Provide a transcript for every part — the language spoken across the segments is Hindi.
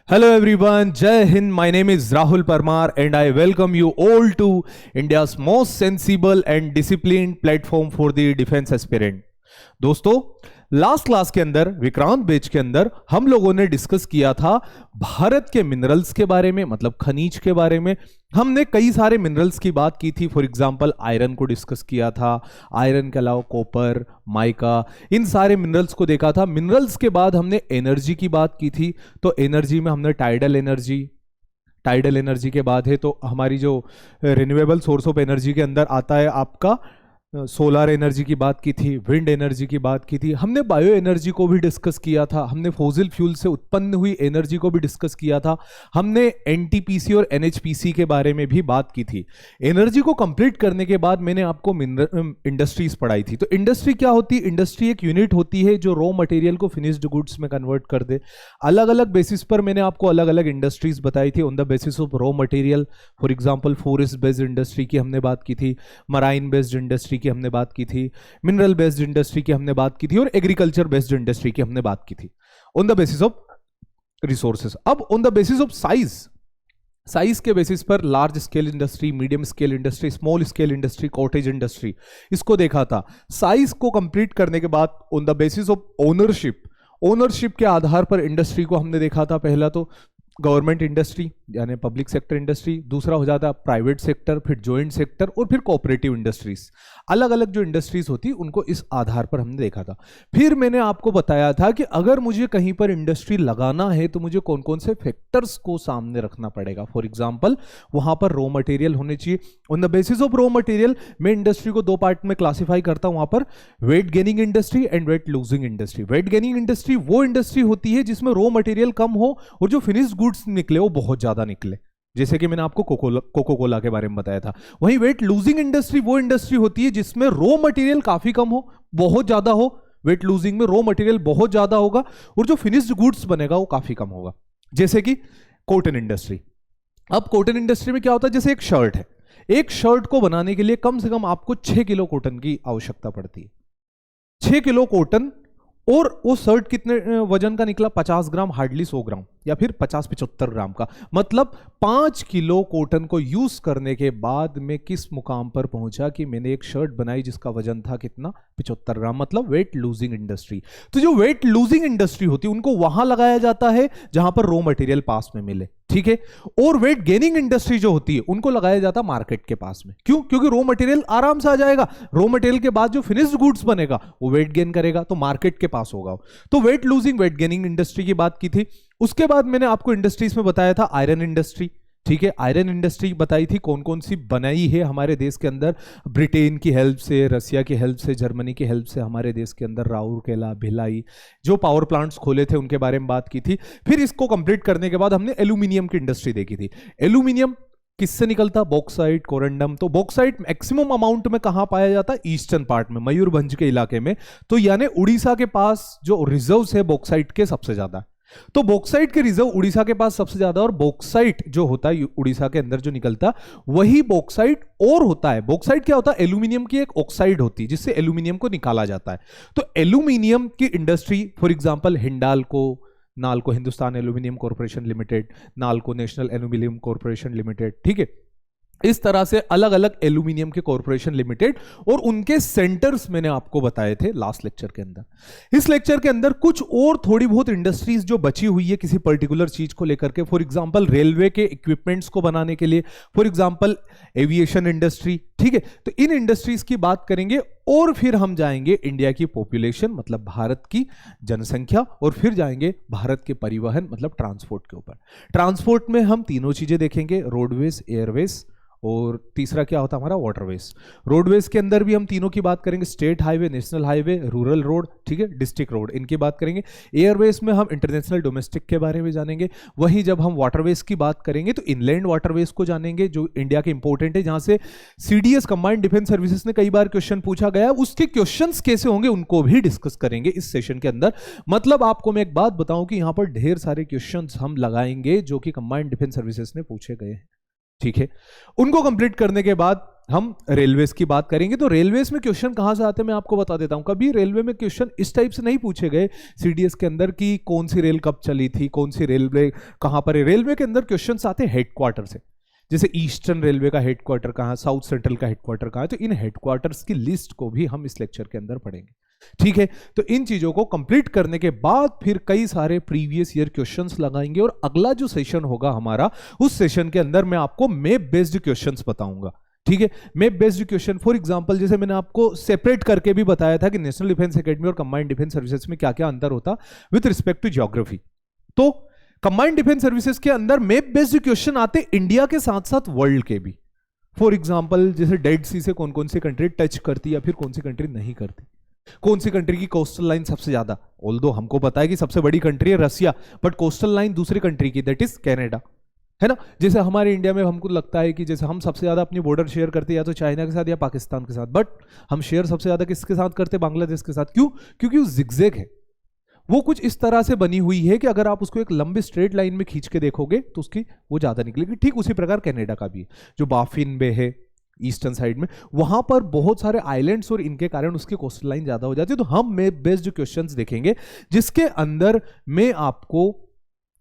Hello everyone, Jai Hind. My name is Rahul Parmar and I welcome you all to India's most sensible and disciplined platform for the defense aspirant. दोस्तों, लास्ट क्लास के अंदर विक्रांत बैच के अंदर हम लोगों ने डिस्कस किया था भारत के मिनरल्स के बारे में, मतलब खनिज के बारे में। हमने कई सारे मिनरल्स की बात की थी। फॉर एग्जांपल आयरन को डिस्कस किया था, आयरन के अलावा कॉपर, माइका, इन सारे मिनरल्स को देखा था। मिनरल्स के बाद हमने एनर्जी की बात की थी। तो एनर्जी में हमने टाइडल एनर्जी के बाद है तो हमारी जो रिन्यूएबल सोर्स ऑफ एनर्जी के अंदर आता है आपका सोलर एनर्जी की बात की थी, विंड एनर्जी की बात की थी, हमने बायो एनर्जी को भी डिस्कस किया था, हमने फॉसिल फ्यूल से उत्पन्न हुई एनर्जी को भी डिस्कस किया था, हमने एनटीपीसी और एनएचपीसी के बारे में भी बात की थी। एनर्जी को कंप्लीट करने के बाद मैंने आपको इंडस्ट्रीज पढ़ाई थी। तो इंडस्ट्री क्या होती है? इंडस्ट्री एक यूनिट होती है जो रॉ मटेरियल को फिनिश्ड गुड्स में कन्वर्ट कर दे। अलग अलग बेसिस पर मैंने आपको अलग अलग इंडस्ट्रीज बताई थी on the basis of raw material. For example forest based industry की हमने बात की थी, मराइन बेस्ड इंडस्ट्री की हमने बात की थी, मिनरल बेस्ड इंडस्ट्री की हमने बात की थी और एग्रीकल्चर बेस्ड इंडस्ट्री की हमने बात की थी on the basis of resources. अब on the basis of size के बेसिस पर large scale industry, medium scale industry, small scale industry, cottage industry, इसको देखा था। साइज को कंप्लीट करने के बाद on the basis of ownership के आधार पर इंडस्ट्री को हमने देखा था। पहला तो गवर्नमेंट इंडस्ट्री यानी पब्लिक सेक्टर इंडस्ट्री, दूसरा हो जाता है प्राइवेट सेक्टर, फिर जॉइंट सेक्टर और फिर कोऑपरेटिव इंडस्ट्रीज। अलग अलग जो इंडस्ट्रीज होती उनको इस आधार पर हमने देखा था। फिर मैंने आपको बताया था कि अगर मुझे कहीं पर इंडस्ट्री लगाना है तो मुझे कौन कौन से फैक्टर्स को सामने रखना पड़ेगा। फॉर एग्जाम्पल वहां पर रॉ मटेरियल होने चाहिए। On the basis of raw material मैं इंडस्ट्री को दो पार्ट में क्लासीफाई करता हूं, वहां पर weight gaining industry and weight losing industry. Weight gaining industry वो इंडस्ट्री होती है जिसमें रॉ मटेरियल कम हो और जो फिनिश्ड गुड्स निकले वो बहुत ज्यादा निकले, जैसे कि मैंने आपको कोको कोला के बारे में बताया था। वहीं वेट लूजिंग इंडस्ट्री वो इंडस्ट्री होती है जिसमें रॉ मटेरियल काफी कम हो, बहुत ज्यादा हो। वेट लूजिंग में रॉ मटेरियल बहुत ज्यादा होगा और जो फिनिश्ड गुड्स बनेगा वो काफी कम होगा, जैसे कि कॉटन इंडस्ट्री। अब कॉटन इंडस्ट्री में क्या होता है, जैसे एक शर्ट है, एक शर्ट को बनाने के लिए कम से कम आपको 6 किलो कॉटन की आवश्यकता पड़ती है। 6 किलो कॉटन, और वो शर्ट कितने वजन का निकला? 50 ग्राम, हार्डली 100 ग्राम या फिर 50-75 ग्राम का। मतलब 5 किलो कॉटन को यूज करने के बाद मैं किस मुकाम पर पहुंचा कि मैंने एक शर्ट बनाई जिसका वजन था कितना? 75 ग्राम। मतलब वेट लूजिंग इंडस्ट्री। तो जो वेट लूजिंग इंडस्ट्री होती है उनको वहां लगाया जाता है जहां पर रॉ मटेरियल पास में मिले, ठीक है। और वेट गेनिंग इंडस्ट्री जो होती है उनको लगाया जाता मार्केट के पास में। क्यों? क्योंकि रॉ मटेरियल आराम से आ जाएगा। रॉ मटेरियल के बाद जो फिनिश्ड गुड्स बनेगा वो वेट गेन करेगा, तो मार्केट के पास होगा। तो weight losing, weight gaining industry की बात की थी। उसके बाद मैंने आपको इंडस्ट्रीज में बताया था आयरन इंडस्ट्री, ठीक है। आयरन इंडस्ट्री बताई थी कौन कौन सी बनाई है हमारे देश के अंदर। ब्रिटेन की हेल्प से, रसिया की हेल्प से, जर्मनी की हेल्प से हमारे देश के अंदर राउरकेला, भिलाई जो पावर प्लांट्स खोले थे उनके बारे में बात की थी। फिर इसको कंप्लीट करने के बाद हमने एल्यूमिनियम की इंडस्ट्री देखी थी। एल्यूमिनियम किससे निकलता? Bauxite, corundum. तो बॉक्साइट मैक्सिमम अमाउंट में कहां पाया जाता है? ईस्टर्न पार्ट में, मयूरभंज के इलाके में। तो यानी उड़ीसा के पास जो रिजर्व्स है बॉक्साइट के सबसे ज्यादा। तो बॉक्साइट के रिजर्व उड़ीसा के पास सबसे ज्यादा, और बॉक्साइट जो होता है उड़ीसा के अंदर जो निकलता वही बॉक्साइट और होता है। बॉक्साइट क्या होता है? एल्यूमिनियम की एक ऑक्साइड होती है जिससे एल्यूमिनियम को निकाला जाता है। तो एल्यूमिनियम की industry, for example Hindalco, NALCO Hindustan aluminium corporation limited, NALCO national aluminium corporation limited, ठीक है। इस तरह से अलग अलग एल्यूमिनियम के कॉर्पोरेशन लिमिटेड और उनके सेंटर्स मैंने आपको बताए थे लास्ट लेक्चर के अंदर। इस लेक्चर के अंदर कुछ और थोड़ी बहुत इंडस्ट्रीज जो बची हुई है किसी पर्टिकुलर चीज को लेकर के, फॉर एग्जांपल रेलवे के इक्विपमेंट्स को बनाने के लिए, फॉर एग्जांपल एविएशन इंडस्ट्री, ठीक है। तो इन इंडस्ट्रीज की बात करेंगे और फिर हम जाएंगे इंडिया की पॉपुलेशन मतलब भारत की जनसंख्या, और फिर जाएंगे भारत के परिवहन मतलब ट्रांसपोर्ट के ऊपर। ट्रांसपोर्ट में हम तीनों चीजें देखेंगे, रोडवेज, एयरवेज और तीसरा क्या होता है हमारा? वाटरवेज। रोडवेज के अंदर भी हम तीनों की बात करेंगे, state highway, national highway, rural road, ठीक है, डिस्ट्रिक्ट रोड, इनकी बात करेंगे। एयरवेज में हम इंटरनेशनल डोमेस्टिक के बारे में जानेंगे। वहीं जब हम वाटरवेज की बात करेंगे तो इनलैंड वाटरवेज को जानेंगे जो इंडिया के इंपॉर्टेंट है, जहां से सीडीएस कंबाइंड डिफेंस सर्विसेज ने कई बार क्वेश्चन पूछा गया, उसके क्वेश्चंस कैसे होंगे उनको भी डिस्कस करेंगे इस सेशन के अंदर। मतलब आपको मैं एक बात बताऊं कि यहां पर ढेर सारे क्वेश्चंस हम लगाएंगे जो कि कंबाइंड डिफेंस सर्विसेज ने पूछे गए हैं, ठीक है। उनको कंप्लीट करने के बाद हम रेलवेज की बात करेंगे। तो रेलवेज में क्वेश्चन कहां से आते हैं मैं आपको बता देता हूं। कभी रेलवे में क्वेश्चन इस टाइप से नहीं पूछे गए सीडीएस के अंदर कि कौन सी रेल कब चली थी, कौन सी रेलवे कहां पर है। रेलवे के अंदर क्वेश्चन आते हैं हेडक्वार्टर से, जैसे ईस्टर्न रेलवे का हेडक्वार्टर कहाँ, साउथ सेंट्रल का हेडक्वार्टर कहाँ है। तो इन हेडक्वार्टर्स की लिस्ट को भी हम इस लेक्चर के अंदर पढ़ेंगे, ठीक है। तो इन चीजों को कंप्लीट करने के बाद फिर कई सारे प्रीवियस ईयर क्वेश्चंस लगाएंगे और अगला जो सेशन होगा हमारा, उस सेशन के अंदर मैं आपको मैप बेस्ड क्वेश्चंस बताऊंगा, ठीक है। Map based question, for example जैसे मैंने आपको सेपरेट करके भी बताया था कि नेशनल डिफेंस एकेडमी और कंबाइंड डिफेंस सर्विसेज में क्या क्या अंतर होता विद रिस्पेक्ट टू ज्योग्राफी। तो कंबाइंड डिफेंस सर्विसेज के अंदर मैप बेस्ड क्वेश्चन आते इंडिया के साथ साथ वर्ल्ड के भी। फॉर एग्जांपल जैसे डेड सी से कौन कौन सी कंट्री टच करती या फिर कौन सी कंट्री नहीं करती, कौन सी कंट्री की कोस्टल लाइन सबसे ज्यादा, ऑल्दो हमको पता है कि सबसे बड़ी कंट्री है रसिया, बट कोस्टल लाइन दूसरी कंट्री की दैट इज कनाडा, है ना। जैसे हमारे इंडिया में हमको लगता है कि जैसे हम सबसे ज्यादा अपनी बॉर्डर शेयर करते हैं या तो चाइना के साथ या पाकिस्तान के साथ, बट हम शेयर सबसे ज्यादा किसके साथ करते हैं, बांग्लादेश के साथ। क्यों? क्योंकि वो जिगजैग है, वो कुछ इस तरह से बनी हुई है कि अगर आप उसको एक लंबी स्ट्रेट लाइन में खींच के देखोगे तो उसकी वो ज्यादा निकलेगी। ठीक उसी प्रकार कनाडा का भी है, जो बाफिन बे है ईस्टर्न साइड में, वहां पर बहुत सारे आइलैंड्स और इनके कारण उसकी कोस्टल लाइन ज्यादा हो जाती है। तो हम मैप बेस्ड क्वेश्चंस देखेंगे जिसके अंदर मैं आपको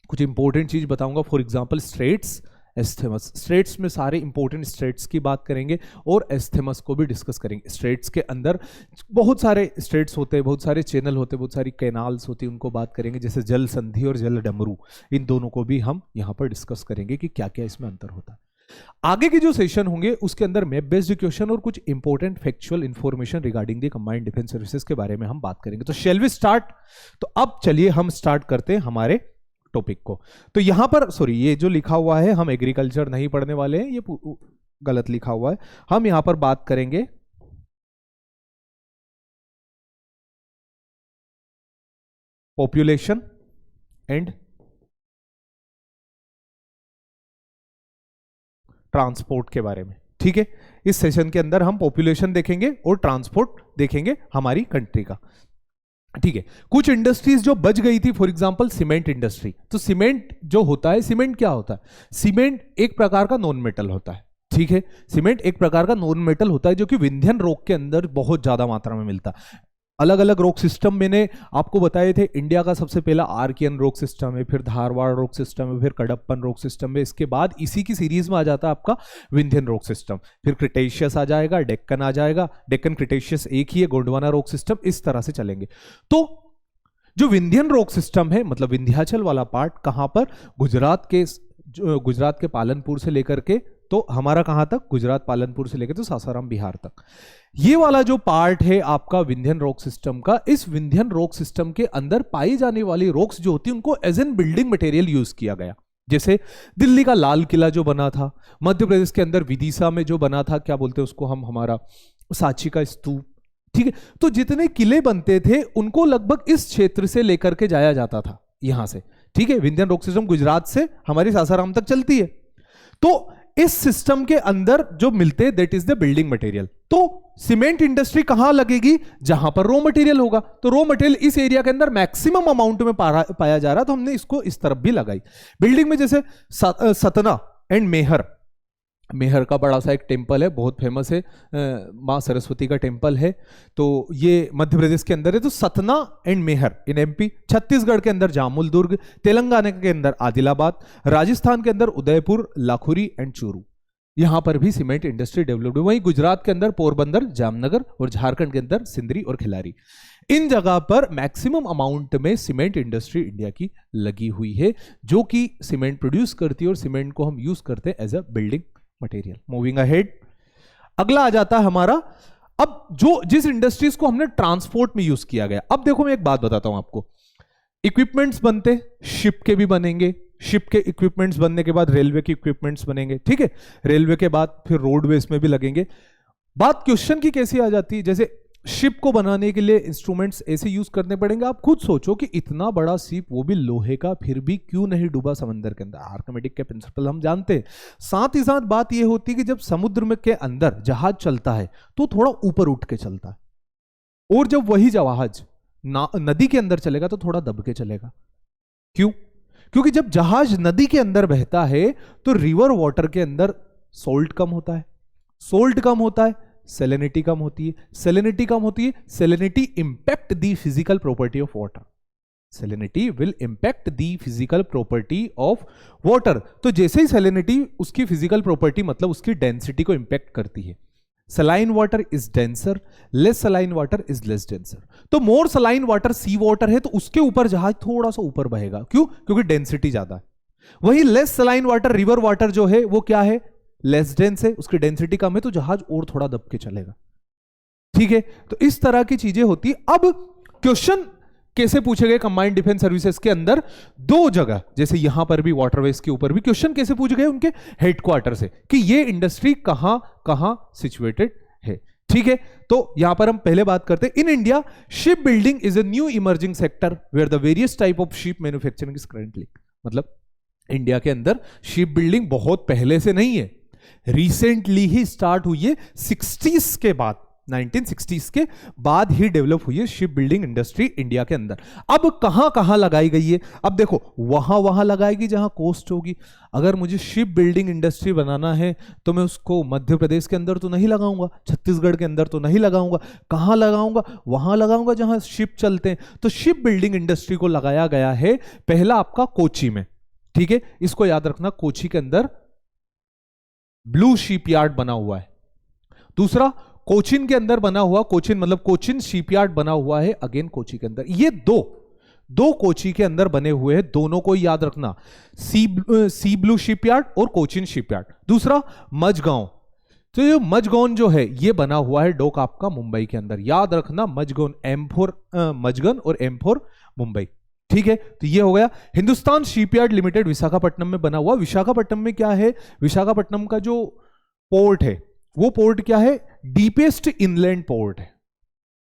कुछ इंपॉर्टेंट चीज बताऊंगा। फॉर एग्जांपल स्ट्रेट्स, एस्थेमस, स्ट्रेट्स में सारे इंपॉर्टेंट स्ट्रेट्स की बात करेंगे और एस्थेमस को भी डिस्कस करेंगे। स्ट्रेट्स के अंदर बहुत सारे स्ट्रेट्स होते हैं, बहुत सारे चैनल होते हैं, बहुत सारी कैनाल्स होती हैं, उनको बात करेंगे। जैसे जल संधि और जल डमरू, इन दोनों को भी हम यहाँ पर डिस्कस करेंगे कि क्या क्या इसमें अंतर होता है। आगे के जो सेशन होंगे उसके अंदर मैप बेस्ड क्वेश्चन और कुछ important factual information regarding the combined defence services के बारे में हम बात करेंगे। तो शैल वी स्टार्ट? तो अब चलिए हम स्टार्ट करते हैं हमारे टॉपिक को। तो यहां पर सॉरी, ये जो लिखा हुआ है हम एग्रीकल्चर नहीं पढ़ने वाले हैं, ये गलत लिखा हुआ है। हम यहां पर बात करेंगे पॉपुलेशन एंड ट्रांसपोर्ट के बारे में, ठीक है। इस सेशन के अंदर हम पॉपुलेशन देखेंगे और ट्रांसपोर्ट देखेंगे हमारी कंट्री का, ठीक है। कुछ इंडस्ट्रीज जो बच गई थी, फॉर एग्जांपल सीमेंट इंडस्ट्री। तो सीमेंट जो होता है, सीमेंट क्या होता है? सीमेंट एक प्रकार का नॉन मेटल होता है, ठीक है। सीमेंट एक प्रकार का नॉन मेटल होता है जो कि विंध्यन रॉक के अंदर बहुत ज्यादा मात्रा में मिलता है। अलग अलग रॉक सिस्टम मैंने आपको बताए थे। इंडिया का सबसे पहला आर्कियन रॉक सिस्टम है, फिर धारवाड़ रॉक सिस्टम है, फिर कडप्पन रॉक सिस्टम है। इसके बाद इसी की सीरीज में आ जाता है आपका विंध्यन रॉक सिस्टम, फिर क्रिटेशियस आ जाएगा, डेक्कन आ जाएगा, डेक्कन क्रिटेशियस एक ही है, गोंडवाना रॉक सिस्टम, इस तरह से चलेंगे। तो जो विंध्यन रॉक सिस्टम है, मतलब विंध्याचल वाला पार्ट, कहां पर? गुजरात के पालनपुर से लेकर के, तो हमारा कहां तक? गुजरात पालनपुर से लेकर तो सासाराम बिहार तक। ये वाला जो पार्ट है आपका विंध्यन रॉक सिस्टम का, इस विंध्यन रॉक सिस्टम के अंदर पाई जाने वाली रॉक्स जो होती है उनको as an building material use किया गया। जैसे दिल्ली का लाल किला जो बना था, मध्य प्रदेश के अंदर विदिशा में जो बना था, क्या बोलते हैं उसको हम, हमारा सांची का स्तूप, ठीक है। तो जितने किले बनते थे उनको लगभग इस क्षेत्र से लेकर के जाया जाता था, यहां से, ठीक है। विंध्यन रॉक सिस्टम गुजरात से हमारी सासाराम तक चलती है। तो इस सिस्टम के अंदर जो मिलते हैं that is the building material. तो सीमेंट इंडस्ट्री कहां लगेगी? जहां पर रॉ मटेरियल होगा। तो रॉ मटेरियल इस एरिया के अंदर मैक्सिमम अमाउंट में पाया जा रहा, तो हमने इसको इस तरफ भी लगाई। बिल्डिंग में जैसे सतना एंड मेहर, मेहर का बड़ा सा एक टेम्पल है, बहुत फेमस है, मां सरस्वती का टेम्पल है। तो ये मध्य प्रदेश के अंदर है। तो Satna and Maihar in MP, Chhattisgarh के अंदर जामुल दुर्ग, तेलंगाना के अंदर आदिलाबाद, राजस्थान के अंदर उदयपुर, लाखुरी एंड चूरू, यहां पर भी सीमेंट इंडस्ट्री डेवलप्ड है। वहीं गुजरात के अंदर पोरबंदर, जामनगर, और झारखंड के अंदर सिंदरी और खिलारी, इन जगह पर मैक्सिमम अमाउंट में सीमेंट इंडस्ट्री इंडिया की लगी हुई है, जो कि सीमेंट प्रोड्यूस करती है और सीमेंट को हम यूज करते हैं as a building material. Moving ahead, अगला आ जाता है हमारा, अब जो जिस इंडस्ट्रीज को हमने ट्रांसपोर्ट में यूज किया गया। अब देखो मैं एक बात बताता हूं आपको, इक्विपमेंट्स बनते, शिप के भी बनेंगे, शिप के इक्विपमेंट्स बनने के बाद रेलवे के इक्विपमेंट्स बनेंगे, ठीक है। रेलवे के बाद फिर रोडवेज में भी लगेंगे। बात क्वेश्चन की कैसी आ जाती है, जैसे शिप को बनाने के लिए इंस्ट्रूमेंट्स ऐसे यूज करने पड़ेंगे। आप खुद सोचो कि इतना बड़ा शिप, वो भी लोहे का, फिर भी क्यों नहीं डूबा समंदर के अंदर? आर्किमिडीज के प्रिंसिपल हम जानते हैं। साथ ही साथ बात यह होती है कि जब समुद्र में के अंदर जहाज चलता है तो थोड़ा ऊपर उठ के चलता है, और जब वही जहाज नदी के अंदर चलेगा तो थोड़ा दब के चलेगा। क्यों? क्योंकि जब जहाज नदी के अंदर बहता है तो रिवर वाटर के अंदर सॉल्ट कम होता है, सोल्ट कम होता है, सेलेनिटी कम होती है, सेलेनिटी कम होती है, salinity impact the physical property of water, salinity will impact the physical property of water. तो जैसे ही सेलेनिटी उसकी फिजिकल प्रॉपर्टी मतलब उसकी डेंसिटी को इंपैक्ट करती है। Saline water is denser, less saline water is less denser. तो more saline water sea water है तो उसके ऊपर जहाज थोड़ा सा ऊपर बहेगा, क्यों? क्योंकि डेंसिटी ज्यादा है। वही less saline water, river water जो है वो क्या है? लेस डेंस है, उसकी डेंसिटी कम है, तो जहाज और थोड़ा दब के चलेगा। ठीक है, तो इस तरह की चीजें होती है। अब क्वेश्चन कैसे पूछे गए कंबाइंड डिफेंस सर्विसेज के अंदर? दो जगह, जैसे यहां पर भी वाटरवेज के ऊपर भी क्वेश्चन कैसे पूछे गए उनके हेडक्वार्टर से कि ये इंडस्ट्री कहां कहां सिचुएटेड है। ठीक है, तो यहां पर हम पहले बात करते हैं। In India ship building is a new emerging sector where the various type of ship manufacturing is currently. मतलब इंडिया के अंदर शिप बिल्डिंग बहुत पहले से नहीं है, रिसेंटली ही स्टार्ट हुई है, 60s के बाद, 1960s के बाद ही डेवलप हुई है शिप बिल्डिंग इंडस्ट्री इंडिया के अंदर। अब कहां कहां लगाई गई है? अब देखो, वहां वहां लगाएगी जहां कोस्ट होगी। अगर मुझे शिप बिल्डिंग इंडस्ट्री बनाना है तो मैं उसको मध्य प्रदेश के अंदर तो नहीं लगाऊंगा, छत्तीसगढ़ के अंदर तो नहीं लगाऊंगा, कहां लगाऊंगा? वहां लगाऊंगा जहां शिप चलते हैं। तो शिप बिल्डिंग इंडस्ट्री को लगाया गया है पहला आपका कोची में। ठीक है, इसको याद रखना, कोची के अंदर ब्लू शिपयार्ड बना हुआ है। दूसरा कोचिन के अंदर बना हुआ, कोचिन मतलब कोचिन शिपयार्ड बना हुआ है अगेन कोची के अंदर। ये दो कोची के अंदर बने हुए हैं, दोनों को याद रखना, सी ब्लू शिपयार्ड और कोचिन शिपयार्ड। दूसरा मझगांव, तो ये मझगांव जो है ये बना हुआ है डोक आपका मुंबई के अंदर, याद रखना मझगांव, मझगन और एम फॉर मुंबई। ठीक है, तो ये हो गया। हिंदुस्तान शिपयार्ड लिमिटेड विशाखापट्टनम में बना हुआ। विशाखापट्टनम में क्या है? विशाखापट्टनम का जो पोर्ट है वो पोर्ट क्या है? डीपेस्ट इनलैंड पोर्ट है।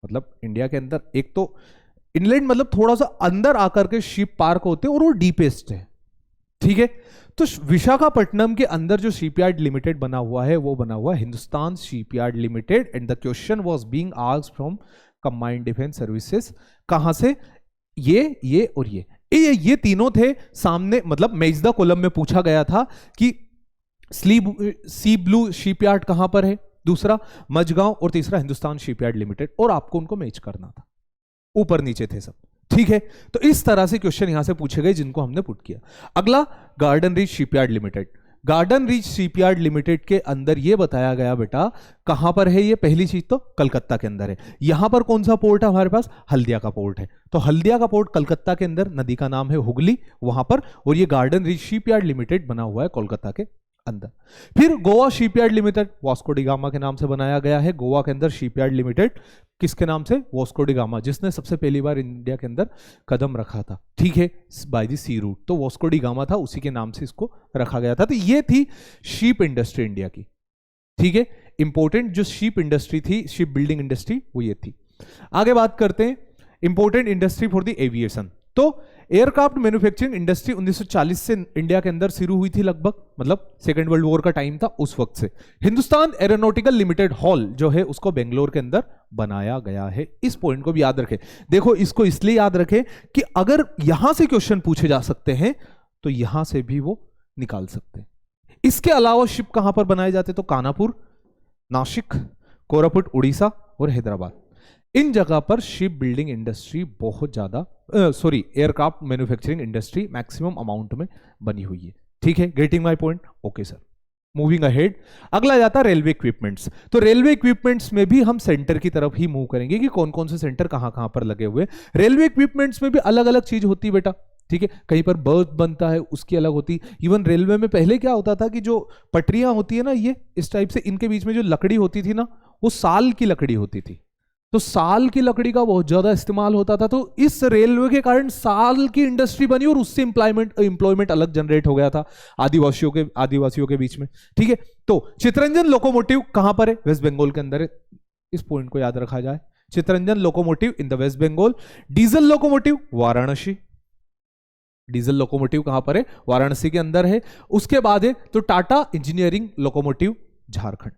मतलब इंडिया के अंदर एक तो इनलैंड मतलब थोड़ा सा अंदर आकर के शिप पार्क होते हैं और वो डीपेस्ट है। ठीक है, तो विशाखापट्टनम के अंदर जो शिपयार्ड लिमिटेड बना हुआ है वो बना हुआ है Hindustan shipyard limited. And the question was being asked from combined defence services. कहां से? ये और ये तीनों थे सामने, मतलब मेजदा कॉलम में पूछा गया था कि सी ब्लू शिपयार्ड कहां पर है, दूसरा मझगांव और तीसरा हिंदुस्तान शिपयार्ड लिमिटेड, और आपको उनको मैच करना था, ऊपर नीचे थे सब। ठीक है, तो इस तरह से क्वेश्चन यहां से पूछे गए जिनको हमने पुट किया। अगला garden reach shipyard limited. Garden reach shipyard limited के अंदर यह बताया गया बेटा कहां पर है ये? पहली चीज तो कलकत्ता के अंदर है। यहां पर कौन सा पोर्ट है हमारे पास? हल्दिया का पोर्ट है। तो हल्दिया का पोर्ट कलकत्ता के अंदर, नदी का नाम है हुगली वहां पर, और ये गार्डन रीच शिपयार्ड लिमिटेड बना हुआ है कोलकाता के अंदर। फिर Goa shipyard limited Vasco D gamma के नाम से बनाया गया है। गोवा के अंदर शिपयार्ड लिमिटेड किसके नाम से? वास्को डी गामा, जिसने सबसे पहली बार इंडिया के अंदर कदम रखा था। ठीक है, बाय द सी रूट, तो वास्को डी गामा था, उसी के नाम से इसको रखा गया था। तो ये थी शिप इंडस्ट्री इंडिया की। ठीक है, इंपॉर्टेंट जो शिप इंडस्ट्री थी, शिप बिल्डिंग इंडस्ट्री, वो ये थी। आगे बात करते हैं important industry for the aviation. तो एयरक्राफ्ट मैन्युफैक्चरिंग इंडस्ट्री 1940 से इंडिया के अंदर शुरू हुई थी लगभग, मतलब सेकेंड वर्ल्ड वॉर का टाइम था उस वक्त से। हिंदुस्तान एरोनॉटिकल लिमिटेड हॉल जो है उसको बेंगलोर के अंदर बनाया गया है। इस पॉइंट को भी याद रखें। देखो, इसको इसलिए याद रखें कि अगर यहां से क्वेश्चन पूछे जा सकते हैं तो यहां से भी वो निकाल सकते हैं। इसके अलावा शिप कहां पर बनाए जाते? तो कानापुर, नासिक, कोरापुट उड़ीसा और हैदराबाद, इन जगह पर शिप बिल्डिंग इंडस्ट्री बहुत ज्यादा, aircraft manufacturing industry maximum amount में बनी हुई है। ठीक है, getting my point? Okay sir, moving ahead. अगला जाता है रेलवे इक्विपमेंट्स। तो रेलवे इक्विपमेंट्स में भी हम सेंटर की तरफ ही मूव करेंगे कि कौन कौन से सेंटर कहां कहां पर लगे हुए। रेलवे इक्विपमेंट्स में भी अलग अलग चीज होती है बेटा। ठीक है, कहीं पर बर्थ बनता है उसकी अलग होती। इवन रेलवे में पहले क्या होता था कि जो पटरियां होती है ना, ये इस टाइप से, इनके बीच में जो लकड़ी होती थी ना, वो साल की लकड़ी होती थी। तो साल की लकड़ी का बहुत ज्यादा इस्तेमाल होता था। तो इस रेलवे के कारण साल की इंडस्ट्री बनी और उससे एम्प्लॉयमेंट अलग जनरेट हो गया था आदिवासियों के बीच में। ठीक है, तो चितरंजन लोकोमोटिव कहां पर है? वेस्ट बंगाल के अंदर है। इस पॉइंट को याद रखा जाए, Chittaranjan locomotive in the West Bengal. Diesel locomotive Varanasi, diesel locomotive कहां पर है? वाराणसी के अंदर है। उसके बाद है तो Tata engineering locomotive Jharkhand,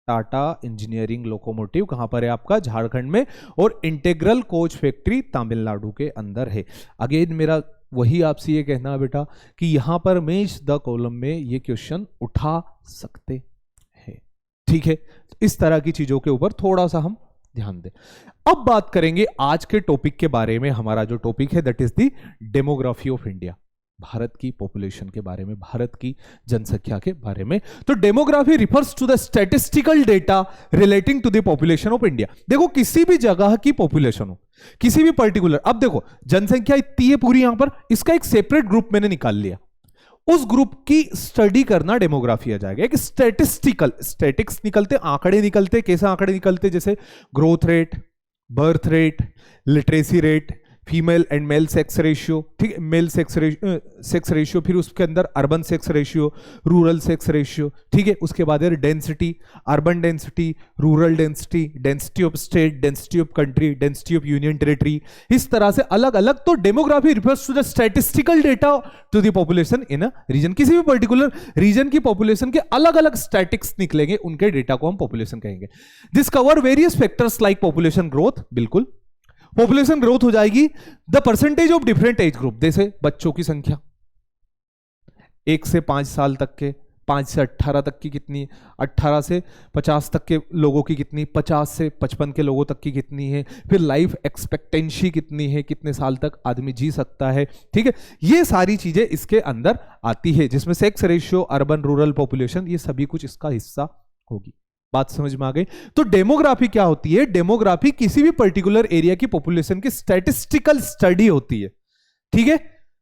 Tata engineering locomotive कहां पर है आपका? झारखंड में। और इंटीग्रल कोच फैक्ट्री तमिलनाडु के अंदर है। अगेन मेरा वही आपसे ये कहना है बेटा कि यहां पर मैच द कॉलम में ये क्वेश्चन उठा सकते हैं। ठीक है, इस तरह की चीजों के ऊपर थोड़ा सा हम ध्यान दें। अब बात करेंगे आज के टॉपिक के बारे में। हमारा जो टॉपिक है that is the demography of India, Bharat की पॉपुलेशन के बारे में, भारत की जनसंख्या के बारे में। तो demography refers to the statistical data relating to the population of India. देखो किसी भी जगह की पॉपुलेशन हो, किसी भी पर्टिकुलर, अब देखो जनसंख्या इतनी है पूरी यहां पर, इसका एक सेपरेट ग्रुप मैंने निकाल लिया, उस ग्रुप की स्टडी करना डेमोग्राफी आ जाएगा। एक स्टैटिस्टिकल, स्टैटिक्स निकलते, आंकड़े निकलते, कैसे आंकड़े निकलते, जैसे growth rate, birth rate, literacy rate, female and male sex ratio, ठीक है, मेल सेक्स रेशियो, फिर उसके अंदर urban sex ratio, rural sex ratio, ठीक है, उसके बाद density, urban density, rural density, density of state, density of country, density of union territory, इस तरह से अलग अलग। तो demography refers to the statistical data to the population in a region. किसी भी पर्टिकुलर रीजन की पॉपुलेशन के अलग अलग स्टैटिक्स निकलेंगे, उनके डेटा को हम पॉपुलेशन कहेंगे। This cover various factors like population growth, बिल्कुल पॉपुलेशन ग्रोथ हो जाएगी, the percentage of different age group, जैसे बच्चों की संख्या 1 से 5 साल तक के, 5 से 18 तक की कितनी, 18 से 50 तक के लोगों की कितनी, 50 से 55 के लोगों तक की कितनी है, फिर लाइफ एक्सपेक्टेंसी कितनी है, कितने साल तक आदमी जी सकता है, ठीक है, ये सारी चीजें इसके अंदर आती है, जिसमें sex ratio, urban rural population, ये सभी कुछ इसका हिस्सा होगी। बात समझ में आ गई? तो डेमोग्राफी क्या होती है? डेमोग्राफी किसी भी पर्टिकुलर एरिया की पॉपुलेशन की स्टैटिस्टिकल स्टडी होती है, ठीक है,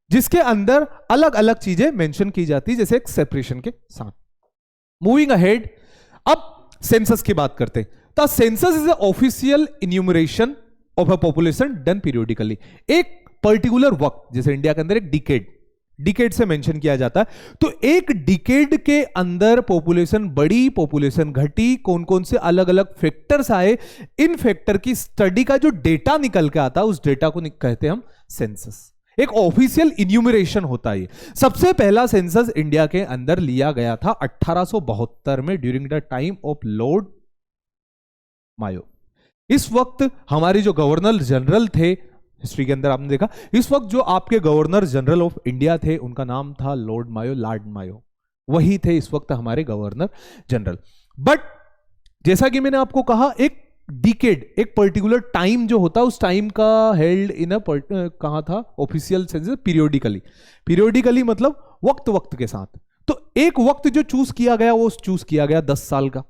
जिसके अंदर अलग अलग चीजें मेंशन की जाती है, जैसे एक सेपरेशन के साथ। मूविंग अहेड, अब सेंसस की बात करते हैं। तो census is a official enumeration of a population done periodically. एक पर्टिकुलर वक्त, जैसे इंडिया के अंदर एक डिकेड से मेंशन किया जाता है, तो एक डिकेड के अंदर पॉपुलेशन बढ़ी, पॉपुलेशन घटी, कौन कौन से अलग अलग फैक्टर्स आए, इन फैक्टर की स्टडी का जो डेटा निकल के आता है, उस डेटा को कहते हैं हम सेंसस। एक ऑफिशियल इन्यूमरेशन होता है। सबसे पहला सेंसस इंडिया के अंदर लिया गया था 1872 में, during the time of lord Mayo. इस वक्त हमारे जो गवर्नर जनरल थे, हिस्ट्री के अंदर आपने देखा, इस वक्त जो आपके गवर्नर जनरल ऑफ इंडिया थे, उनका नाम था लॉर्ड मायो, वही थे इस वक्त हमारे गवर्नर जनरल। बट जैसा कि मैंने आपको कहा, एक डिकेड, एक पर्टिकुलर टाइम जो होता है, उस टाइम का हेल्ड इन अ कहां था, ऑफिशियल सेंसस पीरियोडिकली मतलब वक्त के साथ। तो एक वक्त जो चूज किया गया, वो चूज किया गया 10 साल का।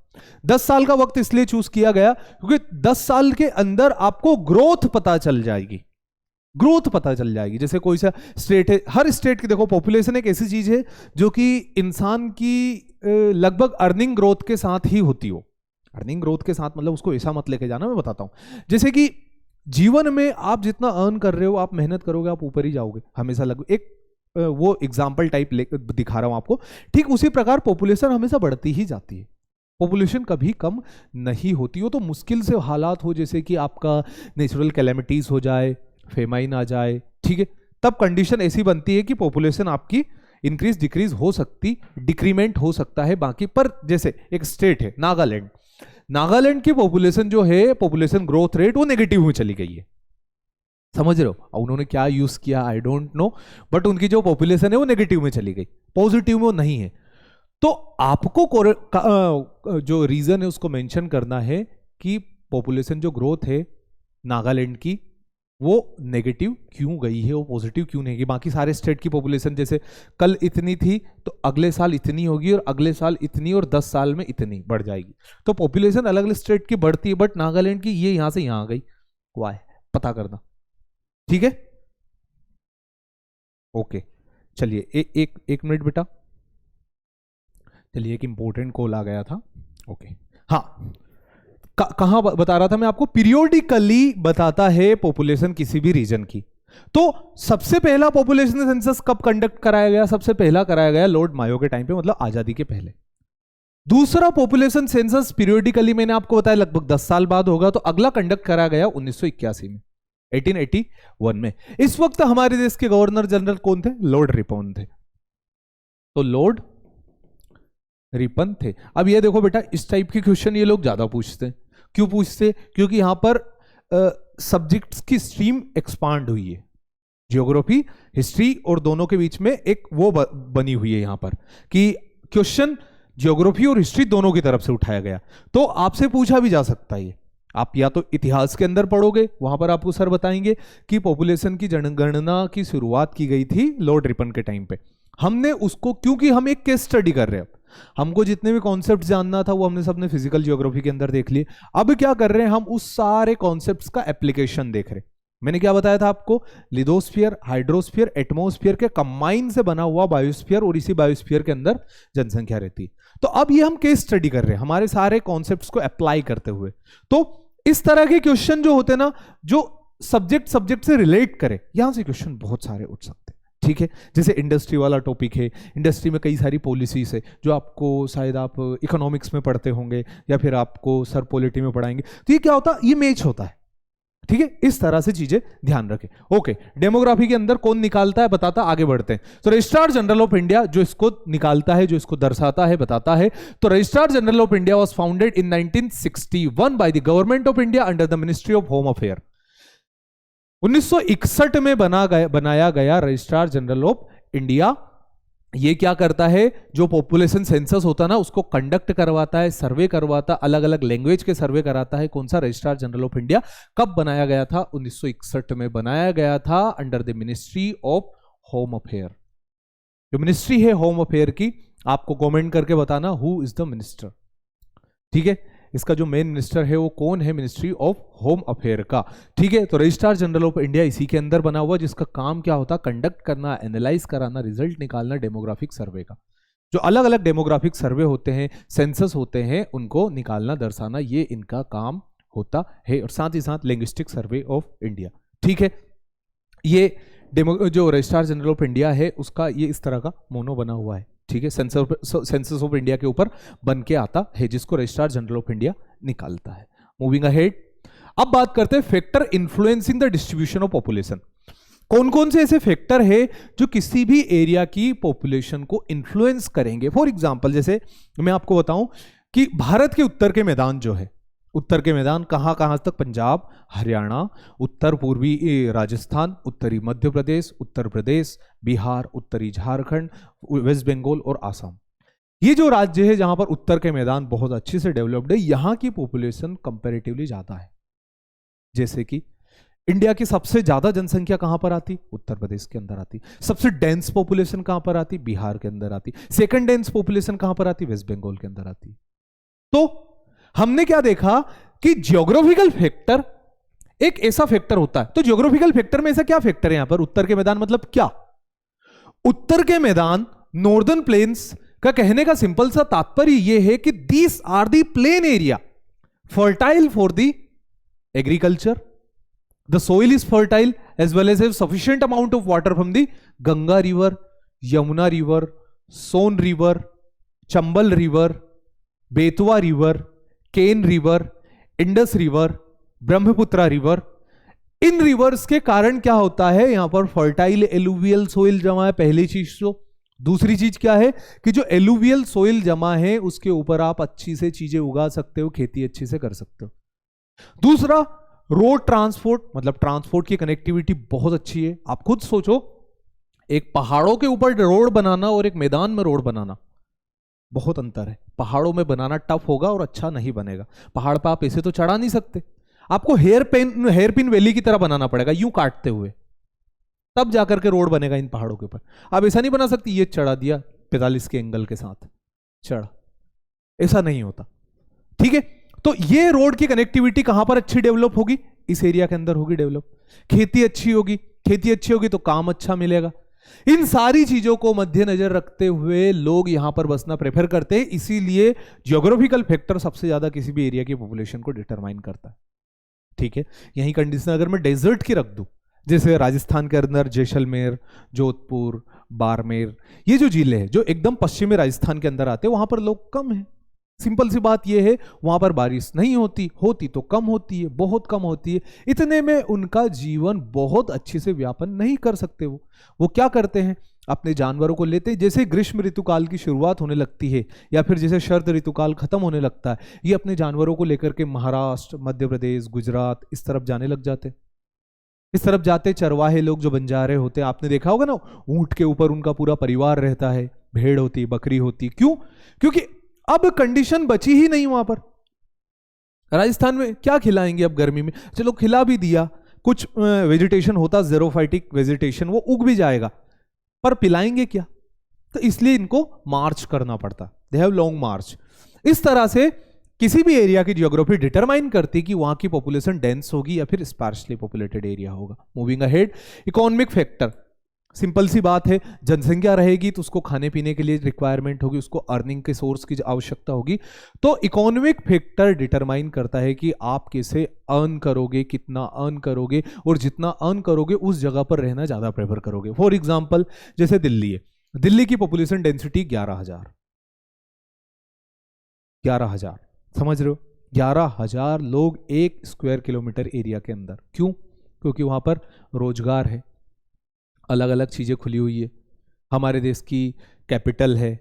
10 साल का वक्त इसलिए चूज किया गया क्योंकि 10 साल के अंदर आपको ग्रोथ पता चल जाएगी, जैसे कोई सा स्टेट है, हर स्टेट की देखो पॉपुलेशन एक ऐसी चीज है जो कि इंसान की लगभग अर्निंग ग्रोथ के साथ ही होती हो। अर्निंग ग्रोथ के साथ मतलब उसको ऐसा मत लेके जाना, मैं बताता हूं। जैसे कि जीवन में आप जितना अर्न कर रहे हो, आप मेहनत करोगे, आप ऊपर ही जाओगे हमेशा। लगभग एक वो एग्जाम्पल टाइप दिखा रहा हूं आपको, ठीक उसी प्रकार पॉपुलेशन हमेशा बढ़ती ही जाती है, पॉपुलेशन कभी कम नहीं होती हो। तो मुश्किल से हालात हो, जैसे कि आपका नेचुरल कैलेमिटीज हो जाए, फेमाइन आ जाए, ठीक है, तब कंडीशन ऐसी बनती है कि पॉपुलेशन आपकी इंक्रीज डिक्रीज हो सकती, डिक्रीमेंट हो सकता है बाकी। पर जैसे एक स्टेट है नागालैंड की पॉपुलेशन जो है, पॉपुलेशन ग्रोथ रेट वो नेगेटिव में चली गई है, समझ रहे हो? उन्होंने क्या यूज किया आई डोंट नो, बट उनकी जो पॉपुलेशन है वो नेगेटिव में चली गई, पॉजिटिव में वो नहीं है। तो आपको जो रीजन है उसको मेंशन करना है कि पॉपुलेशन जो ग्रोथ है नागालैंड की, वो नेगेटिव क्यों गई है, वो पॉजिटिव क्यों नहीं गई। बाकी सारे स्टेट की पॉपुलेशन जैसे कल इतनी थी तो अगले साल इतनी होगी, और अगले साल इतनी, और 10 साल में इतनी बढ़ जाएगी। तो पॉपुलेशन अलग अलग स्टेट की बढ़ती है, बट नागालैंड की ये यहां से यहां आ गई, वाई पता करना, ठीक है? ओके, चलिए एक मिनट बेटा, चलिए एक इंपॉर्टेंट कॉल आ गया था। ओके, हाँ, कहां बता रहा था मैं आपको? पीरियोडिकली बताता है पॉपुलेशन किसी भी रीजन की। तो सबसे पहला पॉपुलेशन सेंसस कब कंडक्ट कराया गया? सबसे पहला कराया गया लॉर्ड मायो के टाइम पे, मतलब आजादी के पहले। दूसरा पॉपुलेशन सेंसस पीरियोडिकली मैंने आपको बताया लगभग 10 साल बाद होगा, तो अगला कंडक्ट कराया गया 1981 में, 1881 में। इस वक्त हमारे देश के गवर्नर जनरल कौन थे? लॉर्ड रिपन थे। तो लॉर्ड रिपन थे। अब ये देखो बेटा, इस टाइप के क्वेश्चन ये लोग ज्यादा पूछते हैं। क्यों पूछते? क्योंकि यहां पर सब्जेक्ट्स की स्ट्रीम एक्सपांड हुई है, ज्योग्राफी, हिस्ट्री, और दोनों के बीच में एक वो बनी हुई है यहां पर कि क्वेश्चन ज्योग्राफी और हिस्ट्री दोनों की तरफ से उठाया गया। तो आपसे पूछा भी जा सकता है ये, आप या तो इतिहास के अंदर पढ़ोगे, वहां पर आपको सर बताएंगे कि पॉपुलेशन की जनगणना की शुरुआत की गई थी लॉर्ड रिपन के टाइम पे। हमने उसको, क्योंकि हम एक केस स्टडी कर रहे हैं, हमको जितने भी कॉन्सेप्ट जानना था वो हमने सबने फिजिकल ज्योग्राफी के अंदर देख लिए। अब क्या कर रहे हैं, हम उस सारे कॉन्सेप्ट्स का एप्लीकेशन देख रहे हैं। मैंने क्या बताया था आपको, लिथोस्फीयर, हाइड्रोस्फीयर, एटमॉस्फेयर के कंबाइन से बना हुआ बायोस्फीयर, और इसी बायोस्फीयर के अंदर जनसंख्या रहती है। तो अब ये हम केस स्टडी कर रहे हैं हमारे सारे कॉन्सेप्ट्स को अप्लाई करते हुए। तो इस तरह के क्वेश्चन जो होते हैं ना, जो सब्जेक्ट से रिलेट करे, यहां से क्वेश्चन बहुत सारे उठ सकते हैं। ठीक है, जैसे इंडस्ट्री वाला टॉपिक है, इंडस्ट्री में कई सारी पॉलिसीज है जो आपको शायद आप इकोनॉमिक्स में पढ़ते होंगे या फिर आपको सर पॉलिटी में पढ़ाएंगे। तो ये क्या होता है, ये मैच होता है। ठीक है, इस तरह से चीजें ध्यान रखें। ओके, डेमोग्राफी के अंदर कौन निकालता है बताता, आगे बढ़ते हैं। तो रजिस्ट्रार जनरल ऑफ इंडिया जो इसको निकालता है, जो इसको दर्शाता है, बताता है। तो registrar general of India was founded in 1961 by the government of India under the ministry of home affair. 1961 में बनाया गया रजिस्ट्रार जनरल ऑफ इंडिया। ये क्या करता है, जो पॉपुलेशन सेंसस होता है ना, उसको कंडक्ट करवाता है, सर्वे करवाता, अलग अलग लैंग्वेज के सर्वे कराता है। कौन सा, रजिस्ट्रार जनरल ऑफ इंडिया। कब बनाया गया था, 1961 में बनाया गया था under the ministry of home affair. जो मिनिस्ट्री है होम अफेयर की, आपको कमेंट करके बताना हु इज द मिनिस्टर। ठीक है, इसका जो मेन मिनिस्टर है वो कौन है, मिनिस्ट्री ऑफ होम अफेयर का। ठीक है, तो रजिस्ट्रार जनरल ऑफ इंडिया इसी के अंदर बना हुआ, जिसका काम क्या होता, कंडक्ट करना, एनालाइज कराना, रिजल्ट निकालना डेमोग्राफिक सर्वे का। जो अलग अलग डेमोग्राफिक सर्वे होते हैं, सेंसस होते हैं, उनको निकालना, दर्शाना, ये इनका काम होता है। और साथ ही साथ लिंग्विस्टिक सर्वे ऑफ इंडिया। ठीक है, ये जो रजिस्ट्रार जनरल ऑफ इंडिया है उसका ये इस तरह का मोनो बना हुआ है। ठीक है, सेंसस ऑफ इंडिया के ऊपर बन के आता है, जिसको रजिस्ट्रार जनरल ऑफ इंडिया निकालता है। मूविंग अहेड, अब बात करते हैं factor influencing the distribution of population. कौन कौन से ऐसे फैक्टर है जो किसी भी एरिया की पॉपुलेशन को इन्फ्लुएंस करेंगे। फॉर एग्जांपल, जैसे मैं आपको बताऊं कि भारत के उत्तर के मैदान जो है, उत्तर के मैदान कहां कहां तक, पंजाब, हरियाणा, उत्तर पूर्वी राजस्थान, उत्तरी मध्य प्रदेश, उत्तर प्रदेश, बिहार, उत्तरी झारखंड, वेस्ट बंगाल और आसाम। ये जो राज्य है जहां पर उत्तर के मैदान बहुत अच्छे से डेवलप्ड है, यहां की पॉपुलेशन कंपैरेटिवली ज्यादा है। जैसे कि इंडिया की सबसे ज्यादा जनसंख्या कहां पर आती, उत्तर प्रदेश के अंदर आती। सबसे डेंस पॉपुलेशन कहां पर आती, बिहार के अंदर आती। सेकंड डेंस पॉपुलेशन कहां पर आती, वेस्ट बंगाल के अंदर आती। तो हमने क्या देखा कि ज्योग्राफिकल फैक्टर एक ऐसा फैक्टर होता है। तो ज्योग्राफिकल फैक्टर में ऐसा क्या फैक्टर है यहां पर, उत्तर के मैदान मतलब क्या, उत्तर के मैदान, नॉर्दर्न प्लेन्स का कहने का सिंपल सा तात्पर्य यह है कि these are the plain area fertile for the agriculture, the soil is fertile as well as have sufficient amount of water from the Ganga river, Yamuna river, Son river, Chambal river, Betwa river, Ken river, Indus river, Brahmaputra river. इन रिवर्स के कारण क्या होता है, यहां पर फर्टाइल एलुवियल सोइल जमा है, पहली चीज। तो दूसरी चीज क्या है कि जो एलुवियल सोइल जमा है उसके ऊपर आप अच्छी से चीजें उगा सकते हो, खेती अच्छी से कर सकते हो। दूसरा, रोड ट्रांसपोर्ट, मतलब ट्रांसपोर्ट की कनेक्टिविटी बहुत अच्छी है। आप खुद सोचो, एक पहाड़ों के ऊपर रोड बनाना और एक मैदान में रोड बनाना बहुत अंतर है। पहाड़ों में बनाना टफ होगा और अच्छा नहीं बनेगा। पहाड़ पर आप ऐसे तो चढ़ा नहीं सकते, आपको हेयर पिन वैली की तरह बनाना पड़ेगा, यूं काटते हुए, तब जाकर के रोड बनेगा इन पहाड़ों के ऊपर। आप ऐसा नहीं बना सकती, ये चढ़ा दिया 45 के एंगल के साथ चढ़ा, ऐसा नहीं होता। ठीक है, तो ये रोड की कनेक्टिविटी कहां पर अच्छी डेवलप होगी, इस एरिया के अंदर होगी डेवलप। खेती अच्छी होगी, खेती अच्छी होगी तो काम अच्छा मिलेगा। इन सारी चीजों को मद्देनजर रखते हुए लोग यहां पर बसना प्रेफर करते हैं। इसीलिए ज्योग्राफिकल फैक्टर सबसे ज्यादा किसी भी एरिया की पॉपुलेशन को डिटरमाइन करता है। ठीक है, यही कंडीशन अगर मैं डेजर्ट की रख दूं, जैसे राजस्थान के अंदर जैसलमेर, जोधपुर, बाड़मेर, ये जो जिले हैं जो एकदम पश्चिमी राजस्थान के अंदर आते हैं, वहां पर लोग कम हैं। सिंपल सी बात यह है, वहां पर बारिश नहीं होती तो कम होती है, बहुत कम होती है। इतने में उनका जीवन बहुत अच्छे से व्यापन नहीं कर सकते। वो क्या करते हैं, अपने जानवरों को लेते हैं। जैसे ग्रीष्म ऋतुकाल की शुरुआत होने लगती है या फिर जैसे शरद ऋतुकाल खत्म होने लगता है, ये अपने जानवरों को लेकर के महाराष्ट्र, मध्य प्रदेश, गुजरात इस तरफ जाने लग जाते। इस तरफ जाते चरवाहे लोग जो बंजारे होते हैं, आपने देखा होगा ना, ऊंट के ऊपर उनका पूरा परिवार रहता है, भेड़ होती, बकरी होती। क्यों? क्योंकि अब कंडीशन बची ही नहीं वहां पर। राजस्थान में क्या खिलाएंगे अब गर्मी में? चलो खिला भी दिया, कुछ वेजिटेशन होता, ज़ेरोफाइटिक वेजिटेशन, वो उग भी जाएगा, पर पिलाएंगे क्या? तो इसलिए इनको मार्च करना पड़ता, दे हैव लॉन्ग मार्च। इस तरह से किसी भी एरिया की जियोग्राफी डिटरमाइन करती कि वहां की पॉपुलेशन डेंस होगी या फिर स्पार्सली पॉपुलेटेड एरिया होगा। Moving ahead, economic factor, simple सी बात है, जनसंख्या रहेगी तो उसको खाने पीने के लिए रिक्वायरमेंट होगी, उसको अर्निंग के सोर्स की आवश्यकता होगी। तो इकोनॉमिक फैक्टर डिटरमाइन करता है कि आप कैसे अर्न करोगे, कितना अर्न करोगे, और जितना अर्न करोगे उस जगह पर रहना ज्यादा प्रेफर करोगे। फॉर एग्जाम्पल जैसे दिल्ली है, दिल्ली की पॉपुलेशन डेंसिटी 11,000, 11,000, समझ रहे हो? 11,000 लोग 1 स्क्वायर किलोमीटर एरिया के अंदर। क्यों? क्योंकि वहां पर रोजगार है, अलग अलग चीजें खुली हुई है, हमारे देश की कैपिटल है,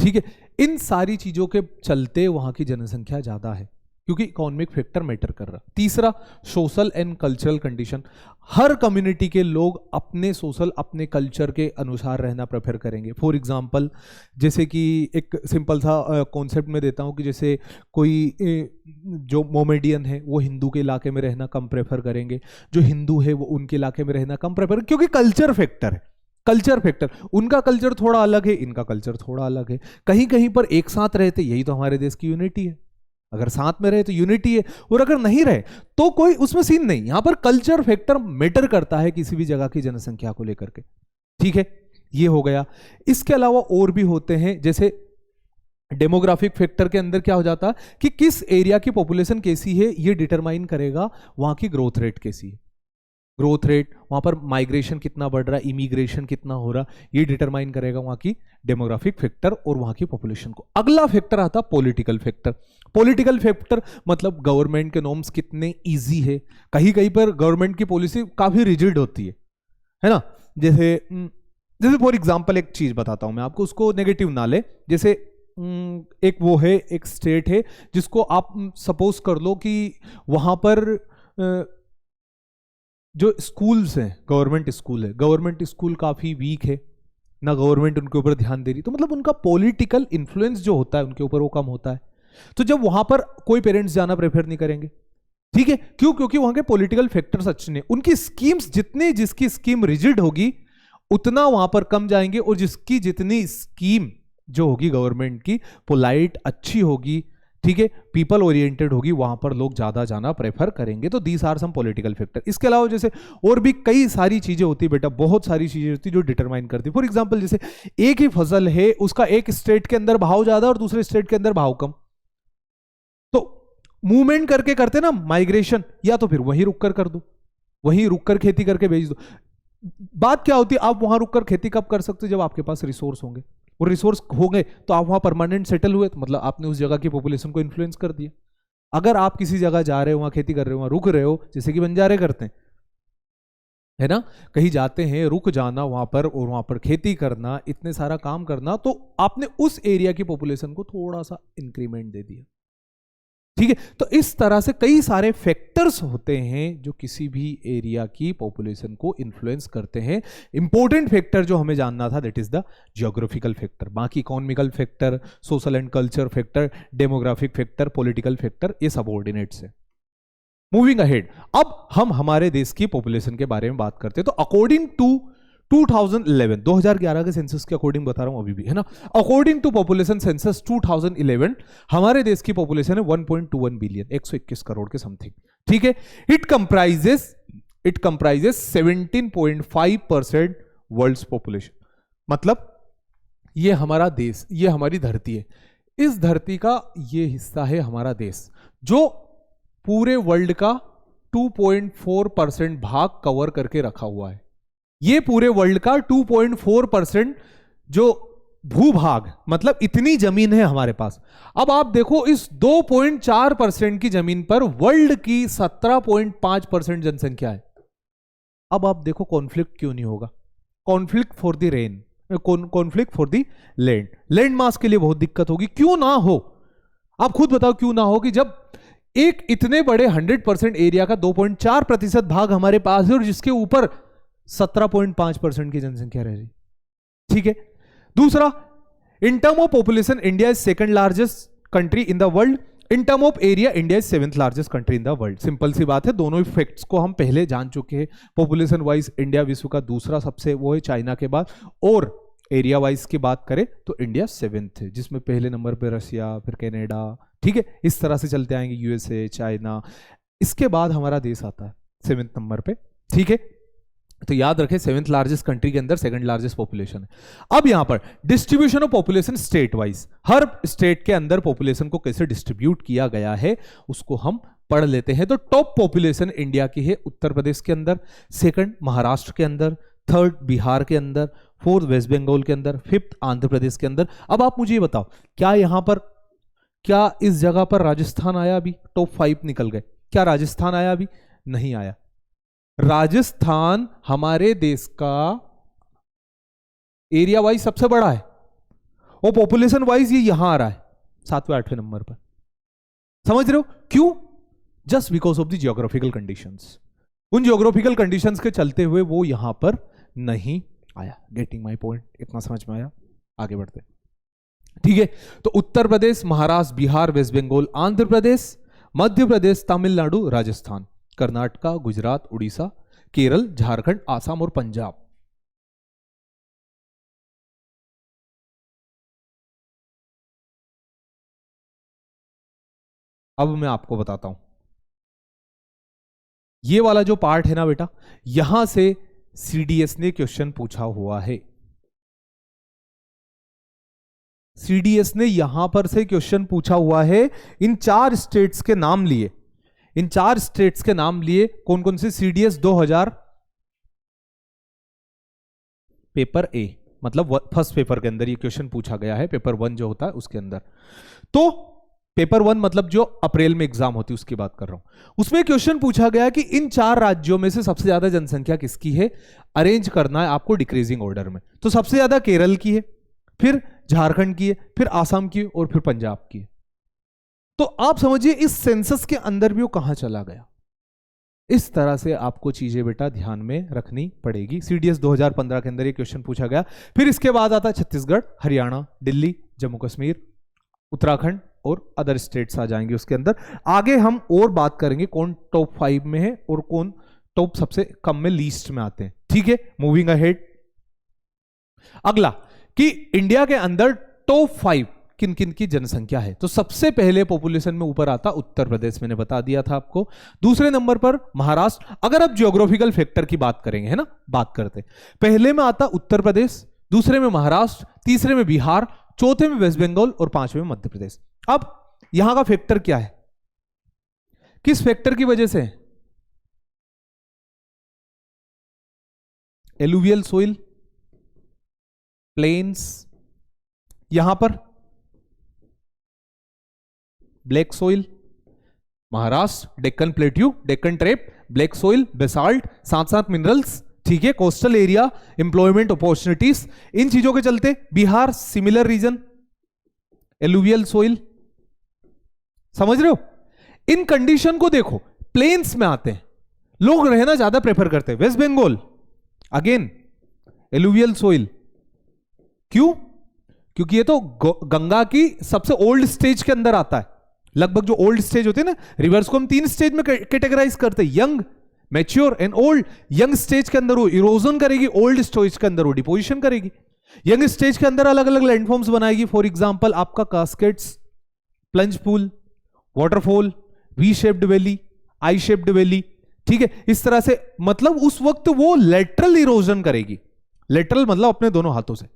ठीक है। इन सारी चीजों के चलते वहां की जनसंख्या ज्यादा है, क्योंकि इकोनॉमिक फैक्टर मैटर कर रहा। तीसरा, social and cultural condition, her community के लोग अपने सोशल, अपने कल्चर के अनुसार रहना प्रेफर करेंगे। फॉर एग्जांपल, जैसे कि एक सिंपल सा कॉन्सेप्ट में देता हूं कि जैसे कोई जो मोमेडियन है वो हिंदू के इलाके में रहना कम प्रेफर करेंगे, जो हिंदू है वो उनके इलाके में रहना कम प्रेफर, क्योंकि कल्चर फैक्टर है, कल्चर फैक्टर। उनका कल्चर थोड़ा अलग है, इनका कल्चर थोड़ा अलग है, कहीं कहीं पर एक साथ रहते, यही तो हमारे देश की यूनिटी है। अगर साथ में रहे तो यूनिटी है, और अगर नहीं रहे तो कोई उसमें सीन नहीं। यहां पर कल्चर फैक्टर मैटर करता है किसी भी जगह की जनसंख्या को लेकर के, ठीक है। ये हो गया। इसके अलावा और भी होते हैं, जैसे डेमोग्राफिक फैक्टर के अंदर क्या हो जाता है कि किस एरिया की पॉपुलेशन कैसी है, ये डिटरमाइन करेगा वहां की ग्रोथ रेट कैसी है। ग्रोथ रेट, वहां पर माइग्रेशन कितना बढ़ रहा है, इमिग्रेशन कितना हो रहा, ये डिटरमाइन करेगा वहां की डेमोग्राफिक फैक्टर और वहां की पॉपुलेशन को। अगला फैक्टर आता पॉलिटिकल फैक्टर। पॉलिटिकल फैक्टर मतलब गवर्नमेंट के नॉर्म्स कितने इजी है। कहीं कहीं पर गवर्नमेंट की पॉलिसी काफी रिजिड होती है ना। जैसे जैसे फॉर एग्जांपल एक चीज बताता हूं मैं आपको, उसको नेगेटिव ना ले। जैसे एक वो है, एक स्टेट है जिसको आप सपोज कर लो कि वहां पर जो स्कूल्स हैं, गवर्नमेंट स्कूल है, गवर्नमेंट स्कूल काफी वीक है, ना गवर्नमेंट उनके ऊपर ध्यान दे रही, तो मतलब उनका पॉलिटिकल इन्फ्लुएंस जो होता है उनके ऊपर वो कम होता है। तो जब वहां पर कोई पेरेंट्स जाना प्रेफर नहीं करेंगे, ठीक है। क्यों? क्योंकि वहां के पॉलिटिकल फैक्टर्स अच्छे नहीं, उनकी स्कीम्स, जितनी जिसकी स्कीम रिजिड होगी उतना वहां पर कम जाएंगे, और जिसकी जितनी स्कीम जो होगी गवर्नमेंट की पोलाइट, अच्छी होगी, ठीक है, पीपल ओरिएंटेड होगी, वहां पर लोग ज्यादा जाना प्रेफर करेंगे। तो these are some political factor. इसके अलावा जैसे और भी कई सारी चीजें होती है बेटा, बहुत सारी चीजें होती है जो डिटरमाइन करती है। फॉर एग्जांपल जैसे एक ही फसल है, उसका एक स्टेट के अंदर भाव ज्यादा और दूसरे स्टेट के अंदर भाव कम, तो मूवमेंट करके करते ना माइग्रेशन, या तो फिर वहीं रुक कर दो, वहीं रुक कर खेती करके भेज दो। बात क्या होती है, आप वहां रुककर खेती कब कर सकते हो? जब आपके पास रिसोर्स होंगे, और रिसोर्स हो गए तो आप वहां परमानेंट सेटल हुए, तो मतलब आपने उस जगह की पॉपुलेशन को इन्फ्लुएंस कर दिया। अगर आप किसी जगह जा रहे हो, वहां खेती कर रहे हो, वहां रुक रहे हो, जैसे कि बंजारे करते हैं, है ना, कहीं जाते हैं, रुक जाना वहां पर और वहां पर खेती करना, इतने सारा काम करना, तो आपने उस एरिया की पॉपुलेशन को थोड़ा सा इंक्रीमेंट दे दिया, ठीक है। तो इस तरह से कई सारे फैक्टर्स होते हैं जो किसी भी एरिया की पॉपुलेशन को इन्फ्लुएंस करते हैं। इंपॉर्टेंट फैक्टर जो हमें जानना था that is the geographical factor. बाकी economical factor, social and culture factor, demographic factor, political factor, ये सबऑर्डिनेट्स है। मूविंग अहेड, अब हम हमारे देश की पॉपुलेशन के बारे में बात करते हैं। तो अकॉर्डिंग टू 2011 के सेंसस के अकॉर्डिंग बता रहा हूं अभी भी, है ना। अकॉर्डिंग टू पॉपुलेशन सेंसस 2011 हमारे देश की पॉपुलेशन है 1.21 बिलियन, 121 करोड़ के समथिंग, ठीक है। It comprises 17.5% world's population. मतलब ये हमारा देश, ये हमारी धरती है, इस धरती का ये हिस्सा है हमारा देश, जो पूरे वर्ल्ड का 2.4% भाग कवर करके रखा हुआ है। ये पूरे वर्ल्ड का 2.4% जो भूभाग, मतलब इतनी जमीन है हमारे पास। अब आप देखो, इस 2.4% की जमीन पर वर्ल्ड की 17.5% जनसंख्या है। अब आप देखो कॉन्फ्लिक्ट क्यों नहीं होगा? Conflict for the rain, conflict for the land, land mass के लिए बहुत दिक्कत होगी। क्यों ना हो? आप खुद बताओ क्यों ना हो, कि जब एक इतने बड़े 100% एरिया का 2.4% भाग हमारे पास है, और जिसके ऊपर 17.5% की जनसंख्या रह रही, ठीक है। दूसरा, in term of population India is second largest country in the world. In term of area India is 7th largest country in the world. Simple सी बात है, दोनों ही फैक्ट्स को हम पहले जान चुके हैं। पॉपुलेशन वाइज इंडिया विश्व का दूसरा सबसे वो है चाइना के बाद, और एरिया वाइज की बात करें तो इंडिया 7th है, जिसमें पहले नंबर पे रशिया, फिर कनाडा, ठीक है, इस तरह से चलते आएंगे, यूएसए, चाइना, इसके बाद हमारा देश आता है 7th नंबर पे, ठीक है। तो याद रखें 7th लार्जेस्ट कंट्री के अंदर 2nd लार्जेस्ट पॉपुलेशन है। अब यहां पर distribution of population state wise, her state के अंदर पॉपुलेशन को कैसे डिस्ट्रीब्यूट किया गया है उसको हम पढ़ लेते हैं। तो टॉप पॉपुलेशन इंडिया की है उत्तर प्रदेश के अंदर, 2nd महाराष्ट्र के अंदर, 3rd बिहार के अंदर, 4th वेस्ट बंगाल के अंदर, 5th आंध्र प्रदेश के अंदर। अब आप मुझे ये बताओ, क्या यहां पर, क्या इस जगह पर राजस्थान आया? अभी टॉप 5 निकल गए, क्या राजस्थान आया? अभी नहीं आया। राजस्थान हमारे देश का एरिया वाइज सबसे बड़ा है और पॉपुलेशन वाइज ये यहां आ रहा है 7वें 8वें नंबर पर। समझ रहे हो क्यों? Just because of the geographical conditions. उन जियोग्राफिकल कंडीशंस के चलते हुए वो यहां पर नहीं आया। Getting my point? इतना समझ में आया? आगे बढ़ते, ठीक है। तो उत्तर प्रदेश, महाराष्ट्र, बिहार, वेस्ट बंगाल, आंध्र प्रदेश, मध्य प्रदेश, तमिलनाडु, राजस्थान, कर्नाटका, गुजरात, उड़ीसा, केरल, झारखंड, आसाम और पंजाब। अब मैं आपको बताता हूं, ये वाला जो पार्ट है ना बेटा, यहां से सीडीएस ने क्वेश्चन पूछा हुआ है। सीडीएस ने यहां पर से क्वेश्चन पूछा हुआ है। इन 4 स्टेट्स के नाम लिए, इन 4 स्टेट्स के नाम लिए, कौन कौन से? सीडीएस 2000 पेपर ए, मतलब फर्स्ट पेपर के अंदर ये क्वेश्चन पूछा गया है, पेपर 1 जो होता है उसके अंदर। तो पेपर 1 मतलब जो अप्रैल में एग्जाम होती है उसकी बात कर रहा हूं। उसमें क्वेश्चन पूछा गया कि इन 4 राज्यों में से सबसे ज्यादा जनसंख्या किसकी है? अरेंज करना है आपको डिक्रीजिंग ऑर्डर में। तो सबसे ज्यादा केरल की है, फिर झारखंड की है, फिर आसाम की और फिर पंजाब की है। तो आप समझिए इस सेंसस के अंदर भी वो कहां चला गया। इस तरह से आपको चीजें बेटा ध्यान में रखनी पड़ेगी। सीडीएस 2015 के अंदर ये क्वेश्चन पूछा गया। फिर इसके बाद आता छत्तीसगढ़, हरियाणा, दिल्ली, जम्मू कश्मीर, उत्तराखंड और अदर स्टेट्स आ जाएंगे उसके अंदर। आगे हम और बात करेंगे कौन टॉप 5 में है और कौन टॉप सबसे कम में, लीस्ट में आते हैं, ठीक है। मूविंग अहेड, अगला कि इंडिया के अंदर टॉप 5 किन किन की जनसंख्या है। तो सबसे पहले पॉपुलेशन में ऊपर आता उत्तर प्रदेश, मैंने बता दिया था आपको। दूसरे नंबर पर महाराष्ट्र। अगर आप जियोग्राफिकल फैक्टर की बात करेंगे, है ना, बात करते, पहले में आता उत्तर प्रदेश, दूसरे में महाराष्ट्र, तीसरे में बिहार, चौथे में वेस्ट बंगाल और 5वें में मध्य प्रदेश। अब यहां का फैक्टर क्या है? किस फैक्टर की वजह से? एलुवियल सोइल, प्लेन्स, यहां पर black soil, Maharashtra Deccan plateau, Deccan trap, black soil, basalt, साथ साथ मिनरल्स, ठीक है, कोस्टल एरिया, एम्प्लॉयमेंट अपॉर्चुनिटीज, इन चीजों के चलते Bihar similar region, alluvial soil. समझ रहे हो? इन कंडीशन को देखो, प्लेन्स में आते हैं लोग, रहना ज्यादा प्रेफर करते हैं। West Bengal again alluvial soil, क्यों? क्योंकि ये तो गंगा की सबसे ओल्ड स्टेज के अंदर आता है। लगभग जो ओल्ड स्टेज होते हैं ना, रिवर्स को हम 3 स्टेज में कैटेगराइज करते हैं, young, mature and old. Young stage के अंदर वो इरोजन करेगी, ओल्ड स्टेज के अंदर वो डिपोजिशन करेगी। यंग स्टेज के अंदर अलग अलग लैंडफॉर्म्स बनाएगी। फॉर एग्जांपल आपका cascades, plunge pool, waterfall, V shaped valley, I shaped valley, ठीक है। इस तरह से मतलब उस वक्त वो लेटरल इरोजन करेगी। लेटरल मतलब अपने दोनों हाथों से।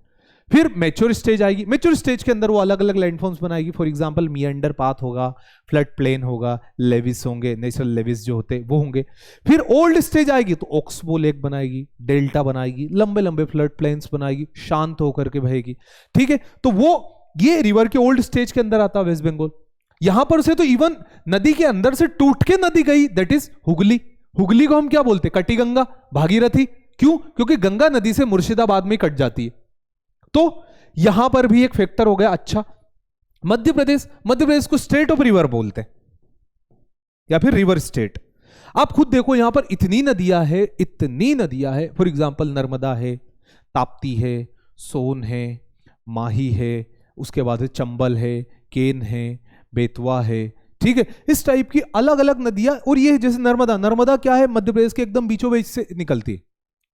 फिर मैच्योर स्टेज आएगी, मैच्योर स्टेज के अंदर वो अलग अलग लैंडफॉर्म्स बनाएगी। फॉर एग्जांपल मियंडर पाथ होगा, फ्लड प्लेन होगा, लेविस होंगे, नेचुरल लेविस जो होते वो होंगे। फिर ओल्ड स्टेज आएगी तो ऑक्सबो लेक बनाएगी, डेल्टा बनाएगी, लंबे लंबे फ्लड प्लेन्स बनाएगी, शांत होकर के बहेगी, ठीक है। तो वो ये रिवर के ओल्ड स्टेज के अंदर आता है वेस्ट बंगाल। यहां पर से तो इवन नदी के अंदर से टूट के नदी गई, दैट इज हुगली। हुगली को हम क्या बोलते हैं? कटी गंगा, भागीरथी। क्यों? क्योंकि गंगा नदी से मुर्शिदाबाद में कट जाती है। तो यहां पर भी एक फैक्टर हो गया। अच्छा, मध्य प्रदेश, मध्य प्रदेश को स्टेट ऑफ रिवर बोलते हैं या फिर रिवर स्टेट। आप खुद देखो यहां पर इतनी नदियां है, इतनी नदियां है। फॉर एग्जांपल नर्मदा है, ताप्ती है, सोन है, माही है, उसके बाद चंबल है, केन है, बेतवा है, ठीक है, इस टाइप की अलग अलग नदियां। और ये जैसे नर्मदा, नर्मदा क्या है, मध्य प्रदेश के एकदम बीचों बीच से निकलती है।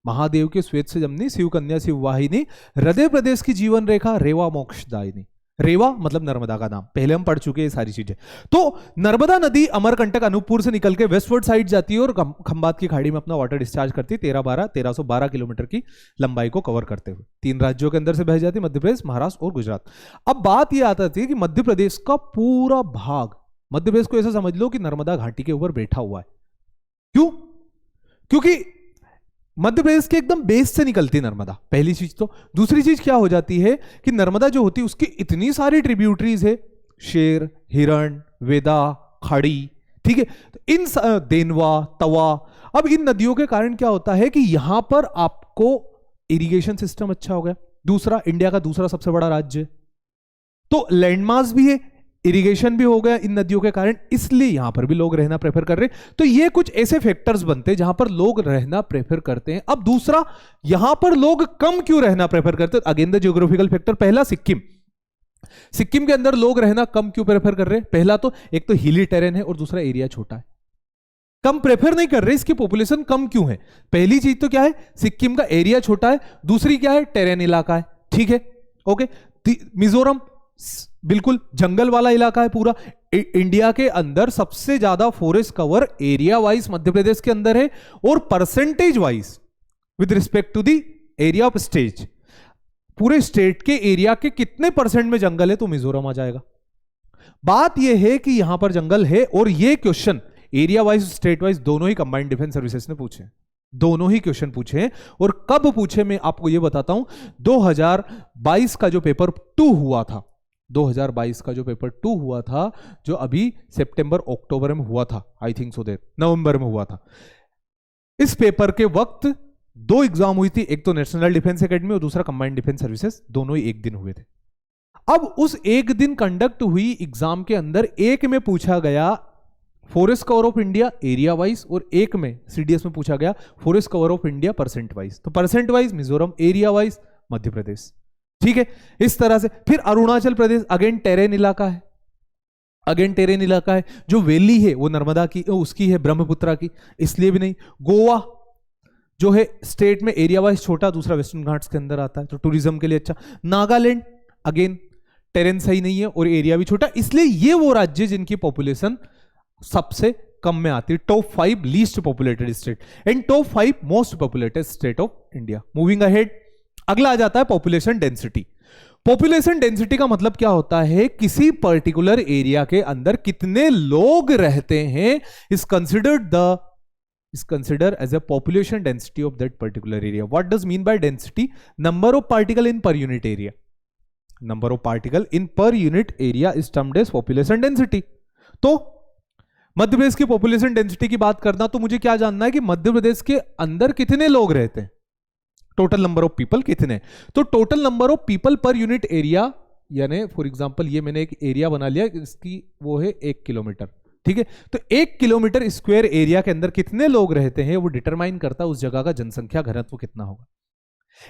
महादेव के श्वेत से जमनी, शिव कन्या शिव वाहिनी, हृदय प्रदेश की जीवन रेखा, रेवा मोक्षदायिनी। रेवा मतलब नर्मदा का नाम, पहले हम पढ़ चुके हैं सारी चीजें। तो नर्मदा नदी अमरकंटक अनूपपुर से निकल के वेस्टवर्ड साइड जाती है और खंबात की खाड़ी में अपना वाटर डिस्चार्ज करती है। 1312 किलोमीटर की लंबाई को कवर करते हुए 3 राज्यों के अंदर से बह जाती है, मध्य प्रदेश, महाराष्ट्र और गुजरात। अब बात यह आता थी कि मध्य प्रदेश का पूरा भाग, मध्य प्रदेश को ऐसा समझ लो कि नर्मदा घाटी के ऊपर बैठा हुआ है। क्यों? क्योंकि मध्य प्रदेश के एकदम बेस से निकलती नर्मदा, पहली चीज। तो दूसरी चीज क्या हो जाती है कि नर्मदा जो होती है उसकी इतनी सारी ट्रिब्यूटरीज है, शेर, हिरण, वेदा, खाड़ी, ठीक है, तो इन देनवा, तवा। अब इन नदियों के कारण क्या होता है कि यहां पर आपको इरिगेशन सिस्टम अच्छा हो गया। दूसरा, इंडिया का दूसरा सबसे बड़ा राज्य, तो लैंडमास भी है, इरिगेशन भी हो गया इन नदियों के कारण, इसलिए यहां पर भी लोग रहना प्रेफर कर रहे हैं। तो ये कुछ ऐसे फैक्टर्स बनते हैं जहां पर लोग रहना प्रेफर करते हैं। अब दूसरा, यहां पर लोग कम क्यों रहना प्रेफर करते हैं? Again the geographical factor. पहला, सिक्किम, सिक्किम के अंदर लोग रहना कम क्यों प्रेफर कर रहे हैं? पहला तो एक तो हिली टेरेन है और दूसरा एरिया छोटा है, कम प्रेफर नहीं कर रहे, इसकी पॉपुलेशन कम क्यों है? पहली चीज तो क्या है, सिक्किम का एरिया छोटा है, दूसरी क्या है, टेरेन इलाका है, ठीक है, ओके। मिजोरम बिल्कुल जंगल वाला इलाका है पूरा। इंडिया के अंदर सबसे ज्यादा forest cover area wise Madhya Pradesh के अंदर है, और percentage wise with respect to the area of state, पूरे स्टेट के एरिया के कितने परसेंट में जंगल है, तो मिजोरम आ जाएगा। बात यह है कि यहां पर जंगल है, और यह question area wise state wise दोनों ही कंबाइंड डिफेंस सर्विसेज ने पूछे, दोनों ही क्वेश्चन पूछे हैं। और कब पूछे मैं आपको यह बताता हूं। 2022 का जो पेपर 2 हुआ था, 2022 का जो पेपर 2 हुआ था, जो अभी सितंबर अक्टूबर में हुआ था, आई थिंक सो दैट नवंबर में हुआ था, इस पेपर के वक्त 2 एग्जाम हुई थी, एक तो नेशनल डिफेंस एकेडमी और दूसरा कंबाइंड डिफेंस सर्विसेज, दोनों ही एक दिन हुए थे। अब उस एक दिन कंडक्ट हुई एग्जाम के अंदर एक में पूछा गया forest cover of India area wise, और एक में सीडीएस में पूछा गया forest cover of India percent wise. तो percent wise Mizoram, area wise Madhya Pradesh, ठीक है, इस तरह से। फिर अरुणाचल प्रदेश, अगेन टेरेन इलाका है, अगेन टेरेन इलाका है। जो वैली है वो नर्मदा की, उसकी है, ब्रह्मपुत्रा की, इसलिए भी नहीं। गोवा जो है स्टेट में एरिया वाइज छोटा, दूसरा वेस्टर्न घाट्स के अंदर आता है, तो टूरिज्म के लिए अच्छा। नागालैंड अगेन टेरेन सही नहीं है और एरिया भी छोटा, इसलिए ये वो राज्य जिनकी पॉपुलेशन सबसे कम में आती है। Top 5 least populated state and top 5 most populated state of India. Moving ahead, अगला आ जाता है पॉपुलेशन डेंसिटी। पॉपुलेशन डेंसिटी का मतलब क्या होता है, किसी पर्टिकुलर एरिया के अंदर कितने लोग रहते हैं, is considered as a population density of that particular area. What does mean by density? Number of particle in per unit area, number of particle in per unit area is termed as population density. तो मध्य प्रदेश की पॉपुलेशन डेंसिटी की बात करना, तो मुझे क्या जानना है कि मध्य प्रदेश के अंदर कितने लोग रहते हैं, टोटल नंबर ऑफ पीपल कितने। तो टोटल नंबर ऑफ पीपल पर यूनिट एरिया, यानी फॉर एग्जांपल ये मैंने एक एरिया बना लिया, इसकी वो है 1 किलोमीटर, ठीक है। तो 1 किलोमीटर स्क्वायर एरिया के अंदर कितने लोग रहते हैं वो डिटरमाइन करता है उस जगह का जनसंख्या घनत्व कितना होगा।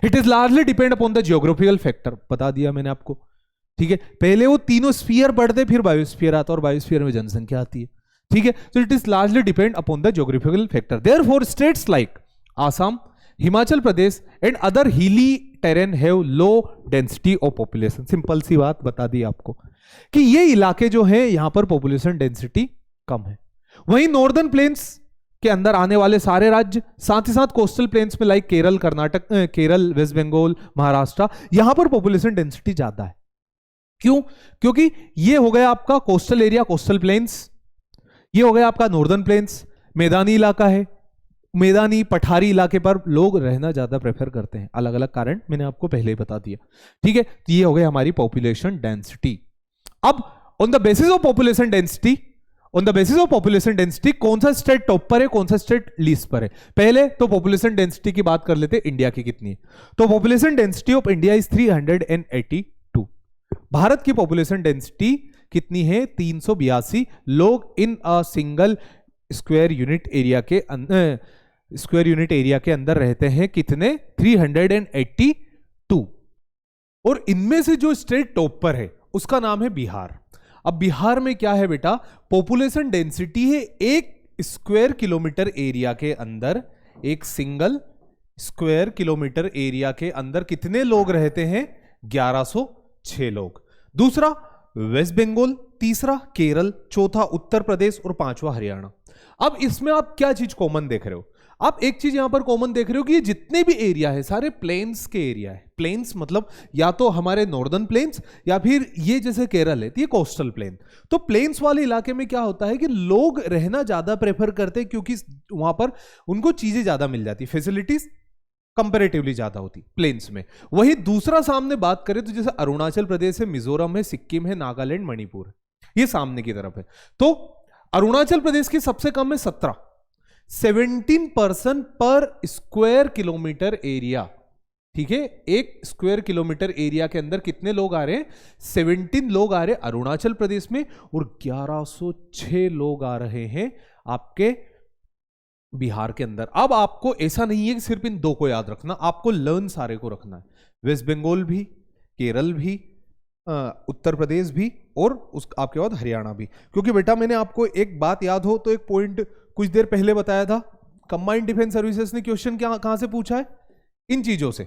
It is largely depend upon the geographical factor, बता दिया मैंने आपको, ठीक है। पहले वो तीनों स्फीयर बढ़ते, फिर बायोस्फीयर आता, और बायोस्फीयर में जनसंख्या आती है, ठीक है। तो it is largely depend upon the geographical factor. Therefore states like Assam, Himachal Pradesh and other hilly terrain have low density of population. Simple सी बात बता दी आपको कि ये इलाके जो हैं यहां पर पॉपुलेशन डेंसिटी कम है। वहीं नॉर्दर्न प्लेन्स के अंदर आने वाले सारे राज्य, साथ ही साथ कोस्टल प्लेन्स में लाइक केरल, कर्नाटक, केरल, वेस्ट बंगाल, महाराष्ट्र, यहां पर पॉपुलेशन डेंसिटी ज्यादा है। क्यों? क्योंकि ये हो गया आपका कोस्टल एरिया, कोस्टल प्लेन्स, ये हो गया आपका नॉर्दर्न प्लेन्स, मैदानी इलाका है, मैदानी पठारी इलाके पर लोग रहना ज्यादा प्रेफर करते हैं। अलग अलग कारण मैंने आपको पहले ही बता दिया, ठीक है। तो ये हो गई हमारी पॉपुलेशन डेंसिटी। अब on the basis of population density, on the basis of population density कौन सा स्टेट टॉप पर है, कौन सा स्टेट लीस्ट पर है। पहले तो पॉपुलेशन डेंसिटी की बात कर लेते हैं, इंडिया की कितनी है। तो population density of India is 382। भारत की पॉपुलेशन डेंसिटी कितनी है? 382 लोग in a single square unit area के स्क्वायर यूनिट एरिया के अंदर रहते हैं। कितने? 382। और इनमें से जो स्टेट टॉप पर है उसका नाम है बिहार। अब बिहार में क्या है बेटा, पॉपुलेशन डेंसिटी है 1 स्क्वायर किलोमीटर एरिया के अंदर, एक सिंगल स्क्वायर किलोमीटर एरिया के अंदर कितने लोग रहते हैं, 1106 लोग। दूसरा वेस्ट बंगाल, तीसरा केरल, चौथा उत्तर प्रदेश और पांचवा हरियाणा। अब इसमें आप क्या चीज कॉमन देख रहे हो, आप एक चीज यहां पर कॉमन देख रहे हो कि ये जितने भी एरिया है सारे प्लेन्स के एरिया है। प्लेन्स मतलब या तो हमारे नॉर्दर्न प्लेन्स या फिर ये जैसे केरल है तो ये कोस्टल प्लेन। तो प्लेन्स वाले इलाके में क्या होता है कि लोग रहना ज्यादा प्रेफर करते हैं क्योंकि वहां पर उनको चीजें ज्यादा मिल जाती, फैसिलिटीज कंपैरेटिवली ज्यादा होती प्लेन्स में। वही दूसरा सामने बात करें तो जैसे अरुणाचल प्रदेश है, मिजोरम है, सिक्किम है, नागालैंड, मणिपुर है, ये सामने की तरफ है। तो अरुणाचल प्रदेश की सबसे कम है 17% पर स्क्वायर किलोमीटर एरिया, ठीक है। एक स्क्वायर किलोमीटर एरिया के अंदर कितने लोग आ रहे हैं, 17 लोग आ रहे हैं अरुणाचल प्रदेश में, और 1106 लोग आ रहे हैं आपके बिहार के अंदर। अब आपको ऐसा नहीं है कि सिर्फ इन दो को याद रखना, आपको लर्न सारे को रखना है, वेस्ट बंगाल भी, केरल भी, उत्तर प्रदेश भी, और उस आपके बाद हरियाणा भी। क्योंकि बेटा मैंने आपको एक बात याद हो तो एक पॉइंट कुछ देर पहले बताया था, कंबाइंड डिफेंस सर्विसेज ने क्वेश्चन कहां से पूछा है, इन चीजों से,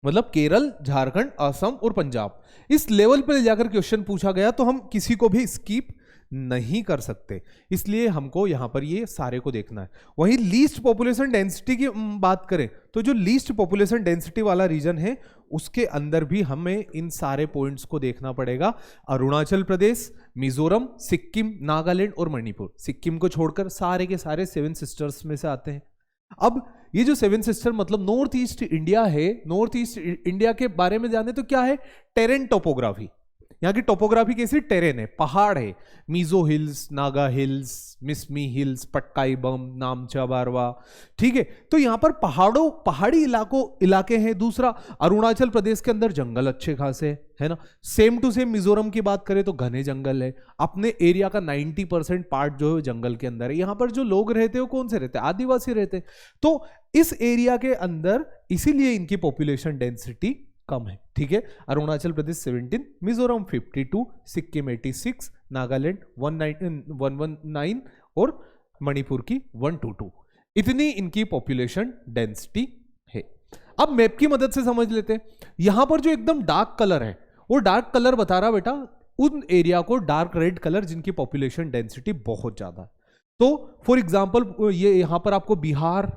मतलब केरल, झारखंड, असम और पंजाब, इस लेवल पर जाकर क्वेश्चन पूछा गया तो हम किसी को भी स्किप नहीं कर सकते, इसलिए हमको यहां पर ये सारे को देखना है। वहीं लीस्ट पॉपुलेशन डेंसिटी की बात करें तो जो लीस्ट पॉपुलेशन डेंसिटी वाला रीजन है उसके अंदर भी हमें इन सारे पॉइंट्स को देखना पड़ेगा। अरुणाचल प्रदेश, मिजोरम, सिक्किम, नागालैंड और मणिपुर, सिक्किम को छोड़कर सारे के सारे 7 सिस्टर्स में से आते हैं। अब ये जो 7 सिस्टर मतलब नॉर्थ ईस्ट इंडिया है, नॉर्थ ईस्ट इंडिया के बारे में जाने तो क्या है, टेरेन टोपोग्राफी, यहाँ की टोपोग्राफी कैसी, टेरेन है, पहाड़ है, Mizo hills, Naga hills, Mishmi hills, Patkai Bum, Namcha Barwa, ठीक है। तो यहाँ पर पहाड़ी इलाके हैं। दूसरा अरुणाचल प्रदेश के अंदर जंगल अच्छे खासे है ना, सेम टू सेम मिजोरम की बात करें तो घने जंगल है, अपने एरिया का 90% पार्ट जो है जंगल के अंदर है। यहाँ पर जो लोग रहते हैं वो कौन से रहते हैं, आदिवासी रहते हैं। तो इस एरिया के अंदर इसीलिए इनकी पॉपुलेशन डेंसिटी कम है, ठीक है। अरुणाचल प्रदेश 17, मिजोरम 52, सिक्किम 86, नागालैंड 119 और मणिपुर की 122, इतनी इनकी पॉपुलेशन डेंसिटी है। अब मैप की मदद से समझ लेते हैं, यहां पर जो एकदम डार्क कलर है वो डार्क कलर बता रहा बेटा उन एरिया को, डार्क रेड कलर जिनकी पॉपुलेशन डेंसिटी बहुत ज्यादा है। तो फॉर एग्जांपल ये यहां पर आपको बिहार,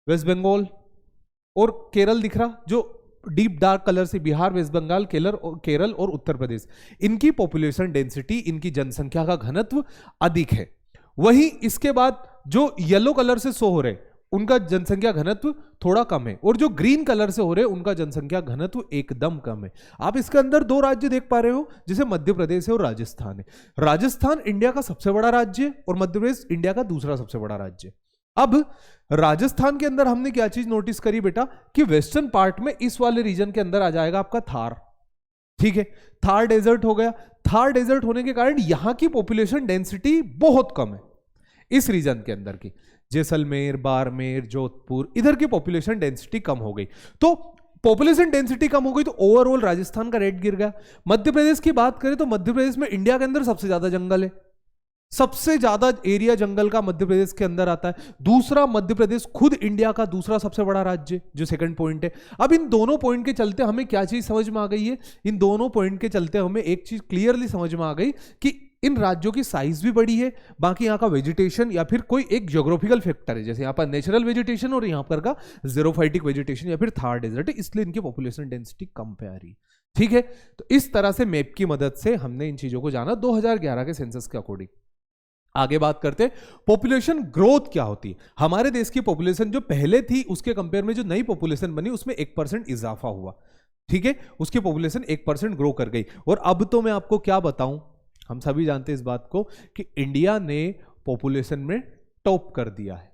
वेस्ट बंगाल और केरल दिख रहा, जो डीप डार्क कलर से बिहार, वेस्ट बंगाल, केरल और उत्तर प्रदेश, इनकी पॉपुलेशन डेंसिटी, इनकी जनसंख्या का घनत्व अधिक है। वहीं इसके बाद जो येलो कलर से शो हो रहे उनका जनसंख्या घनत्व थोड़ा कम है, और जो ग्रीन कलर से हो रहे उनका जनसंख्या घनत्व एकदम कम है। आप इसके अंदर 2 राज्य देख पा रहे हो, जैसे मध्य प्रदेश है और राजस्थान है। राजस्थान इंडिया का सबसे बड़ा राज्य है और मध्य प्रदेश इंडिया का दूसरा सबसे बड़ा राज्य है। अब राजस्थान के अंदर हमने क्या चीज नोटिस करी बेटा कि वेस्टर्न पार्ट में इस वाले रीजन के अंदर आ जाएगा आपका थार, ठीक है। थार डेजर्ट हो गया, थार डेजर्ट होने के कारण यहां की पॉपुलेशन डेंसिटी बहुत कम है इस रीजन के अंदर की। जैसलमेर, बाड़मेर, जोधपुर, इधर की पॉपुलेशन डेंसिटी कम हो गई। तो पॉपुलेशन डेंसिटी कम हो गई तो ओवरऑल राजस्थान का रेट गिर गया। मध्य प्रदेश की बात करें तो मध्य प्रदेश में इंडिया के अंदर सबसे ज्यादा जंगल है, सबसे ज्यादा एरिया जंगल का मध्य प्रदेश के अंदर आता है। दूसरा, मध्य प्रदेश खुद इंडिया का दूसरा सबसे बड़ा राज्य, जो सेकंड पॉइंट है। अब इन दोनों पॉइंट के चलते हमें क्या चीज समझ में आ गई है, इन दोनों पॉइंट के चलते हमें एक चीज क्लियरली समझ में आ गई कि इन राज्यों की साइज भी बड़ी है, बाकी यहाँ का वेजिटेशन या फिर कोई एक ज्योग्राफिकल फैक्टर है, जैसे यहाँ पर नेचुरल वेजिटेशन और यहाँ पर का ज़ेरोफाइटिक वेजिटेशन या फिर थार डेजर्ट है, इसलिए इनकी पॉपुलेशन डेंसिटी कम पे आ रही है, ठीक है। तो इस तरह से मैप की मदद से हमने इन चीजों को जाना 2011 के सेंसस के अकॉर्डिंग। आगे बात करते हैं पॉपुलेशन ग्रोथ क्या होती है। हमारे देश की पॉपुलेशन जो पहले थी उसके कंपेयर में जो नई पॉपुलेशन बनी उसमें 1% इजाफा हुआ, ठीक है। उसकी पॉपुलेशन 1% ग्रो कर गई। और अब तो मैं आपको क्या बताऊं, हम सभी जानते हैं इस बात को कि इंडिया ने पॉपुलेशन में टॉप कर दिया है।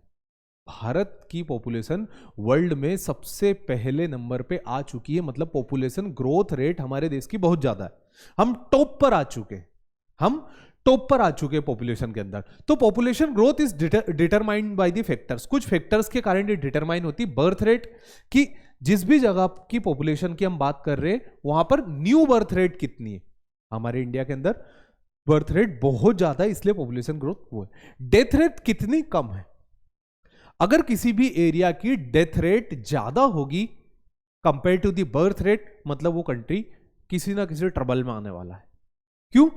भारत की पॉपुलेशन वर्ल्ड में सबसे पहले नंबर पे आ चुकी है, मतलब पॉपुलेशन ग्रोथ रेट हमारे देश की बहुत ज्यादा है, हम टॉप पर आ चुके हैं, हम टॉप पर आ चुके हैं पॉपुलेशन के अंदर। तो population growth is determined by the factors, कुछ फैक्टर्स के कारण ये डिटरमाइन होती है। बर्थ रेट की, जिस भी जगह की पॉपुलेशन की हम बात कर रहे हैं वहां पर न्यू बर्थ रेट कितनी है, हमारे इंडिया के अंदर बर्थ रेट बहुत ज्यादा है, इसलिए पॉपुलेशन ग्रोथ वो है। डेथ रेट कितनी कम है? अगर किसी भी एरिया की डेथ रेट ज्यादा होगी compare to the birth rate, मतलब वो कंट्री किसी ना किसी ट्रबल में आने वाला है। क्यों?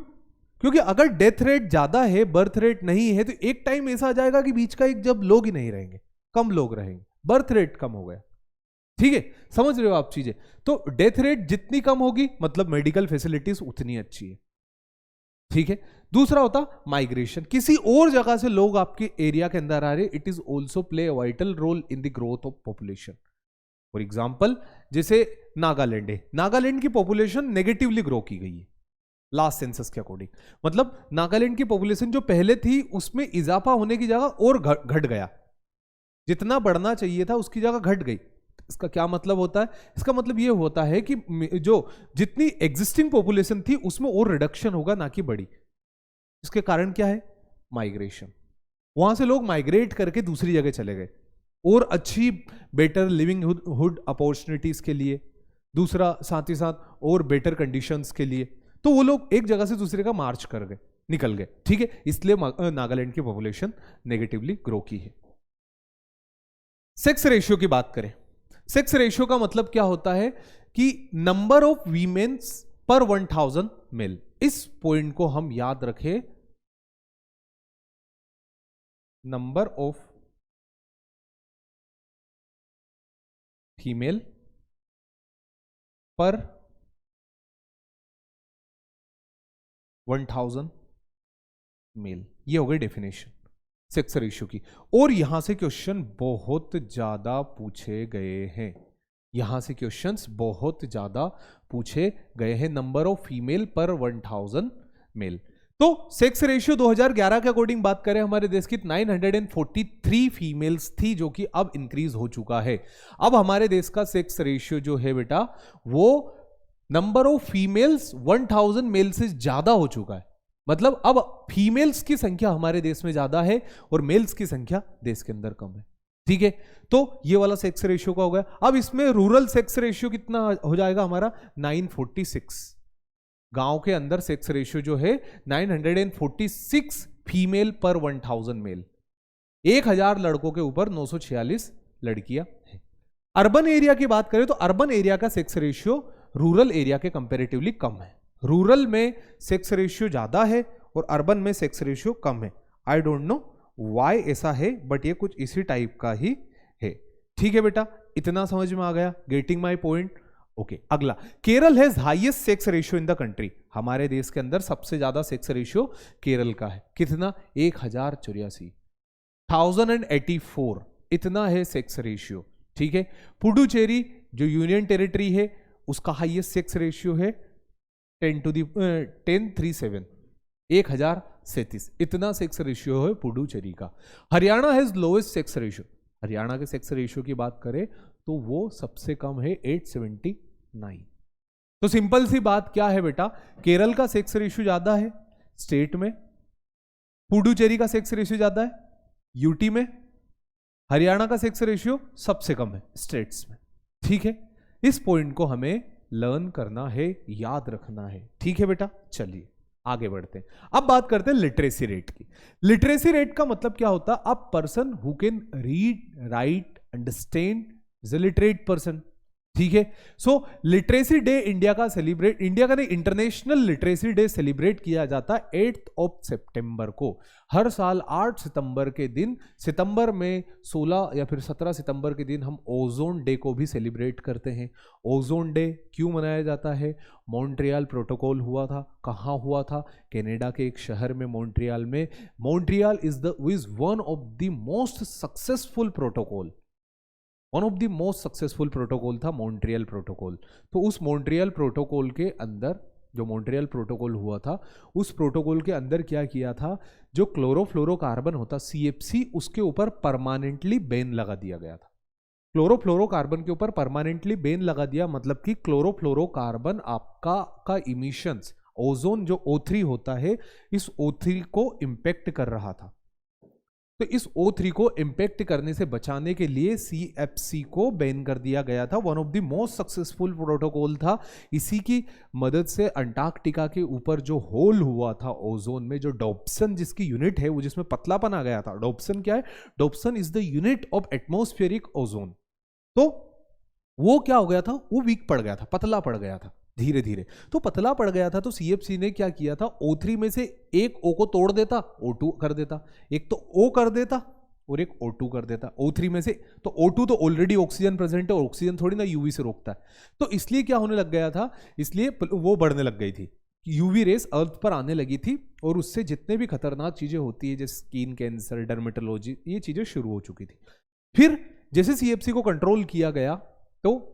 क्योंकि अगर डेथ रेट ज्यादा है, बर्थ रेट नहीं है, तो एक टाइम ऐसा आ जाएगा कि बीच का एक जब लोग ही नहीं रहेंगे, कम लोग रहेंगे, बर्थ रेट कम हो गया। ठीक है, समझ रहे हो आप चीजें? तो डेथ रेट जितनी कम होगी मतलब मेडिकल फैसिलिटीज उतनी अच्छी है। ठीक है। दूसरा होता माइग्रेशन, किसी और जगह से लोग आपके एरिया के अंदर आ रहे, it is also play a vital role in the growth of population. For example जैसे नागालैंड है, नागालैंड की पॉपुलेशन नेगेटिवली ग्रो की गई है लास्ट सेंसस के अकॉर्डिंग। मतलब नागालैंड की पॉपुलेशन जो पहले थी उसमें इजाफा होने की जगह और घट गया, जितना बढ़ना चाहिए था उसकी जगह घट गई। इसका क्या मतलब होता है? इसका मतलब यह होता है कि जो जितनी एग्जिस्टिंग पॉपुलेशन थी उसमें और रिडक्शन होगा, ना कि बढ़ी। इसके कारण क्या है? माइग्रेशन। वहां से लोग माइग्रेट करके दूसरी जगह चले गए और अच्छी बेटर लिविंगहुड अपॉर्चुनिटीज के लिए, दूसरा साथ ही साथ और बेटर कंडीशंस के लिए, तो वो लोग एक जगह से दूसरे का मार्च कर गए, निकल गए। ठीक है, इसलिए नागालैंड की पॉपुलेशन नेगेटिवली ग्रो की है। सेक्स रेशियो की बात करें, सेक्स रेशियो का मतलब क्या होता है कि नंबर ऑफ वीमेन्स पर 1000 मेल। इस पॉइंट को हम याद रखें, नंबर ऑफ फीमेल पर 1000 मेल, ये हो गई डेफिनेशन सेक्स रेशियो की। और यहां से क्वेश्चन बहुत ज्यादा पूछे गए हैं, यहां से क्वेश्चंस बहुत ज्यादा पूछे गए हैं। नंबर ऑफ फीमेल पर 1000 मेल। तो सेक्स रेशियो 2011 के अकॉर्डिंग बात करें हमारे देश की 943 फीमेल्स थी, जो कि अब इंक्रीज हो चुका है। अब हमारे देश का सेक्स रेशियो जो है बेटा, वो नंबर ऑफ फीमेल्स 1000 मेल से ज्यादा हो चुका है। मतलब अब फीमेल्स की संख्या हमारे देश में ज्यादा है और मेल्स की संख्या देश के अंदर कम है। ठीक है, तो ये वाला सेक्स रेशियो का हो गया। अब इसमें रूरल सेक्स रेशियो कितना हो जाएगा हमारा? 946। गांव के अंदर सेक्स रेशियो जो है 946 फीमेल पर 1000 मेल। 1000 लड़कों के ऊपर 946 लड़कियां हैं। अर्बन एरिया की बात करें तो अर्बन एरिया का सेक्स रेशियो रूरल एरिया के कंपैरेटिवली कम है। रूरल में सेक्स रेशियो ज्यादा है और अर्बन में सेक्स रेशियो कम है। आई डोंट नो वाई ऐसा है, बट ये कुछ इसी टाइप का ही है। ठीक है बेटा, इतना समझ में आ गया? Getting my point? ओके, अगला, Kerala has highest sex ratio in the country. हमारे देश के अंदर सबसे ज्यादा सेक्स रेशियो केरल का है। कितना? 1084, 1084, इतना है सेक्स रेशियो। ठीक है, पुडुचेरी जो यूनियन टेरिटरी है उसका हाईएस्ट सेक्स रेशियो है 1037, 1037, इतना सेक्स रेशियो है पुडुचेरी का। Haryana has lowest sex ratio. Haryana के सेक्स रेशियो की बात करें तो वो सबसे कम है 879। तो सिंपल सी बात क्या है बेटा, केरल का सेक्स रेशियो ज्यादा है स्टेट में, पुडुचेरी का सेक्स रेशियो ज्यादा है यूटी में, हरियाणा का सेक्स रेशियो सबसे कम है स्टेट्स में। ठीक है, इस पॉइंट को हमें लर्न करना है, याद रखना है। ठीक है बेटा, चलिए आगे बढ़ते हैं। अब बात करते हैं लिटरेसी रेट की। लिटरेसी रेट का मतलब क्या होता है? A person who can read, right, understand is a literate person. ठीक है, सो लिटरेसी डे इंडिया का नहीं, इंटरनेशनल लिटरेसी डे सेलिब्रेट किया जाता है 8 सितंबर को। हर साल 8 सितंबर के दिन, सितंबर में 16 या फिर 17 सितंबर के दिन हम ओजोन डे को भी सेलिब्रेट करते हैं। ओजोन डे क्यों मनाया जाता है? मॉन्ट्रियल प्रोटोकॉल हुआ था। कहाँ हुआ था? कनाडा के एक शहर में, मॉन्ट्रियल में। Montreal is one of the most successful protocol, one of the most successful protocol था मॉन्ट्रियल प्रोटोकॉल। तो उस मॉन्ट्रियल प्रोटोकॉल के अंदर, जो मॉन्ट्रियल प्रोटोकॉल हुआ था, उस प्रोटोकॉल के अंदर क्या किया था? जो क्लोरोफ्लोरोकार्बन होता CFC, उसके ऊपर परमानेंटली बैन लगा दिया गया था। क्लोरोफ्लोरोकार्बन के ऊपर परमानेंटली बैन लगा दिया, मतलब कि क्लोरोफ्लोरोकार्बन आपका का इमिशंस, ओजोन जो O3 होता है, इस O3 को इंपेक्ट कर रहा था। तो इस O3 को इंपैक्ट करने से बचाने के लिए CFC को बैन कर दिया गया था। One of the most successful protocol था। इसी की मदद से अंटार्कटिका के ऊपर जो होल हुआ था ओजोन में, जो डॉप्सन जिसकी यूनिट है, वो जिसमें पतलापन आ गया था। डॉप्सन क्या है? Dobson is the unit of atmospheric ozone. तो वो क्या हो गया था? वो वीक पड़ गया था, पतला पड़ गया था धीरे धीरे। तो पतला पड़ गया था तो CFC ने क्या किया था? O3 में से एक O को तोड़ देता, O2 कर देता, एक तो O कर देता और एक O2 कर देता। O3 में से तो O2 तो ऑलरेडी ऑक्सीजन प्रेजेंट है और ऑक्सीजन थोड़ी ना UV से रोकता है, तो इसलिए क्या होने लग गया था? इसलिए वो बढ़ने लग गई थी, UV रेस अर्थ पर आने लगी थी और उससे जितने भी खतरनाक चीजें होती है जैसे स्किन कैंसर, डर्मेटोलॉजी, ये चीजें शुरू हो चुकी थी। फिर जैसे CFC को कंट्रोल किया गया तो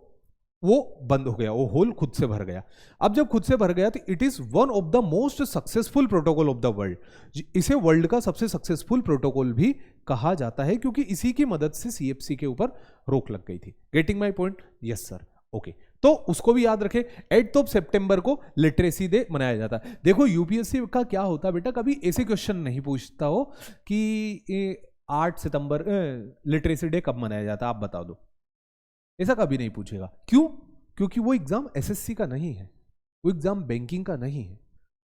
वो बंद हो गया, वो होल खुद से भर गया। अब जब खुद से भर गया तो it is one of the most successful protocol of the world. इसे वर्ल्ड का सबसे सक्सेसफुल प्रोटोकॉल भी कहा जाता है क्योंकि इसी की मदद से CFC के ऊपर रोक लग गई थी। Getting my point? Yes sir, okay. तो उसको भी याद रखें, 8 सितंबर को लिटरेसी डे मनाया जाता है। देखो UPSC का क्या होता है बेटा, कभी ऐसे क्वेश्चन नहीं पूछता हो कि 8 सितंबर लिटरेसी डे कब मनाया जाता है, आप बता दो। ऐसा कभी नहीं पूछेगा। क्यों? क्योंकि वो एग्जाम SSC का नहीं है, वो एग्जाम बैंकिंग का नहीं है,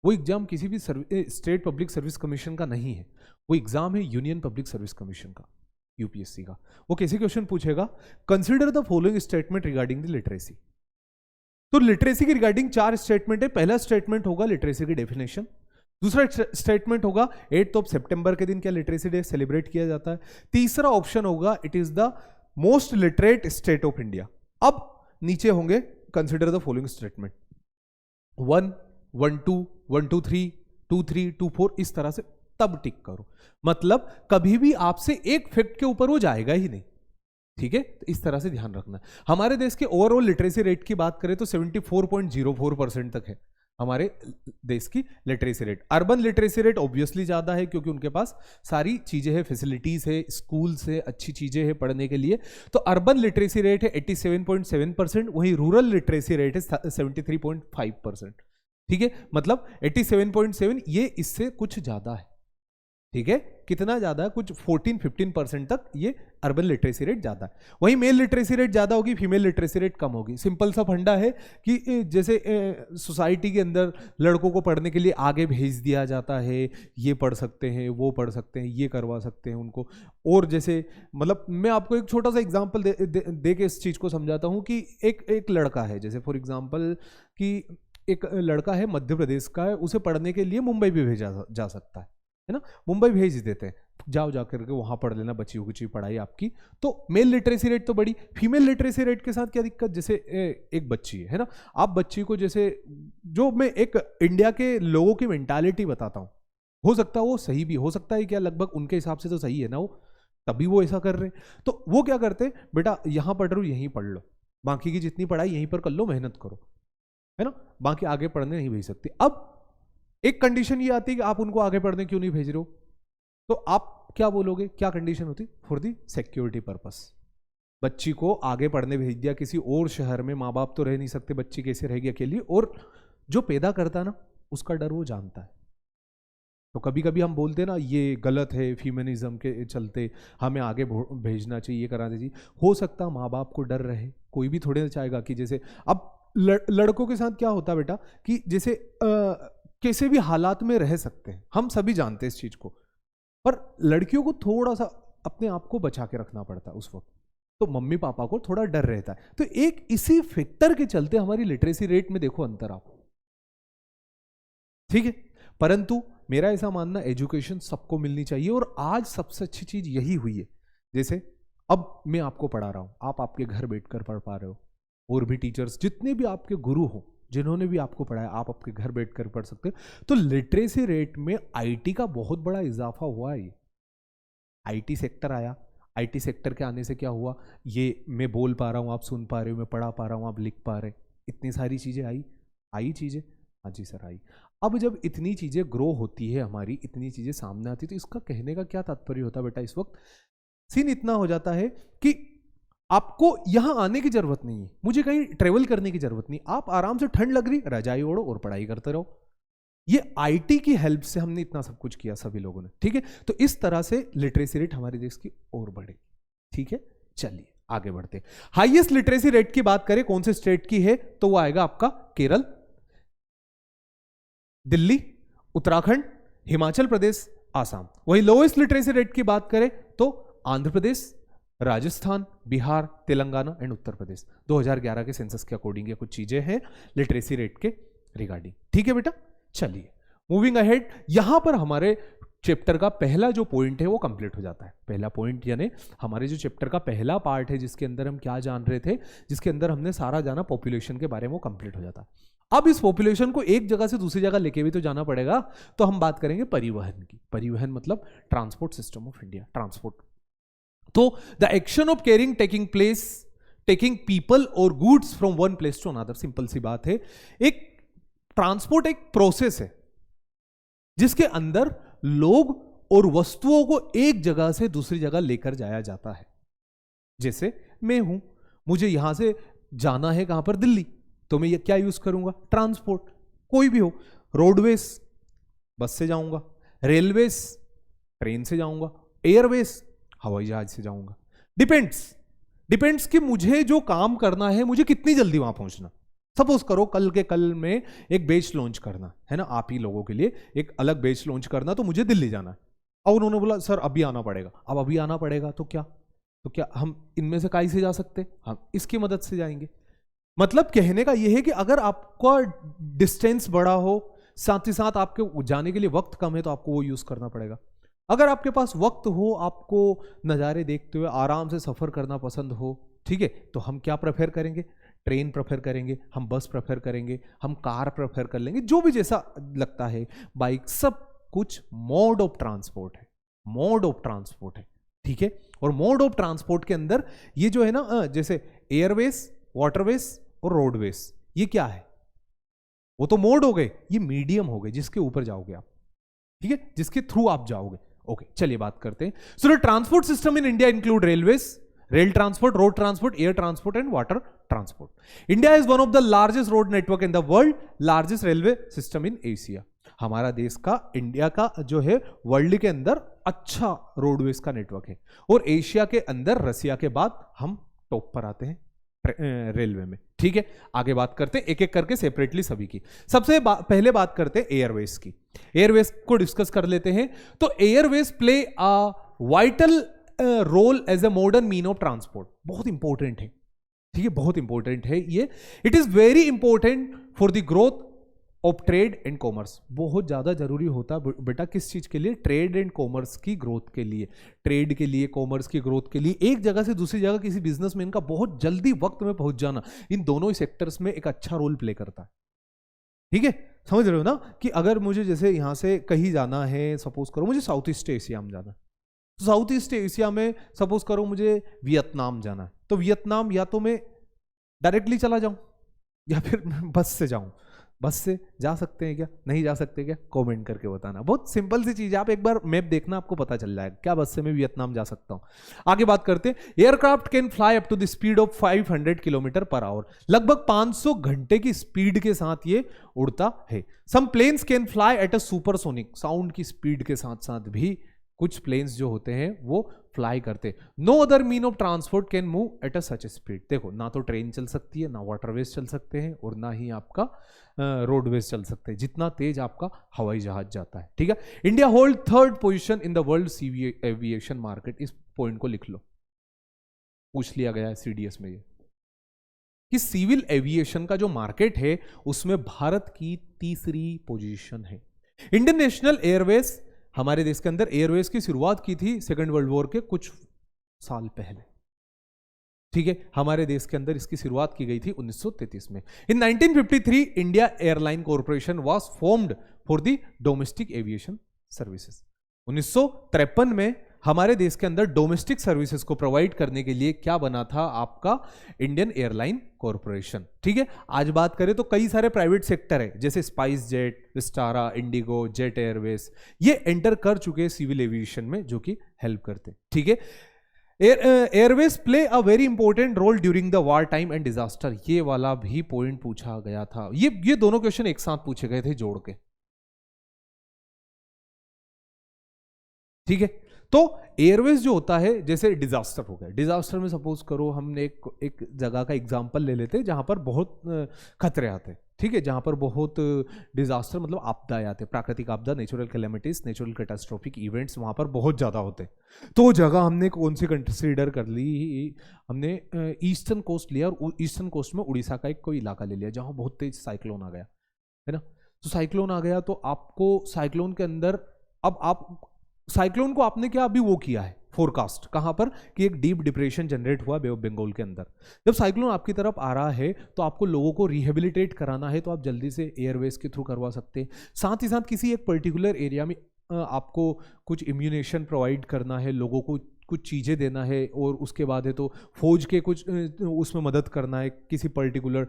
वो एग्जाम किसी भी स्टेट पब्लिक सर्विस कमीशन का नहीं है, वो एग्जाम है यूनियन पब्लिक सर्विस कमीशन का, UPSC का। वो कैसे क्वेश्चन पूछेगा? Consider the following statement regarding the literacy. तो लिटरेसी की रिगार्डिंग 4 स्टेटमेंट है। पहला स्टेटमेंट होगा लिटरेसी की डेफिनेशन। दूसरा स्टेटमेंट होगा 8 सितंबर के दिन क्या लिटरेसी डे सेलिब्रेट किया जाता है। तीसरा ऑप्शन होगा it is the most literate state of India. अब नीचे होंगे कंसिडर द फॉलोइंग स्टेटमेंट 1, 1, 2, 1, 2, 3, 2, 3, 2, 4, इस तरह से तब टिक करो। मतलब कभी भी आपसे एक फैक्ट के ऊपर वो जाएगा ही नहीं, ठीक है? तो इस तरह से ध्यान रखना। हमारे देश के ओवरऑल लिटरेसी रेट की बात करें तो 74.04% तक है हमारे देश की literacy rate. Urban literacy rate obviously ज्यादा है क्योंकि उनके पास सारी चीजें हैं, फैसिलिटीज है, स्कूल्स है, अच्छी चीजें हैं पढ़ने के लिए। तो अर्बन लिटरेसी रेट है 87.7%, वहीं रूरल लिटरेसी रेट है 73.5%। ठीक है, मतलब 87.7 ये इससे कुछ ज्यादा है। ठीक है, कितना ज्यादा है? कुछ 14-15% तक ये अर्बन लिटरेसी रेट ज्यादा है। वहीं मेल लिटरेसी रेट ज्यादा होगी, फीमेल लिटरेसी रेट कम होगी। सिंपल सा फंडा है कि जैसे सोसाइटी के अंदर लड़कों को पढ़ने के लिए आगे भेज दिया जाता है, ये पढ़ सकते हैं, वो पढ़ सकते हैं, ये करवा सकते हैं उनको। और जैसे मतलब मैं आपको एक छोटा सा एग्जाम्पल दे के इस चीज को समझाता हूँ कि एक लड़का है, जैसे फॉर एग्जाम्पल कि एक लड़का है मध्य प्रदेश का है, उसे पढ़ने के लिए मुंबई भी भेजा जा सकता है ना, मुंबई भेज देते हैं, जाओ जा करके वहां पढ़ लेना, बची कुची पढ़ाई आपकी। तो मेल लिटरेसी रेट तो बड़ी। फीमेल लिटरेसी रेट के साथ क्या दिक्कत? जैसे एक बच्ची है ना, आप बच्ची को जैसे, जो मैं एक इंडिया के लोगों की मेंटालिटी बताता हूँ, हो सकता है वो सही भी हो सकता है, क्या लगभग उनके हिसाब से तो सही है ना वो, तभी वो ऐसा कर रहे हैं। तो वो क्या करते, बेटा यहाँ पढ़ रहे हो यहीं पढ़ लो, बाकी की जितनी पढ़ाई यहीं पर कर लो, मेहनत करो, है ना, बाकी आगे पढ़ने नहीं भेज सकती। अब एक कंडीशन ये आती है कि आप उनको आगे पढ़ने क्यों नहीं भेज रहे हो, तो आप क्या बोलोगे? क्या कंडीशन होती? For the security purpose. बच्ची को आगे पढ़ने भेज दिया किसी और शहर में, माँ बाप तो रह नहीं सकते, बच्ची कैसे रहेगी अकेली, और जो पैदा करता है ना उसका डर वो जानता है। तो कभी कभी हम बोलते हैं ना ये गलत है, फीमेनिज्म के चलते हमें आगे भेजना चाहिए, ये कराना चाहिए। हो सकता माँ बाप को डर रहे, कोई भी थोड़े ना चाहेगा कि जैसे अब लड़कों के साथ क्या होता है बेटा कि जैसे किसी भी हालात में रह सकते हैं, हम सभी जानते हैं इस चीज को, पर लड़कियों को थोड़ा सा अपने आप को बचा के रखना पड़ता है उस वक्त, तो मम्मी पापा को थोड़ा डर रहता है। तो एक इसी फैक्टर के चलते हमारी लिटरेसी रेट में देखो अंतर आप, ठीक है। परंतु मेरा ऐसा मानना, एजुकेशन सबको मिलनी चाहिए, और आज सबसे अच्छी चीज यही हुई है। जैसे अब मैं आपको पढ़ा रहा हूं, आप आपके घर बैठकर पढ़ पा रहे हो, और भी टीचर्स जितने भी आपके गुरु हो जिन्होंने भी आपको पढ़ाया, आप आपके घर बैठकर पढ़ सकते हो। तो लिटरेसी रेट में आईटी का बहुत बड़ा इजाफा हुआ है। आईटी सेक्टर आया, आईटी सेक्टर के आने से क्या हुआ, ये मैं बोल पा रहा हूँ, आप सुन पा रहे हो, मैं पढ़ा पा रहा हूँ, आप लिख पा रहे, इतनी सारी चीजें आई चीजें। हाँ जी सर, आई। अब जब इतनी चीजें ग्रो होती है हमारी, इतनी चीजें सामने आती है, तो इसका कहने का क्या तात्पर्य होता है बेटा? इस वक्त सीन इतना हो जाता है कि आपको यहां आने की जरूरत नहीं है, मुझे कहीं ट्रेवल करने की जरूरत नहीं, आप आराम से, ठंड लग रही रजाई ओढ़ो और पढ़ाई करते रहो। ये आईटी की हेल्प से हमने इतना सब कुछ किया सभी लोगों ने, ठीक है। तो इस तरह से लिटरेसी रेट हमारे देश की और बढ़ेगी, ठीक है। चलिए आगे बढ़ते। हाईएस्ट लिटरेसी रेट की बात करें कौन से स्टेट की है, तो वो आएगा आपका केरल, दिल्ली, उत्तराखंड, हिमाचल प्रदेश, आसाम। वही लोएस्ट लिटरेसी रेट की बात करें तो आंध्र प्रदेश, राजस्थान, बिहार, तेलंगाना एंड उत्तर प्रदेश। 2011 के सेंसस के अकॉर्डिंग ये कुछ चीजें हैं लिटरेसी रेट के रिगार्डिंग, ठीक है बेटा। चलिए मूविंग अहेड, यहां पर हमारे चैप्टर का पहला जो पॉइंट है वो कंप्लीट हो जाता है। पहला पॉइंट यानी हमारे जो चैप्टर का पहला पार्ट है जिसके अंदर हम क्या जान रहे थे, जिसके अंदर हमने सारा जाना पॉपुलेशन के बारे में, वो कंप्लीट हो जाता है। अब इस पॉपुलेशन को एक जगह से दूसरी जगह लेके भी तो जाना पड़ेगा, तो हम बात करेंगे परिवहन की। परिवहन मतलब transport system of India, transport. तो the action of carrying taking place, taking people और goods from one place to another. Simple सी बात है, एक ट्रांसपोर्ट एक प्रोसेस है जिसके अंदर लोग और वस्तुओं को एक जगह से दूसरी जगह लेकर जाया जाता है। जैसे मैं हूं, मुझे यहां से जाना है कहां पर, दिल्ली, तो मैं ये क्या यूज करूंगा, ट्रांसपोर्ट, कोई भी हो। रोडवेज, बस से जाऊंगा, रेलवेज, ट्रेन से जाऊंगा, एयरवेज, हवाई जहाज से जाऊंगा। डिपेंड्स कि मुझे जो काम करना है, मुझे कितनी जल्दी वहां पहुंचना। सपोज करो कल के कल में एक बैच लॉन्च करना है ना, आप ही लोगों के लिए एक अलग बैच लॉन्च करना, तो मुझे दिल्ली जाना है। और उन्होंने बोला सर अभी आना पड़ेगा। अब अभी आना पड़ेगा तो क्या हम इनमें से काई से जा सकते, हम इसकी मदद से जाएंगे। मतलब कहने का यह है कि अगर आपका डिस्टेंस बड़ा हो, साथ ही साथ आपके जाने के लिए वक्त कम है, तो आपको वो यूज करना पड़ेगा। अगर आपके पास वक्त हो, आपको नज़ारे देखते हुए आराम से सफर करना पसंद हो, ठीक है, तो हम क्या प्रेफर करेंगे, ट्रेन प्रेफर करेंगे, हम बस प्रेफर करेंगे, हम कार प्रेफर कर लेंगे, जो भी जैसा लगता है, बाइक, सब कुछ मोड ऑफ ट्रांसपोर्ट है, मोड ऑफ ट्रांसपोर्ट है, ठीक है। और मोड ऑफ ट्रांसपोर्ट के अंदर ये जो है ना, जैसे एयरवेज, वाटरवेज और रोडवेज, ये क्या है, वो तो मोड हो गए, ये मीडियम हो गए जिसके ऊपर जाओगे आप, ठीक है, जिसके थ्रू आप जाओगे। ओके, चलिए बात करते हैं। So the transport system in India include railways, rail transport, road transport, air transport and water transport. India is one of the largest road network in the world, largest railway system in Asia. हमारा देश का, इंडिया का जो है, वर्ल्ड के अंदर अच्छा रोडवेज का नेटवर्क है, और एशिया के अंदर रसिया के बाद हम टॉप पर आते हैं रेलवे में, ठीक है। आगे बात करते हैं एक एक करके सेपरेटली सभी की। सबसे पहले बात करते हैं एयरवेज की। एयरवेज को डिस्कस कर लेते हैं। तो airways play a vital role as a modern mean of transport. बहुत इंपॉर्टेंट है, ठीक है, बहुत इंपॉर्टेंट है ये। It is very important for the growth of trade and commerce. बहुत ज्यादा जरूरी होता है बेटा, किस चीज के लिए, ट्रेड एंड कॉमर्स की ग्रोथ के लिए, ट्रेड के लिए, कॉमर्स की ग्रोथ के लिए। एक जगह से दूसरी जगह किसी बिजनेसमैन का बहुत जल्दी वक्त में पहुंच जाना, इन दोनों ही सेक्टर्स में एक अच्छा रोल प्ले करता है, ठीक है। समझ रहे हो ना, कि अगर मुझे जैसे यहां से कहीं जाना है, सपोज करो मुझे साउथ ईस्ट एशिया में जाना है, तो साउथ ईस्ट एशिया में सपोज करो मुझे वियतनाम जाना है, तो वियतनाम या तो मैं डायरेक्टली चला जाऊं या फिर बस से जाऊं। बस से जा सकते हैं क्या, नहीं जा सकते क्या, कमेंट करके बताना। बहुत सिंपल सी चीज है, आप एक बार मैप देखना, आपको पता चल जाएगा क्या बस से मैं वियतनाम जा सकता हूं। आगे बात करते हैं। Aircraft can fly up to the speed of 500 kilometre per hour. लगभग 500 घंटे की स्पीड के साथ ये उड़ता है। Some planes can fly at a supersonic, sound की स्पीड के साथ साथ भी कुछ प्लेन्स जो होते हैं वो फ्लाई करते। No other mean of transport can move at a such speed. देखो, ना तो ट्रेन चल सकती है, ना वाटरवेज चल सकते हैं, और ना ही आपका रोडवेज चल सकते हैं, जितना तेज आपका हवाई जहाज जाता है, ठीक है। India hold 3rd position in the world civil aviation market. इस पॉइंट को लिख लो, पूछ लिया गया है सीडीएस में ये, कि सिविल एविएशन का जो मार्केट है उसमें भारत की 3री पोजीशन है। इंडियन नेशनल एयरवेज, हमारे देश के अंदर एयरवेज की शुरुआत की थी सेकेंड वर्ल्ड वॉर के कुछ साल पहले, ठीक है। हमारे देश के अंदर इसकी शुरुआत की गई थी 1933 में। इन 1953 India airline corporation was formed for the domestic aviation services. 1953 में हमारे देश के अंदर डोमेस्टिक सर्विसेज को प्रोवाइड करने के लिए क्या बना था, आपका इंडियन एयरलाइन कॉर्पोरेशन, ठीक है। आज बात करें तो कई सारे प्राइवेट सेक्टर है, जैसे स्पाइस जेट, विस्टारा, इंडिगो, जेट एयरवेज, ये एंटर कर चुके हैं सिविल एविएशन में, जो कि हेल्प करते हैं, ठीक है। Airways play a very important role during the war time and disaster. ये वाला भी पॉइंट पूछा गया था। ये दोनों क्वेश्चन एक साथ पूछे गए थे जोड़ के, ठीक है। तो एयरवेज जो होता है, जैसे डिजास्टर हो गया, डिजास्टर में सपोज करो हमने एक जगह का एग्जांपल ले लेते हैं जहां पर बहुत खतरे आते हैं, ठीक है, जहां पर बहुत डिजास्टर मतलब आपदाएं आते हैं, प्राकृतिक आपदा, natural calamities, natural catastrophic events वहां पर बहुत ज्यादा होते हैं। तो जगह हमने कौन सी कंसिडर कर ली, हमने ईस्टर्न कोस्ट लिया, और ईस्टर्न कोस्ट में उड़ीसा का एक कोई इलाका ले लिया जहां बहुत तेज साइक्लोन आ गया, है ना। तो साइक्लोन आ गया, तो आपको साइक्लोन के अंदर, अब आप साइक्लोन को आपने क्या अभी वो किया है फोरकास्ट, कहां पर कि एक डीप डिप्रेशन जनरेट हुआ बे ऑफ बंगाल के अंदर। जब साइक्लोन आपकी तरफ आ रहा है तो आपको लोगों को रिहेबिलिटेट कराना है, तो आप जल्दी से एयरवेज के थ्रू करवा सकते हैं। साथ ही साथ किसी एक पर्टिकुलर एरिया में आपको कुछ इम्यूनेशन प्रोवाइड करना है, लोगों को कुछ चीज़ें देना है, और उसके बाद है तो फौज के कुछ उसमें मदद करना है किसी पर्टिकुलर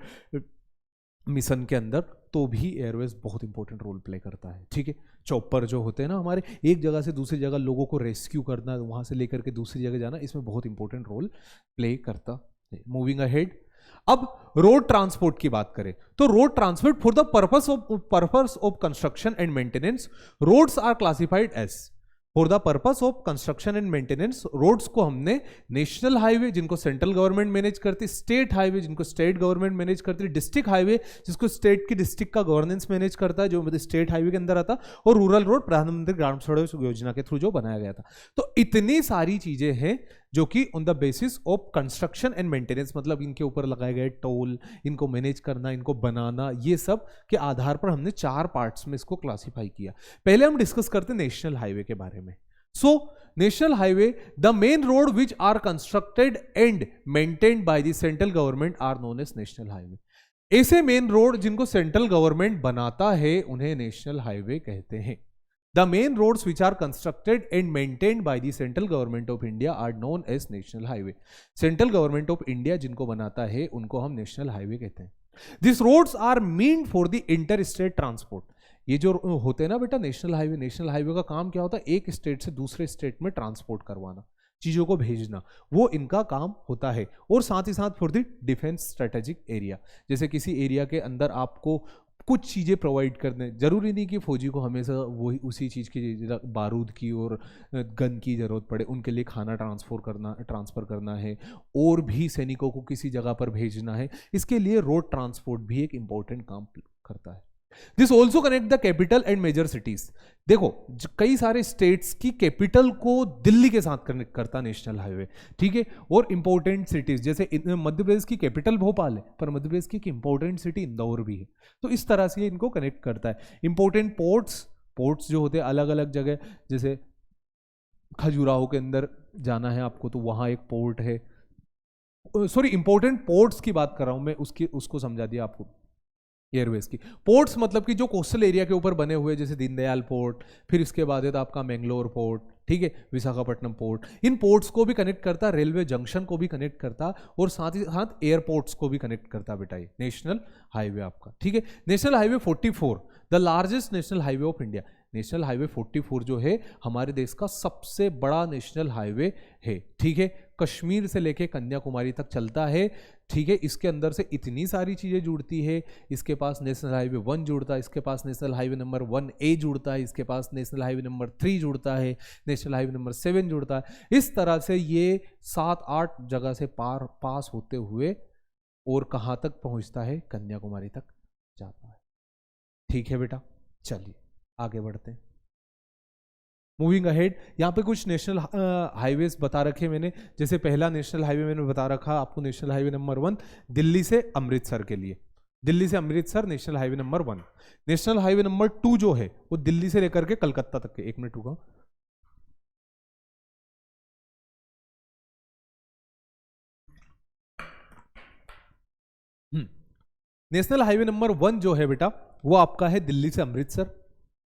मिशन के अंदर, तो भी एयरवेज बहुत इंपॉर्टेंट रोल प्ले करता है, ठीक है। चॉपर जो होते हैं ना हमारे, एक जगह से दूसरी जगह लोगों को रेस्क्यू करना, वहां से लेकर के दूसरी जगह जाना, इसमें बहुत इंपॉर्टेंट रोल प्ले करता है। मूविंग अहेड, अब रोड ट्रांसपोर्ट की बात करें तो road transport for the purpose of construction and maintenance, roads are classified as, for the purpose of construction and maintenance, roads को हमने नेशनल हाईवे जिनको सेंट्रल गवर्नमेंट मैनेज करती, स्टेट हाईवे जिनको स्टेट गवर्नमेंट मैनेज करती, डिस्ट्रिक्ट हाईवे जिसको स्टेट की डिस्ट्रिक्ट का गवर्नेंस मैनेज करता है, जो मतलब स्टेट हाईवे के अंदर आता, और रूरल रोड प्रधानमंत्री ग्राम सड़क योजना के थ्रू जो बनाया गया था। तो इतनी सारी चीजें हैं जो कि on the basis of construction and maintenance, मतलब इनके ऊपर लगाए गए टोल, इनको मैनेज करना, इनको बनाना, ये सब के आधार पर हमने 4 पार्ट्स में इसको क्लासिफाई किया। पहले हम डिस्कस करते हैं नेशनल हाईवे के बारे में। So national highway, the main road which are constructed and maintained by the central government are known as national highway. ऐसे मेन रोड जिनको सेंट्रल गवर्नमेंट बनाता है उन्हें नेशनल हाईवे कहते हैं। The main roads which are constructed and maintained by the central government of India are known as national highway. Central government of India जिनको बनाता है उनको हम national highway कहते हैं। These roads are meant for the interstate transport. ये जो होते हैं ना बेटा नेशनल हाईवे का काम क्या होता है, एक स्टेट से दूसरे स्टेट में ट्रांसपोर्ट करवाना, चीजों को भेजना, वो इनका काम होता है। और साथ ही साथ for the defence strategic area, जैसे किसी एरिया के अंदर आपको कुछ चीज़ें प्रोवाइड करने, जरूरी नहीं कि फौजी को हमेशा वही उसी चीज़ की, बारूद की और गन की ज़रूरत पड़े, उनके लिए खाना ट्रांसफ़र करना है, और भी सैनिकों को किसी जगह पर भेजना है, इसके लिए रोड ट्रांसपोर्ट भी एक इम्पोर्टेंट काम करता है। This also connect the capital and major cities. देखो कई सारे स्टेट्स की कैपिटल को दिल्ली के साथ कनेक्ट करता नेशनल हाईवे, ठीक है। और इंपॉर्टेंट सिटीज जैसे मध्य प्रदेश की कैपिटल भोपाल है, पर मध्य प्रदेश की एक इंपॉर्टेंट सिटी इंदौर भी है, तो इस तरह से इनको कनेक्ट करता है। इंपॉर्टेंट पोर्ट्स जो होते हैं अलग अलग जगह, जैसे खजुराहो के अंदर जाना है आपको तो वहां एक पोर्ट है, सॉरी इंपॉर्टेंट पोर्ट्स की बात कर रहा हूं मैं, उसको समझा दिया आपको एयरवेज की। पोर्ट्स मतलब कि जो कोस्टल एरिया के ऊपर बने हुए, जैसे दीनदयाल पोर्ट, फिर इसके बाद है तो आपका मैंगलोर पोर्ट, ठीक है, विशाखापट्टनम पोर्ट, इन पोर्ट्स को भी कनेक्ट करता, रेलवे जंक्शन को भी कनेक्ट करता, और साथ ही साथ एयरपोर्ट्स को भी कनेक्ट करता बेटा ये नेशनल हाईवे आपका, ठीक है। National highway 44 the largest national highway of India. National highway 44 जो है हमारे देश का सबसे बड़ा नेशनल हाईवे है, ठीक है। कश्मीर से लेके कन्याकुमारी तक चलता है, ठीक है। इसके अंदर से इतनी सारी चीज़ें जुड़ती है, इसके पास नेशनल हाईवे 1 जुड़ता है, इसके पास नेशनल हाईवे नंबर 1A जुड़ता है, इसके पास नेशनल हाईवे नंबर 3 जुड़ता है, नेशनल हाईवे नंबर 7 जुड़ता है। इस तरह से ये 7-8 जगह से पास होते हुए और कहाँ तक पहुँचता है, कन्याकुमारी तक जाता है, ठीक है बेटा। चलिए आगे बढ़ते हैं। मूविंग अहेड, यहाँ पे कुछ नेशनल हाईवेज बता रखे मैंने, जैसे पहला नेशनल हाईवे मैंने बता रखा आपको, नेशनल हाईवे नंबर 1 दिल्ली से अमृतसर के लिए, दिल्ली से Amritsar national highway number 1। National highway number 2 जो है वो दिल्ली से लेकर के कलकत्ता तक के, 1 मिनट रुको, नेशनल हाईवे नंबर 1 जो है बेटा वो आपका है दिल्ली से अमृतसर।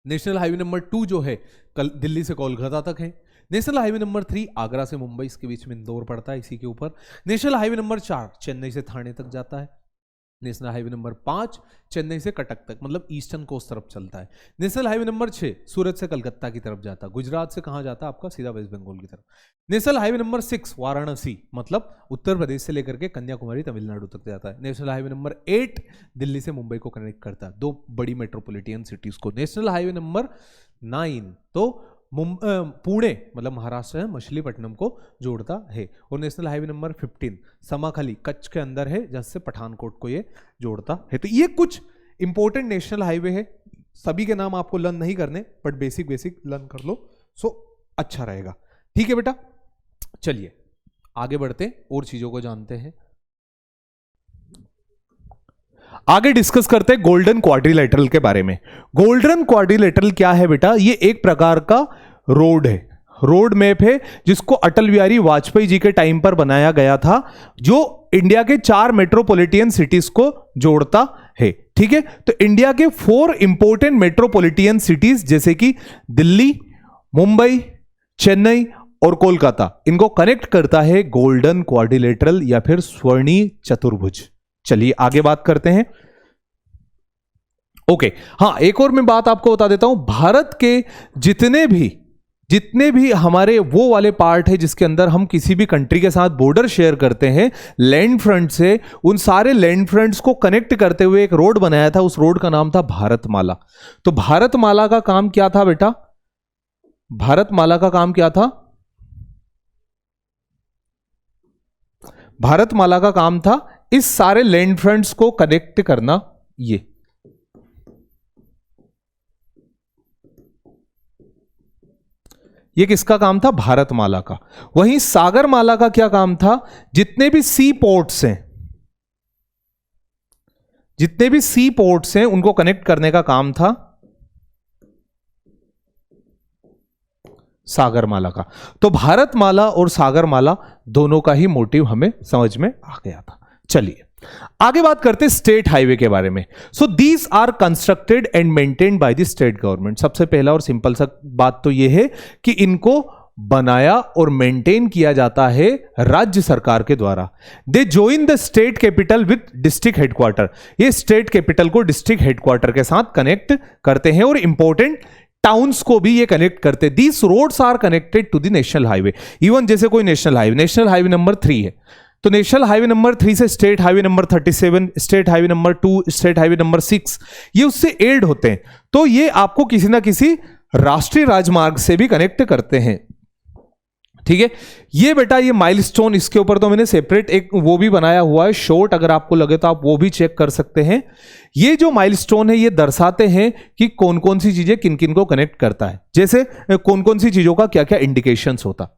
नेशनल हाईवे नंबर 2 जो है दिल्ली से कोलकाता तक है। नेशनल हाईवे नंबर 3 आगरा से मुंबई, इसके बीच में इंदौर पड़ता है इसी के ऊपर। नेशनल हाईवे नंबर 4 चेन्नई से थाने तक जाता है। नेशनल हाईवे नंबर 5 चेन्नई से कटक तक, मतलब ईस्टर्न कोस्ट तरफ चलता है। नेशनल हाईवे नंबर 6 सूरत से कलकत्ता की तरफ जाता है। गुजरात से कहाँ जाता है आपका, सीधा वेस्ट बंगाल की तरफ। नेशनल हाईवे नंबर 6 वाराणसी, मतलब उत्तर प्रदेश से लेकर के कन्याकुमारी तमिलनाडु तक जाता है। नेशनल हाईवे नंबर 8 दिल्ली से मुंबई को कनेक्ट करता है, 2 बड़ी मेट्रोपॉलिटन सिटीज को। नेशनल हाईवे नंबर 9 तो पुणे मतलब महाराष्ट्र है, मछलीपट्टनम को जोड़ता है। और नेशनल हाईवे नंबर 15 समाखाली कच्छ के अंदर है, जैसे पठानकोट को ये जोड़ता है। तो ये कुछ इंपॉर्टेंट नेशनल हाईवे है, सभी के नाम आपको लर्न नहीं करने, बट बेसिक लर्न कर लो, सो अच्छा रहेगा। ठीक है बेटा, चलिए आगे बढ़ते और चीजों को जानते हैं। आगे डिस्कस करते हैं गोल्डन क्वाड्रिलेटरल के बारे में। गोल्डन क्वाड्रिलेटरल क्या है बेटा? ये एक प्रकार का रोड है, रोड मैप है, जिसको अटल बिहारी वाजपेयी जी के टाइम पर बनाया गया था, जो इंडिया के 4 मेट्रोपॉलिटन सिटीज को जोड़ता है। ठीक है, तो इंडिया के 4 इंपॉर्टेंट मेट्रोपॉलिटन सिटीज जैसे कि दिल्ली, मुंबई, चेन्नई और कोलकाता, इनको कनेक्ट करता है गोल्डन क्वाड्रिलेटरल या फिर स्वर्णीय चतुर्भुज। चलिए आगे बात करते हैं। ओके, हाँ एक और मैं बात आपको बता देता हूं, भारत के जितने भी हमारे वो वाले पार्ट है जिसके अंदर हम किसी भी कंट्री के साथ बॉर्डर शेयर करते हैं लैंड फ्रंट से, उन सारे लैंड फ्रंट्स को कनेक्ट करते हुए एक रोड बनाया था, उस रोड का नाम था भारतमाला। तो भारतमाला का काम क्या था बेटा? भारतमाला का काम क्या था? भारतमाला का काम था इस सारे लैंड फ्रंट्स को कनेक्ट करना। ये किसका काम था? भारतमाला का। वहीं सागरमाला का क्या काम था? जितने भी सी पोर्ट्स हैं उनको कनेक्ट करने का काम था सागरमाला का। तो भारतमाला और सागरमाला दोनों का ही मोटिव हमें समझ में आ गया था। चलिए आगे बात करते हैं स्टेट हाईवे के बारे में। So these are constructed and maintained by the state government. सबसे पहला और सिंपल सा बात तो यह है कि इनको बनाया और मेंटेन किया जाता है राज्य सरकार के द्वारा। They join the state capital with district headquarter. ये स्टेट कैपिटल को डिस्ट्रिक्ट हेडक्वार्टर के साथ कनेक्ट करते हैं और इंपॉर्टेंट टाउन्स को भी ये कनेक्ट करते। These roads are connected to the national highway. Even जैसे कोई नेशनल हाईवे नंबर 3 है, तो नेशनल हाईवे नंबर 3 से state highway number 37, state highway number 2, state highway number 6, ये उससे एड होते हैं। तो ये आपको किसी ना किसी राष्ट्रीय राजमार्ग से भी कनेक्ट करते हैं। ठीक है, ये बेटा ये माइलस्टोन, इसके ऊपर तो मैंने सेपरेट एक वो भी बनाया हुआ है शॉर्ट, अगर आपको लगे तो आप वो भी चेक कर सकते हैं। ये जो माइलस्टोन है ये दर्शाते हैं कि कौन कौन सी चीजें किन किन को कनेक्ट करता है, जैसे कौन कौन सी चीजों का क्या क्या इंडिकेशंस होता।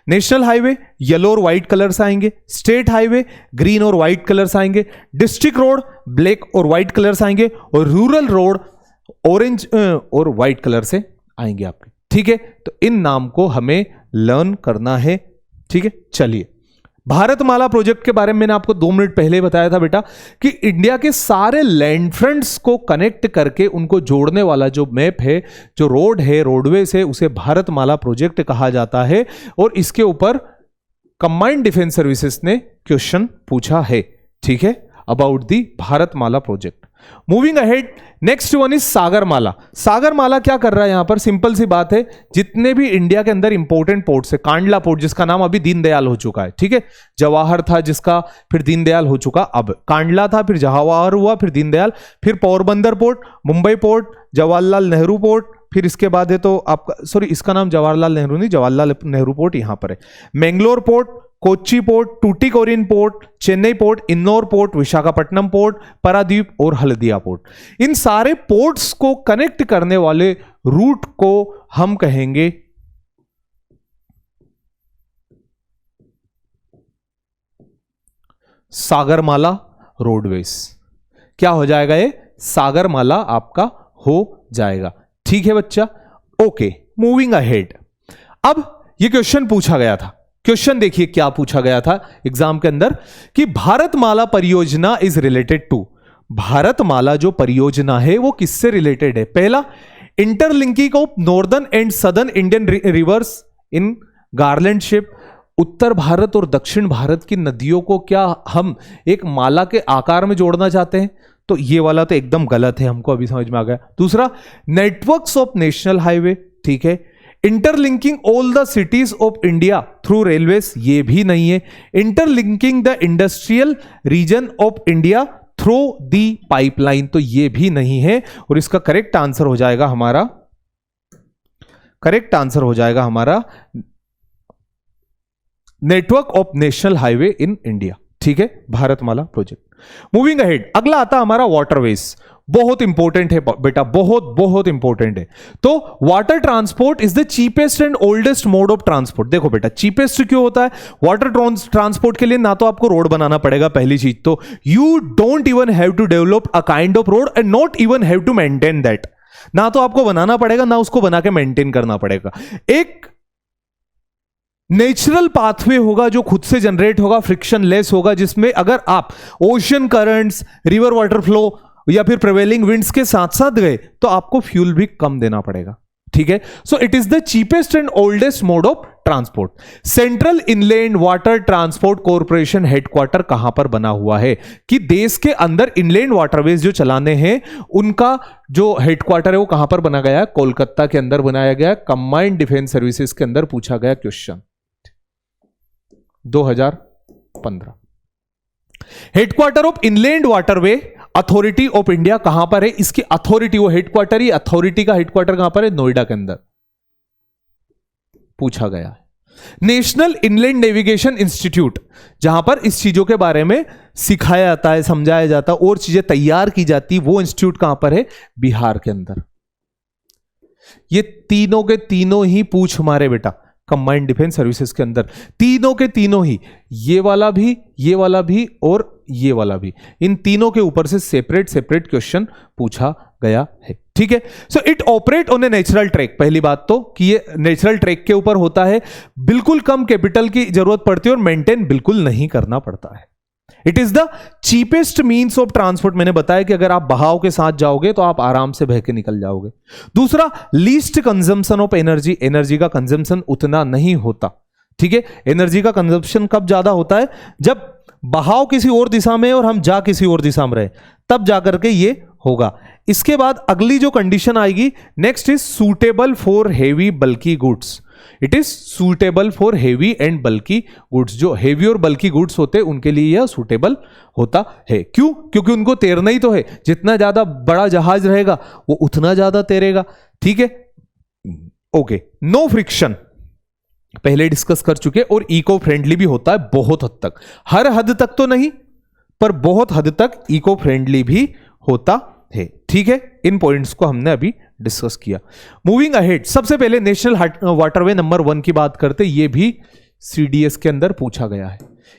नेशनल हाईवे येलो और व्हाइट कलर से आएंगे, स्टेट हाईवे ग्रीन और व्हाइट कलर से आएंगे, डिस्ट्रिक्ट रोड ब्लैक और व्हाइट कलर से आएंगे, और रूरल रोड ऑरेंज और व्हाइट कलर से आएंगे आपके। ठीक है, तो इन नाम को हमें लर्न करना है। ठीक है, चलिए भारतमाला प्रोजेक्ट के बारे में मैंने आपको 2 मिनट पहले बताया था बेटा कि इंडिया के सारे लैंड फ्रंट्स को कनेक्ट करके उनको जोड़ने वाला जो मैप है, जो रोड है, रोडवेज है, उसे भारतमाला प्रोजेक्ट कहा जाता है। और इसके ऊपर कंबाइंड डिफेंस सर्विसेज ने क्वेश्चन पूछा है। ठीक है, about the Bharatmala project. Moving ahead, next one is Sagarmala. Sagarmala क्या कर रहा है यहां पर? सिंपल सी बात है, जितने भी इंडिया के अंदर इंपॉर्टेंट पोर्ट्स है, कांडला पोर्ट जिसका नाम अभी दीनदयाल हो चुका है, ठीक है, जवाहर था जिसका, फिर दीनदयाल हो चुका, अब कांडला था, फिर जवाहर हुआ, फिर दीनदयाल, फिर Porbandar port, Mumbai port, Jawaharlal Nehru port, फिर इसके बाद है तो आपका, सॉरी इसका नाम जवाहरलाल नेहरू नहीं, जवाहरलाल नेहरू पोर्ट यहां पर है, Mangalore port, Kochi port, Tuticorin port, Chennai port, Indore port, Visakhapatnam port, Paradip और हल्दिया पोर्ट। इन सारे पोर्ट्स को कनेक्ट करने वाले रूट को हम कहेंगे सागरमाला रोडवेज। क्या हो जाएगा? ये सागरमाला आपका हो जाएगा। ठीक है बच्चा, ओके, मूविंग अहेड। अब ये क्वेश्चन पूछा गया था, क्वेश्चन देखिए क्या पूछा गया था एग्जाम के अंदर कि भारतमाला परियोजना इज रिलेटेड टू। भारतमाला जो परियोजना है वो किससे रिलेटेड है? पहला, interlinking of northern and southern Indian rivers in garland shape. उत्तर भारत और दक्षिण भारत की नदियों को क्या हम एक माला के आकार में जोड़ना चाहते हैं? तो ये वाला तो एकदम गलत है, हमको अभी समझ में आ गया। दूसरा, नेटवर्क्स ऑफ नेशनल हाईवे, ठीक है। Interlinking all the cities of India through railways, ये भी नहीं है। Interlinking the industrial region of India through the pipeline, तो ये भी नहीं है। और इसका करेक्ट आंसर हो जाएगा हमारा करेक्ट आंसर हो जाएगा हमारा network of national highway in India, ठीक है, भारतमाला प्रोजेक्ट। मूविंग अहेड, अगला आता हमारा वाटरवेज। बहुत इंपॉर्टेंट है बेटा, बहुत बहुत इंपॉर्टेंट है। तो water transport is the cheapest and oldest mode of transport. देखो बेटा, चीपेस्ट क्यों होता है? वाटर ट्रांसपोर्ट के लिए ना तो आपको रोड बनाना पड़ेगा, पहली चीज तो you don't even have to develop a kind of road and not even have to maintain that. ना तो आपको बनाना पड़ेगा, ना उसको बना के मेंटेन करना पड़ेगा। एक नेचुरल पाथवे होगा जो खुद से जनरेट होगा, फ्रिक्शन लेस होगा, जिसमें अगर आप ocean currents, river water flow या फिर प्रिवेलिंग विंड्स के साथ साथ गए तो आपको फ्यूल भी कम देना पड़ेगा, ठीक है। So it is the cheapest and oldest mode of transport. Central inland water transport corporation headquarter कहां पर बना हुआ है? कि देश के अंदर इनलैंड वाटरवेज जो चलाने हैं उनका जो हेडक्वार्टर है वो कहां पर बना गया है? कोलकाता के अंदर बनाया गया है। कंबाइंड डिफेंस सर्विसेज के अंदर पूछा गया question 2015। Headquarter of inland waterway authority of India कहां पर है? इसकी अथॉरिटी, वो हेडक्वार्टर ही, अथॉरिटी का हेडक्वार्टर कहां पर है? नोएडा के अंदर पूछा गया है। नेशनल इनलैंड नेविगेशन इंस्टीट्यूट, जहां पर इस चीजों के बारे में सिखाया जाता है, समझाया जाता है और चीजें तैयार की जाती, वो इंस्टीट्यूट कहां पर है? बिहार के अंदर। ये तीनों के तीनों ही पूछ मारे बेटा, कंबाइंड डिफेंस सर्विसेज के अंदर तीनों के तीनों ही, ये वाला भी, ये वाला भी और ये वाला भी, इन तीनों के ऊपर से सेपरेट सेपरेट क्वेश्चन पूछा गया है, ठीक है। So it operate on a natural track. पहली बात तो कि ये नेचुरल ट्रैक के ऊपर होता है, बिल्कुल कम कैपिटल की जरूरत पड़ती है और मेंटेन बिल्कुल नहीं करना पड़ता है। It is the cheapest means of transport. मैंने बताया कि अगर आप बहाव के साथ जाओगे तो आप आराम से बह के निकल जाओगे। दूसरा, least consumption of energy, energy का कंजम्पशन उतना नहीं होता, ठीक है। एनर्जी का कंजम्पशन कब ज्यादा होता है? जब बहाव किसी और दिशा में और हम जा किसी और दिशा में रहे, तब जाकर के ये होगा। इसके बाद अगली जो कंडीशन आएगी next is suitable for heavy bulky goods. It is suitable for heavy and bulky goods. जो हेवी और बल्की गुड्स होते हैं उनके लिए यह सूटेबल होता है। क्यों? क्योंकि उनको तैरना ही तो है। जितना ज्यादा बड़ा जहाज रहेगा वो उतना ज्यादा तैरेगा, ठीक है। ओके, नो फ्रिक्शन पहले डिस्कस कर चुके, और इको फ्रेंडली भी होता है बहुत हद तक, हर हद तक तो नहीं पर बहुत हद तक इको फ्रेंडली भी होता है, ठीक है। इन पॉइंट्स को हमने अभी डिस्कस किया। मूविंग अहेड, सबसे पहले नेशनल वाटरवे नंबर 1 की बात करते, ये भी सीडीएस के अंदर पूछा गया है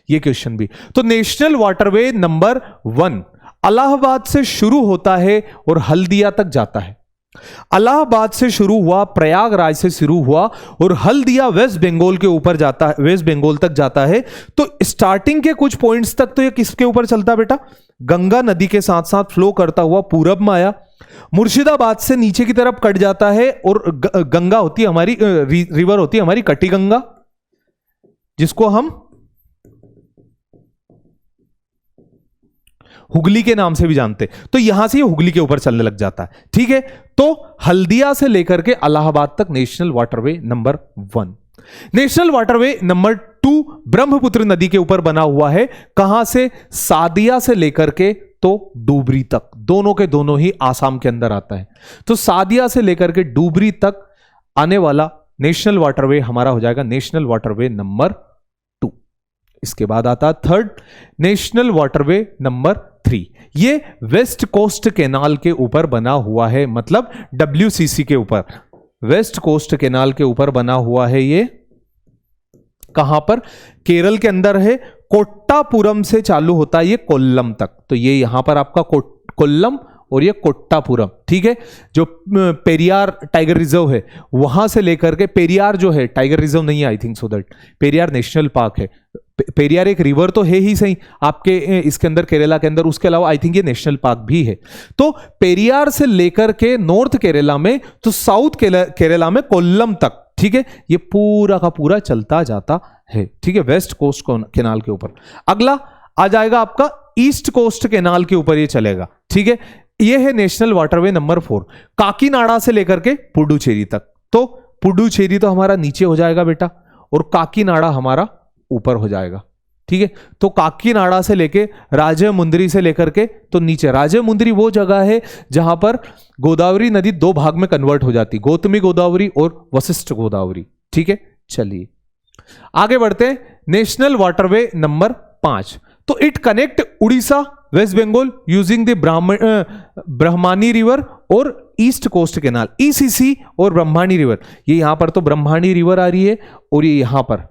ये क्वेश्चन भी। तो नेशनल वाटरवे नंबर 1 इलाहाबाद से शुरू होता है और हल्दिया तक जाता है। इलाहाबाद से शुरू हुआ, प्रयागराज से शुरू हुआ और हल्दिया वेस्ट बंगाल के ऊपर जाता है, वेस्ट बंगाल तक जाता है। तो स्टार्टिंग के कुछ पॉइंट्स तक तो ये किसके ऊपर चलता है बेटा? गंगा नदी के साथ साथ फ्लो करता हुआ पूरब में आया, मुर्शिदाबाद से नीचे की तरफ कट जाता है और गंगा होती है हमारी, रिवर होती है हमारी कटी गंगा, जिसको हम हुगली के नाम से भी जानते। तो यहां से ये हुगली के ऊपर चलने लग जाता है, ठीक है। तो हल्दिया से लेकर के इलाहाबाद तक national waterway number 1। National waterway number 2 Brahmaputra नदी के ऊपर बना हुआ है। कहां से? सादिया से लेकर के तो डुबरी तक, दोनों के दोनों ही आसाम के अंदर आता है। तो सादिया से लेकर के डुबरी तक आने वाला नेशनल वाटरवे हमारा हो जाएगा नेशनल वाटरवे नंबर 2। इसके बाद आता थर्ड नेशनल वाटरवे नंबर 3। ये वेस्ट कोस्ट कैनाल के ऊपर बना हुआ है, मतलब WCC के ऊपर, वेस्ट कोस्ट कैनाल के ऊपर बना हुआ है। ये कहां पर? केरल के अंदर है। कोट्टापुरम से चालू होता है ये कोल्लम तक। तो ये यहां पर आपका कोल्लम और ये कोट्टापुरम, ठीक है। जो पेरियार टाइगर रिजर्व है वहां से लेकर के, पेरियार जो है टाइगर रिजर्व नहीं है, I think so that Periyar national park है। पेरियार एक रिवर तो है ही सही आपके इसके अंदर, केरला के अंदर, उसके अलावा आई थिंक ये नेशनल पार्क भी है। तो पेरियार से लेकर के नॉर्थ केरला में, तो साउथ केरला में कोल्लम तक, ठीक है। ये पूरा का पूरा चलता जाता है, ठीक है, वेस्ट कोस्ट कैनाल के ऊपर। अगला आ जाएगा आपका ईस्ट कोस्ट कैनाल के ऊपर ये चलेगा, ठीक है। ये है नेशनल वाटरवे नंबर 4, काकीनाडा से लेकर के पुडुचेरी तक। तो पुडुचेरी तो हमारा नीचे हो जाएगा बेटा और काकीनाडा हमारा ऊपर हो जाएगा, ठीक है। तो काकीनाडा से लेके राजमुंद्री से लेकर के तो नीचे, राजमुंद्री वो जगह है जहां पर गोदावरी नदी दो भाग में कन्वर्ट हो जाती, गौतमी गोदावरी और वशिष्ठ गोदावरी। ठीक है, चलिए आगे बढ़ते हैं। नेशनल वाटरवे नंबर 5, तो it connect Odisha West Bengal using the Brahmani river और ईस्ट कोस्ट कैनाल, ईसीसी और ब्रह्मानी रिवर। ये यहां पर तो ब्रह्मानी रिवर आ रही है और ये यहां पर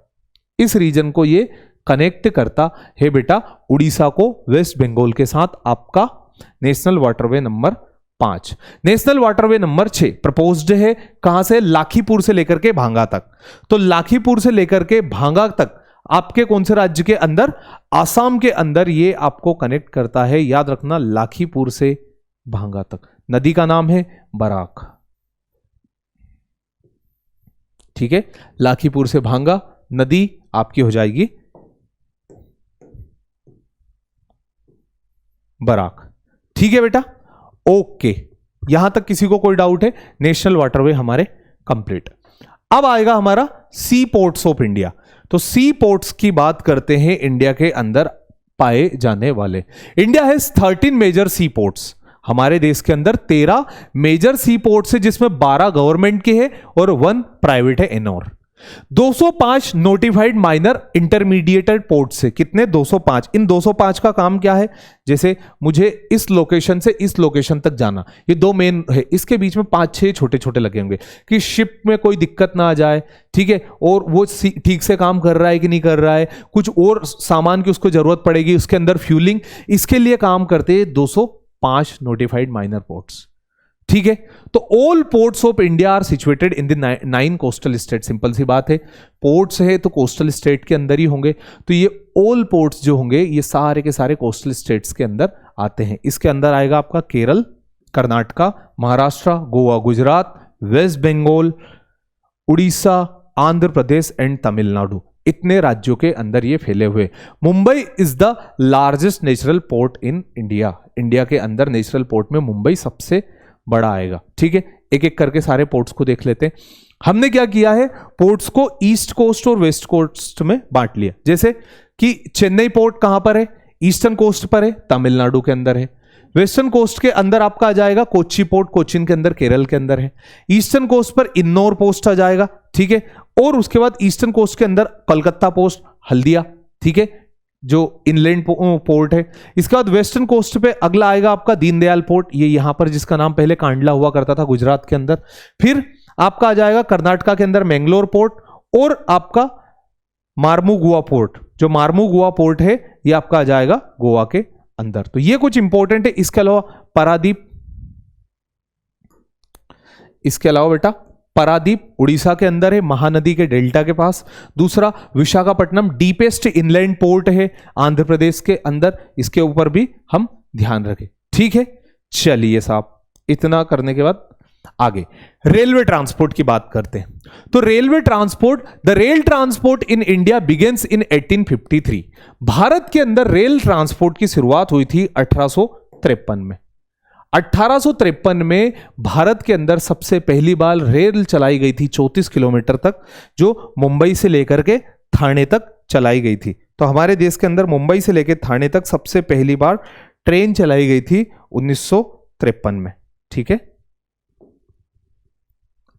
इस रीजन को ये कनेक्ट करता है बेटा उड़ीसा को वेस्ट बंगाल के साथ, आपका national waterway number 5। National waterway number 6 proposed है कहां से, लाखीपुर से लेकर के भांगा तक। तो लाखीपुर से लेकर के भांगा तक आपके कौन से राज्य के अंदर, आसाम के अंदर ये आपको कनेक्ट करता है, याद रखना, लाखीपुर से भांगा तक। नदी का नाम है बराक। ठीक है, लाखीपुर से भांगा नदी आपकी हो जाएगी बराक। ठीक है बेटा, ओके, यहां तक किसी को कोई डाउट है? नेशनल वाटरवे हमारे कंप्लीट। अब आएगा हमारा सी पोर्ट्स ऑफ इंडिया। तो सी पोर्ट्स की बात करते हैं इंडिया के अंदर पाए जाने वाले। India has 13 major sea ports. हमारे देश के अंदर 13 मेजर सी पोर्ट्स है, जिसमें 12 गवर्नमेंट के हैं और 1 प्राइवेट है, Ennore. 205 notified minor intermediated port से, कितने, 205। इन 205 का काम क्या है, जैसे मुझे इस लोकेशन से इस लोकेशन तक जाना, ये 2 मेन है, इसके बीच में 5-6 छोटे छोटे लगे होंगे कि शिप में कोई दिक्कत ना आ जाए। ठीक है, और वो ठीक से काम कर रहा है कि नहीं कर रहा है, कुछ और सामान की उसको जरूरत पड़ेगी, उसके अंदर फ्यूलिंग, इसके लिए काम करते हैं 205 नोटिफाइड माइनर पोर्ट्स। ठीक है, तो all ports of India are situated in the 9 coastal state. Simple सी बात है, पोर्ट्स है तो कोस्टल स्टेट के अंदर ही होंगे, तो ये ऑल पोर्ट्स जो होंगे ये सारे के सारे कोस्टल स्टेट्स के अंदर आते हैं। इसके अंदर आएगा आपका केरल, कर्नाटका, महाराष्ट्र, गोवा, गुजरात, वेस्ट बंगाल, उड़ीसा, आंध्र प्रदेश एंड तमिलनाडु। इतने राज्यों के अंदर ये फैले हुए। Mumbai is the largest natural port in India. India के अंदर नेचुरल पोर्ट में मुंबई सबसे बड़ा आएगा। ठीक है, एक एक करके सारे पोर्ट्स को देख लेते हैं। हमने क्या किया है, पोर्ट्स को ईस्ट कोस्ट और वेस्ट कोस्ट में बांट लिया। जैसे कि चेन्नई पोर्ट कहां पर है, ईस्टर्न कोस्ट पर है, तमिलनाडु के अंदर है। वेस्टर्न कोस्ट के अंदर आपका आ जाएगा कोच्चि पोर्ट, कोचिन के अंदर, केरल के अंदर है। ईस्टर्न कोस्ट पर इन्नौर पोस्ट आ जाएगा। ठीक है, और उसके बाद ईस्टर्न कोस्ट के अंदर कलकत्ता पोस्ट, हल्दिया। ठीक है, जो इनलैंड पोर्ट है। इसके बाद वेस्टर्न कोस्ट पे अगला आएगा आपका दीनदयाल पोर्ट, ये यहां पर जिसका नाम पहले कांडला हुआ करता था गुजरात के अंदर। फिर आपका आ जाएगा कर्नाटका के अंदर मैंगलोर पोर्ट, और आपका मार्मुगुआ पोर्ट, जो मार्मुगुआ पोर्ट है ये आपका आ जाएगा गोवा के अंदर। तो ये कुछ इंपॉर्टेंट है। इसके अलावा पारादीप, इसके अलावा बेटा पारादीप उड़ीसा के अंदर है, महानदी के डेल्टा के पास। दूसरा विशाखापट्टनम डीपेस्ट इनलैंड पोर्ट है आंध्र प्रदेश के अंदर, इसके ऊपर भी हम ध्यान रखें। ठीक है, चलिए साहब, इतना करने के बाद आगे रेलवे ट्रांसपोर्ट की बात करते हैं। तो railway transport, the rail transport in India begins in 1853। Bharat के अंदर रेल ट्रांसपोर्ट की शुरुआत हुई थी 1853 में। 1853 में भारत के अंदर सबसे पहली बार रेल चलाई गई थी 34 किलोमीटर तक, जो मुंबई से लेकर के थाने तक चलाई गई थी। तो हमारे देश के अंदर मुंबई से लेकर थाने तक सबसे पहली बार ट्रेन चलाई गई थी 1953 में। ठीक है,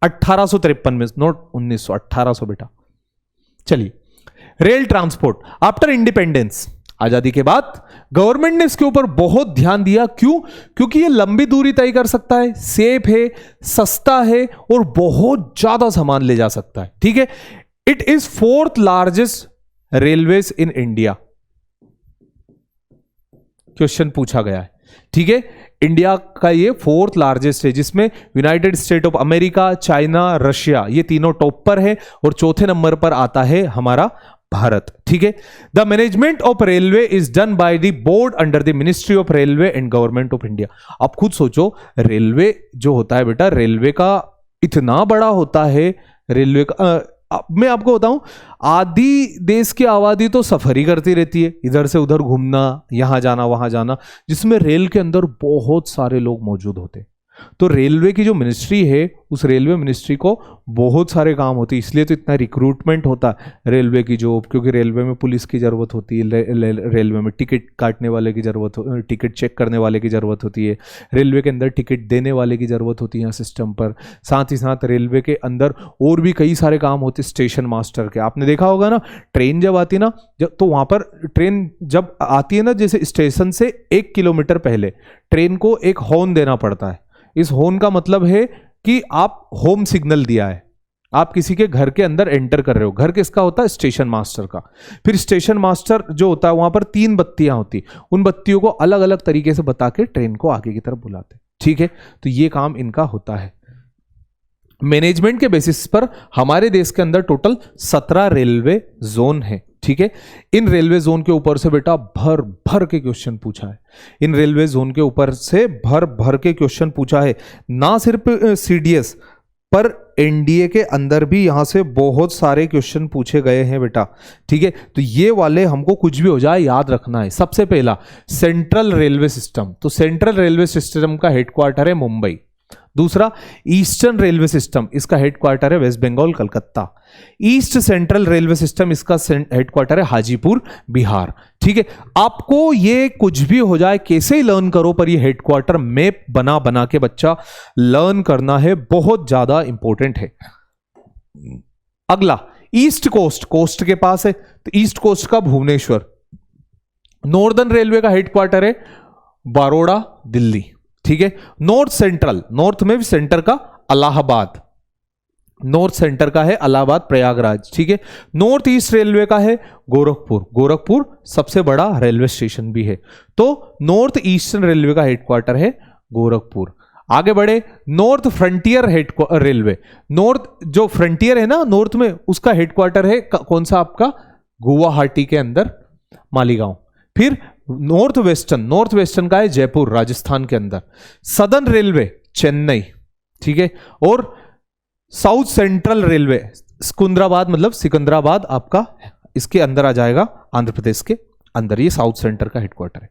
1853 में, नोट 1900, 1800 बेटा। चलिए, रेल ट्रांसपोर्ट आफ्टर इंडिपेंडेंस, आजादी के बाद गवर्नमेंट ने इसके ऊपर बहुत ध्यान दिया। क्यों? क्योंकि ये लंबी दूरी तय कर सकता है, सेफ है, सस्ता है और बहुत ज्यादा सामान ले जा सकता है। ठीक है, it is 4th largest railways in India. Question पूछा गया है। ठीक है, इंडिया का ये 4th लार्जेस्ट है, जिसमें United state of America, China, Russia, ये तीनों टॉप पर है, और चौथे नंबर पर आता है हमारा भारत। ठीक है, the management of railway is done by the board under the ministry of railway and government of India. आप खुद सोचो, रेलवे जो होता है बेटा, रेलवे का इतना बड़ा होता है। रेलवे का मैं आपको बताऊं, आधी देश की आबादी तो सफर ही करती रहती है, इधर से उधर घूमना, यहां जाना वहां जाना, जिसमें रेल के अंदर बहुत सारे लोग मौजूद होते हैं। तो रेलवे की जो मिनिस्ट्री है उस रेलवे मिनिस्ट्री को बहुत सारे काम होते हैं, इसलिए तो इतना रिक्रूटमेंट होता है रेलवे की जॉब, क्योंकि रेलवे में पुलिस की ज़रूरत होती है, रेलवे में टिकट काटने वाले की ज़रूरत हो, टिकट चेक करने वाले की ज़रूरत होती है, रेलवे के अंदर टिकट देने वाले की ज़रूरत होती है यहाँ सिस्टम पर। साथ ही साथ रेलवे के अंदर और भी कई सारे काम होते हैं स्टेशन मास्टर के। आपने देखा होगा ना, ट्रेन जब आती है ना, जब तो वहाँ पर ट्रेन जब आती है ना, जैसे स्टेशन से 1 किलोमीटर पहले ट्रेन को एक हॉर्न देना पड़ता है। इस हॉर्न का मतलब है कि आप होम सिग्नल दिया है, आप किसी के घर के अंदर एंटर कर रहे हो। घर किसका होता है? स्टेशन मास्टर का। फिर स्टेशन मास्टर जो होता है वहां पर 3 बत्तियां होती, उन बत्तियों को अलग अलग तरीके से बता के ट्रेन को आगे की तरफ बुलाते। ठीक है, तो ये काम इनका होता है। मैनेजमेंट के बेसिस पर हमारे देश के अंदर टोटल 17 रेलवे जोन है। ठीक है, इन रेलवे जोन के ऊपर से बेटा भर भर के क्वेश्चन पूछा है। इन रेलवे जोन के ऊपर से भर भर के क्वेश्चन पूछा है, ना सिर्फ सीडीएस पर एनडीए के अंदर भी यहां से बहुत सारे क्वेश्चन पूछे गए हैं बेटा। ठीक है, तो ये वाले हमको कुछ भी हो जाए याद रखना है। सबसे पहला सेंट्रल रेलवे सिस्टम, तो सेंट्रल रेलवे सिस्टम का हेडक्वार्टर है मुंबई। दूसरा ईस्टर्न रेलवे सिस्टम, इसका हेडक्वार्टर है West Bengal Calcutta. East central railway system, इसका हेडक्वार्टर है हाजीपुर बिहार। ठीक है, आपको ये कुछ भी हो जाए कैसे ही लर्न करो, पर ये हेडक्वार्टर मैप बना बना के बच्चा लर्न करना है, बहुत ज्यादा इंपॉर्टेंट है। अगला ईस्ट कोस्ट, कोस्ट के पास है तो ईस्ट कोस्ट का भुवनेश्वर। नॉर्दर्न रेलवे का हेडक्वार्टर है बड़ौदा दिल्ली। ठीक है, नॉर्थ सेंट्रल, नॉर्थ में भी सेंटर का इलाहाबाद, नॉर्थ सेंटर का है इलाहाबाद प्रयागराज। ठीक है, नॉर्थ ईस्ट रेलवे का है गोरखपुर, गोरखपुर सबसे बड़ा रेलवे स्टेशन भी है, तो नॉर्थ ईस्टर्न रेलवे का हेडक्वार्टर है गोरखपुर। आगे बढ़े, नॉर्थ फ्रंटियर रेलवे, नॉर्थ जो फ्रंटियर है ना नॉर्थ में, उसका हेडक्वार्टर है कौन सा आपका? गुवाहाटी के अंदर मालीगांव। फिर नॉर्थ वेस्टर्न का है जयपुर राजस्थान के अंदर। Southern railway Chennai. ठीक है, और साउथ सेंट्रल रेलवे सिकंदराबाद, मतलब सिकंदराबाद आपका इसके अंदर आ जाएगा, आंध्र प्रदेश के अंदर, ये साउथ सेंटर का हेडक्वार्टर है।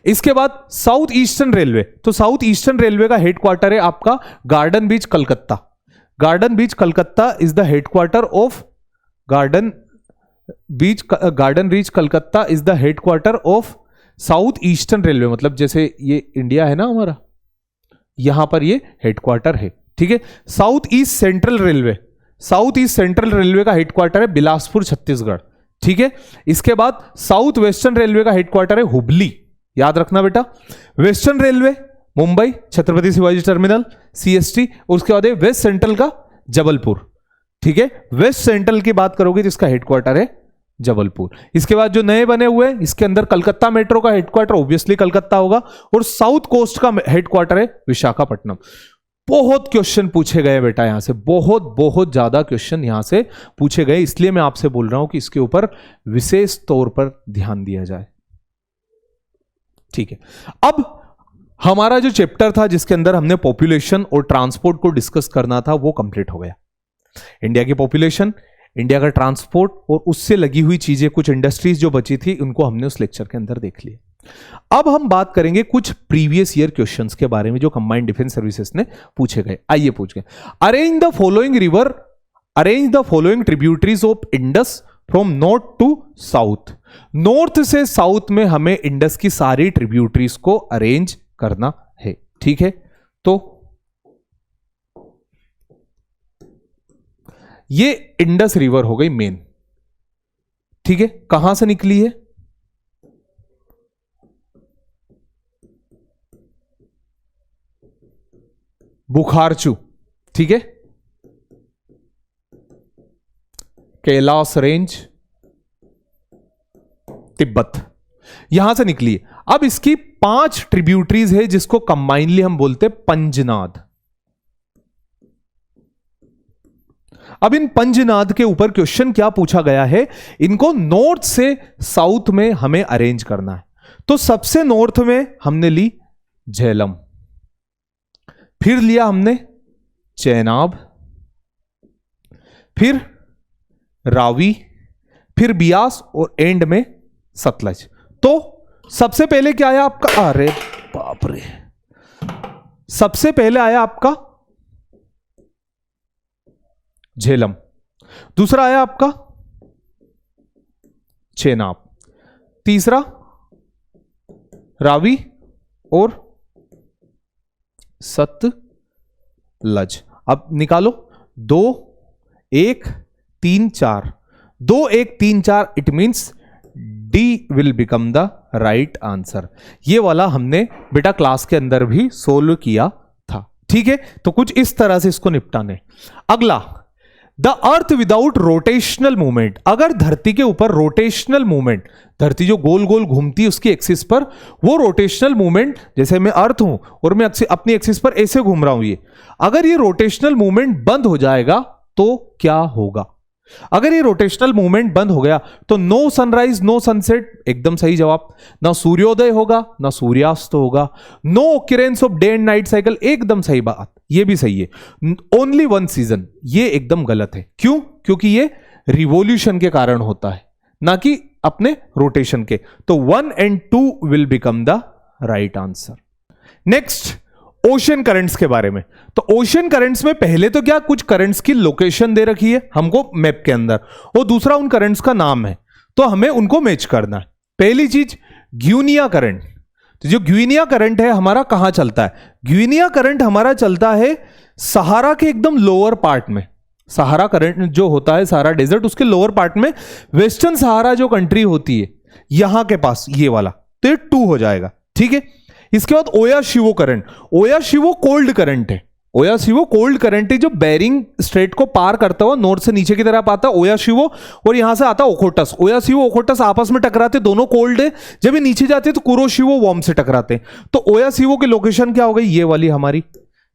इसके बाद साउथ ईस्टर्न रेलवे, तो साउथ ईस्टर्न रेलवे का हेडक्वार्टर है आपका garden beach Calcutta. Garden beach Calcutta is the headquarter of garden beach Calcutta is the headquarter of south eastern railway. मतलब जैसे ये इंडिया है ना हमारा, यहां पर ये हेडक्वार्टर है। ठीक है, south east central railway, south east central railway का हेडक्वार्टर है बिलासपुर छत्तीसगढ़। ठीक है, इसके बाद साउथ वेस्टर्न रेलवे का हेडक्वार्टर है हुबली, याद रखना बेटा। Western railway Mumbai Chhatrapati Shivaji terminal CST, उसके बाद वेस्ट सेंट्रल का जबलपुर। ठीक है, वेस्ट सेंट्रल की बात करोगे तो इसका हेडक्वार्टर है जबलपुर। इसके बाद जो नए बने हुए इसके अंदर कलकत्ता मेट्रो का हेडक्वार्टर ऑब्वियसली कलकत्ता होगा, और साउथ कोस्ट का हेडक्वार्टर है विशाखापट्टनम। बहुत क्वेश्चन पूछे गए बेटा यहां से, बहुत बहुत ज्यादा क्वेश्चन यहां से पूछे गए, इसलिए मैं आपसे बोल रहा हूं कि इसके ऊपर विशेष तौर पर ध्यान दिया जाए। ठीक है, अब हमारा जो चैप्टर था जिसके अंदर हमने पॉपुलेशन और ट्रांसपोर्ट को डिस्कस करना था वो कंप्लीट हो गया। इंडिया की पॉपुलेशन, इंडिया का ट्रांसपोर्ट और उससे लगी हुई चीजें, कुछ इंडस्ट्रीज जो बची थी उनको हमने उस लेक्चर के अंदर देख लिया। अब हम बात करेंगे कुछ प्रीवियस ईयर क्वेश्चंस के बारे में जो कंबाइंड डिफेंस सर्विसेज ने पूछे गए। आइए पूछ गए, arrange the following tributaries of Indus from north to south. North से साउथ में हमें इंडस की सारी ट्रिब्यूटरीज को अरेंज करना है। ठीक है, तो ये इंडस रिवर हो गई मेन। ठीक है, कहां से निकली है? बुखारचू। ठीक है, कैलाश रेंज तिब्बत, यहां से निकली है। अब इसकी 5 ट्रिब्यूटरीज है जिसको कंबाइनली हम बोलते पंजनाद। अब इन पंजनाद के ऊपर क्वेश्चन क्या पूछा गया है, इनको नॉर्थ से साउथ में हमें अरेंज करना है। तो सबसे नॉर्थ में हमने ली झेलम, फिर लिया हमने चेनाब, फिर रावी, फिर बियास और एंड में सतलज। तो सबसे पहले क्या आया आपका, अरे बाप रे, सबसे पहले आया आपका झेलम, दूसरा आया आपका चेनाब, तीसरा रावी और सतलज। अब निकालो 2 1 3 4, 2 1 3 4, it means D will become the right answer. ये वाला हमने बेटा क्लास के अंदर भी सोल्व किया था, ठीक है। तो कुछ इस तरह से इसको निपटाने। अगला, the earth without rotational movement, अगर धरती के ऊपर रोटेशनल मूवमेंट, धरती जो गोल गोल घूमती है उसकी एक्सिस पर, वो रोटेशनल मूवमेंट, जैसे मैं अर्थ हूं और मैं अपनी एक्सिस पर ऐसे घूम रहा हूं, ये अगर ये रोटेशनल मूवमेंट बंद हो जाएगा तो क्या होगा? अगर ये रोटेशनल मूवमेंट बंद हो गया तो नो सनराइज नो सनसेट, एकदम सही जवाब। ना सूर्योदय होगा ना सूर्यास्त होगा। No occurrence of day and night cycle, एकदम सही बात, ये भी सही है। ओनली वन सीजन, ये एकदम गलत है। क्यों? क्योंकि ये रिवॉल्यूशन के कारण होता है, ना कि अपने रोटेशन के। तो 1 and 2 will become the right answer. Next, ocean currents के बारे में। तो ओशन करंट्स में पहले तो क्या, कुछ करंट्स की लोकेशन दे रखी है हमको मैप के अंदर, और दूसरा उन करंट्स का नाम है, तो हमें उनको मैच करना है। पहली चीज ग्यूनिया करंट। तो जो ग्यूनिया करंट है हमारा कहां चलता है? ग्यूनिया करंट हमारा चलता है सहारा के एकदम लोअर पार्ट में। सहारा करंट जो होता है, सहारा डेजर्ट, उसके लोअर पार्ट में वेस्टर्न सहारा जो कंट्री होती है यहां के पास, ये वाला, तो ये 2 हो जाएगा, ठीक है। इसके बाद ओयाशिवो करंट। ओयाशिवो कोल्ड करंट है। ओयाशिवो कोल्ड करंट है जो बेरिंग स्ट्रेट को पार करता हुआ नॉर्थ से नीचे की तरफ आता है, ओयाशिवो, और यहां से आता ओखोटस। ओयाशिवो ओखोटस आपस में टकराते, दोनों कोल्ड है। जब ये नीचे जाते हैं तो कुरोशिवो वार्म से टकराते। तो ओयाशिवो की लोकेशन क्या हो गई? ये वाली हमारी,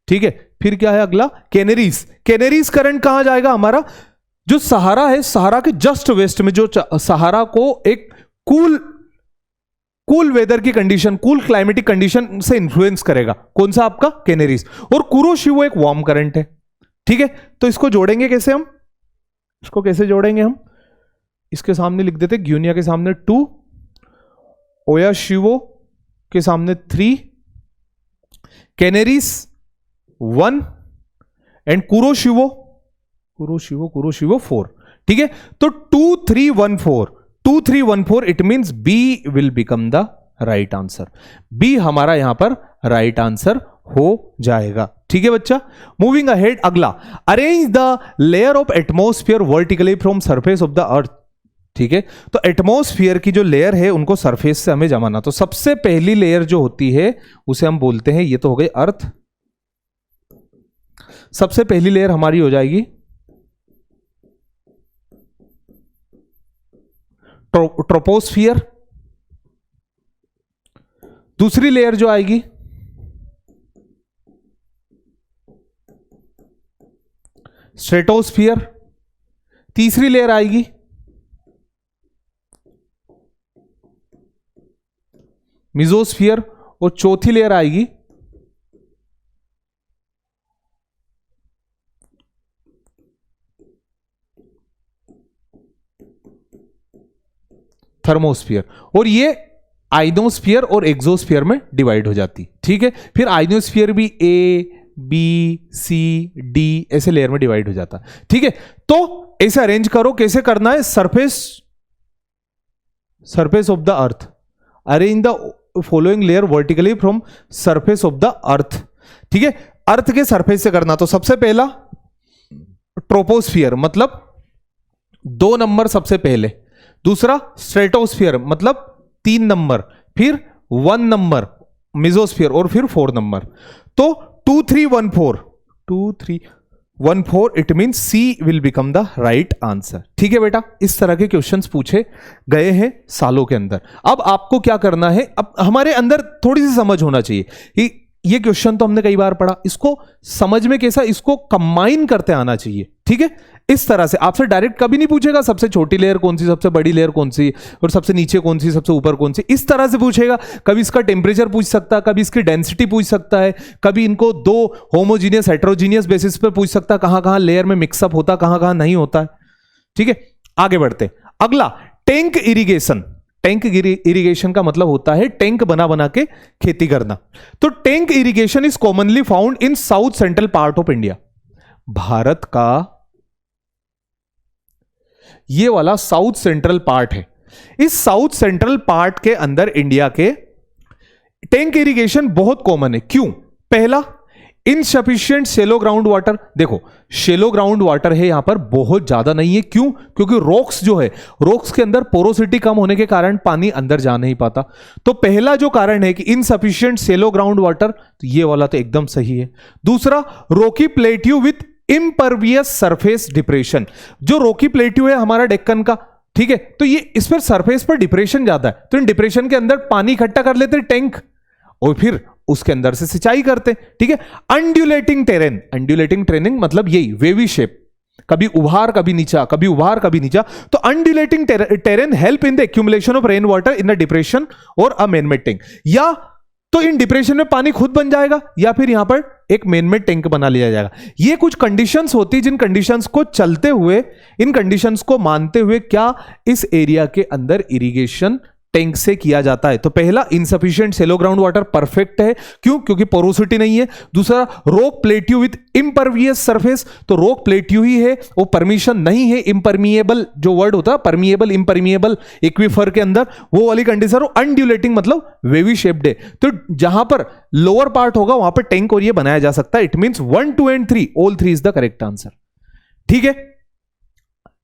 ठीक है। फिर क्या है अगला? कैनेरीज। कैनेरीज करंट कहां जाएगा हमारा? जो सहारा है, सहारा के जस्ट वेस्ट में, जो सहारा को एक कूल वेदर की कंडीशन, कूल क्लाइमेटिक कंडीशन से इंफ्लुएंस करेगा। कौन सा? आपका कैनेरीज। और कुरोशिवो एक वार्म करंट है, ठीक है। तो इसको जोड़ेंगे कैसे हम? इसको कैसे जोड़ेंगे हम? इसके सामने लिख देते, ग्यूनिया के सामने 2, ओयाशिवो के सामने 3, कैनेरीज 1 एंड कुरोशिवो 4, ठीक है। तो 2 3 1 4, 2 3 1 4, it means B will become the right answer. B हमारा यहां पर राइट आंसर हो जाएगा, ठीक है बच्चा। मूविंग अहेड, अगला, arrange the layer of atmosphere vertically from surface of the earth, ठीक है। तो एटमॉस्फेयर की जो लेयर है उनको सरफेस से हमें जमाना। तो सबसे पहली लेयर जो होती है उसे हम बोलते हैं, ये तो हो गई अर्थ। सबसे पहली लेयर हमारी हो जाएगी ट्रोपोस्फियर। दूसरी लेयर जो आएगी स्ट्रेटोस्फियर। तीसरी लेयर आएगी मिजोस्फियर। और चौथी लेयर आएगी थर्मोस्फियर। और ये आइनोस्फियर और एक्सोस्फियर में डिवाइड हो जाती, ठीक है। फिर आइनोस्फियर भी ए बी सी डी ऐसे लेयर में डिवाइड हो जाता, ठीक है। तो ऐसे अरेंज करो, कैसे करना है? Surface of the earth, arrange the following layer vertically from surface of the earth, ठीक है। अर्थ के सरफेस से करना। तो सबसे पहला ट्रोपोस्फियर, मतलब 2 नंबर सबसे पहले। दूसरा स्ट्रेटोस्फियर, मतलब 3 नंबर। फिर 1 नंबर मिजोस्फियर, और फिर 4 नंबर। तो 2 3 1 4, 2 3 1 4, it mean C will become the right answer, ठीक है बेटा। इस तरह के क्वेश्चंस पूछे गए हैं सालों के अंदर। अब आपको क्या करना है? अब हमारे अंदर थोड़ी सी समझ होना चाहिए कि ये क्वेश्चन तो हमने कई बार पढ़ा, इसको समझ में कैसा, इसको कंबाइन करते आना चाहिए, ठीक है। इस तरह से आपसे डायरेक्ट कभी नहीं पूछेगा सबसे छोटी लेयर कौन सी, सबसे बड़ी लेयर कौन सी, और सबसे नीचे कौन सी, सबसे ऊपर कौन सी, इस तरह से पूछेगा। कभी इसका टेम्परेचर पूछ सकता है, कभी इसकी डेंसिटी पूछ सकता है, कभी इनको 2 होमोजीनियस हेट्रोजीनियस बेसिस पर पूछ सकता है, कहां लेयर में मिक्सअप होता, कहां नहीं होता है, ठीक है। आगे बढ़ते, अगला टैंक इरिगेशन। टैंक इरिगेशन का मतलब होता है टैंक बना बना के खेती करना। तो tank irrigation is commonly found in south central part of India. Bharat का ये वाला साउथ सेंट्रल पार्ट है, इस साउथ सेंट्रल पार्ट के अंदर इंडिया के टैंक इरिगेशन बहुत कॉमन है। क्यों? पहला, इनसफिशिएंट शेलो ग्राउंड वाटर। देखो शेलो ग्राउंड वाटर है यहां पर, बहुत ज्यादा नहीं है। क्यों? क्योंकि रॉक्स जो है, रॉक्स के अंदर पोरोसिटी कम होने के कारण पानी अंदर जा नहीं पाता। तो पहला जो कारण है कि इनसफिशिएंट शेलो ग्राउंड वाटर, तो ये वाला तो एकदम सही है। दूसरा, Rocky plateau with impervious surface depression. जो रॉकी प्लेट्यू है हमारा डेक्कन का, ठीक है, तो ये इस पर सरफेस पर डिप्रेशन ज्यादा है, तो इन डिप्रेशन के अंदर पानी इकट्ठा कर लेते टैंक और फिर उसके अंदर से सिंचाई करते। ठीक है। अंड्यूलेटिंग टेरेन, अंड्यूलेटिंग टेरेन मतलब यही वेवी शेप, कभी उभार कभी नीचा, कभी उभार कभी नीचा। तो undulating terrain help in the accumulation of rain water in the depression और अ मैन-मेड टैंक। या तो इन डिप्रेशन में पानी खुद बन जाएगा या फिर यहां पर एक मैन-मेड टैंक बना लिया जाएगा। ये कुछ कंडीशंस होती जिन कंडीशंस को चलते हुए, इन कंडीशंस को मानते हुए क्या इस एरिया के अंदर इरिगेशन टैंक से किया जाता है। तो पहला, insufficient shallow ground water perfect है। क्यों? क्योंकि पोरोसिटी नहीं है। दूसरा, rock plateau with impervious surface, तो रॉक प्लेट्यू ही है, वो परमिशन नहीं है। इम्परमिएबल जो वर्ड होता है, परमिएबल इम्परमिएबल एक्वीफर के अंदर, वो वाली कंडीशन। अनड्यूलेटिंग मतलब वेवी शेप्ड है। तो जहां पर लोअर पार्ट होगा वहां पर टैंक और ये बनाया जा सकता है। It means 1, 2 and 3, all 3 is the correct answer. ठीक है,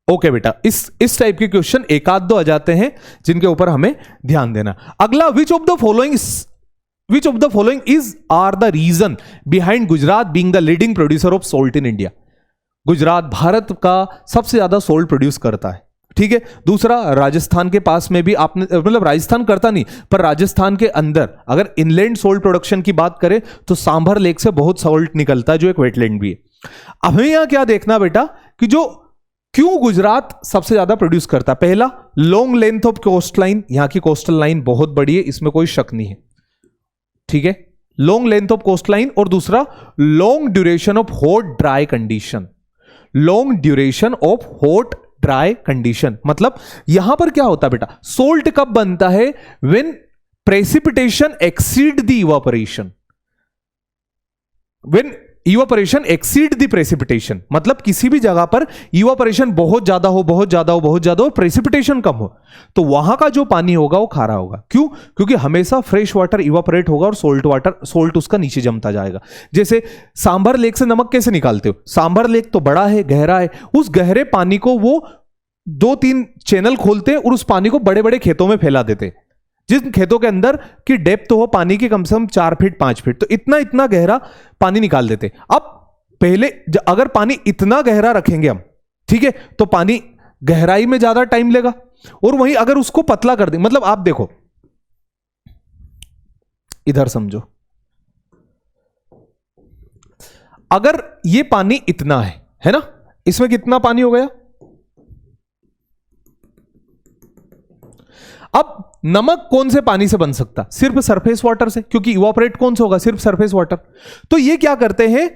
ओके बेटा, इस टाइप के क्वेश्चन एक आध दो आ जाते हैं जिनके ऊपर हमें ध्यान देना। अगला, which of the following is are the reason behind Gujarat being the leading producer of salt in India. Gujarat Bharat का सबसे ज्यादा सोल्ट प्रोड्यूस करता है। ठीक है। दूसरा, राजस्थान के पास में भी आपने, मतलब राजस्थान करता नहीं पर राजस्थान के अंदर अगर इनलैंड सोल्ट प्रोडक्शन की बात करें तो सांभर लेक से बहुत सोल्ट निकलता है जो एक वेटलैंड भी है। अब हमें यहां क्या देखना बेटा कि जो क्यों गुजरात सबसे ज्यादा प्रोड्यूस करता है। पहला, long length of coast line, यहां की कोस्टल लाइन बहुत बड़ी है, इसमें कोई शक नहीं है। ठीक है, long length of coast line. और दूसरा, long duration of hot dry condition. Long duration of hot dry condition मतलब यहां पर क्या होता है बेटा, सोल्ट कब बनता है? When precipitation exceed the evaporation. When evaporation exceed the precipitation मतलब किसी भी जगह पर इवापोरेशन बहुत ज्यादा हो, बहुत ज्यादा हो, बहुत ज्यादा हो, प्रेसिपिटेशन कम हो, तो वहां का जो पानी होगा वो खारा होगा। क्यों? क्योंकि हमेशा फ्रेश वाटर इवापोरेट होगा और सोल्ट उसका नीचे जमता जाएगा। जैसे सांभर लेक से नमक कैसे निकालते हो? सांभर लेक तो बड़ा है, गहरा है, उस गहरे पानी को वो 2-3 चैनल खोलते हैं और उस पानी को बड़े बड़े खेतों में फैला देते हैं, जिन खेतों के अंदर की डेप्थ हो पानी की कम से कम 4 फीट 5 फीट, तो इतना गहरा पानी निकाल देते। अब पहले अगर पानी इतना गहरा रखेंगे हम, ठीक है, तो पानी गहराई में ज्यादा टाइम लेगा। और वहीं अगर उसको पतला कर दें, मतलब आप देखो इधर समझो, अगर ये पानी इतना है ना, इसमें कितना पानी हो गया? अब नमक कौन से पानी से बन सकता? सिर्फ सरफेस वाटर से, क्योंकि इवापोरेट कौन से होगा? सिर्फ सरफेस वाटर। तो ये क्या करते हैं,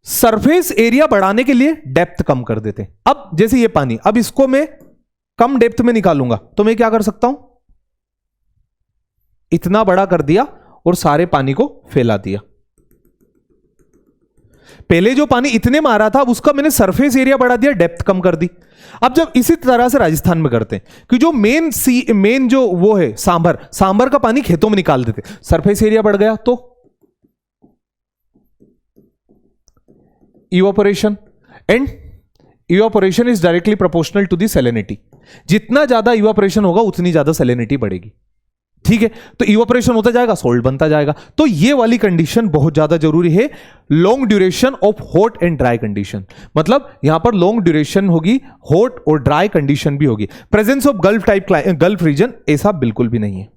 सरफेस एरिया बढ़ाने के लिए डेप्थ कम कर देते हैं। अब जैसे ये पानी, अब इसको मैं कम डेप्थ में निकालूंगा तो मैं क्या कर सकता हूं, इतना बड़ा कर दिया और सारे पानी को फैला दिया। पहले जो पानी इतने में आ रहा था, अब उसका मैंने सरफेस एरिया बढ़ा दिया, डेप्थ कम कर दी। अब जब इसी तरह से राजस्थान में करते हैं कि जो मेन जो वो है सांभर का पानी खेतों में निकाल देते, सरफेस एरिया बढ़ गया तो evaporation, and evaporation is directly proportional to the salinity. जितना ज्यादा इवापोरेशन होगा उतनी ज्यादा सैलिनिटी बढ़ेगी। ठीक है, तो इवापोरेशन होता जाएगा, सोल्ट बनता जाएगा। तो ये वाली कंडीशन बहुत ज्यादा जरूरी है, long duration of hot and dry condition. मतलब यहां पर लॉन्ग ड्यूरेशन होगी, हॉट और ड्राई कंडीशन भी होगी। प्रेजेंस ऑफ गल्फ रीजन ऐसा बिल्कुल भी नहीं है।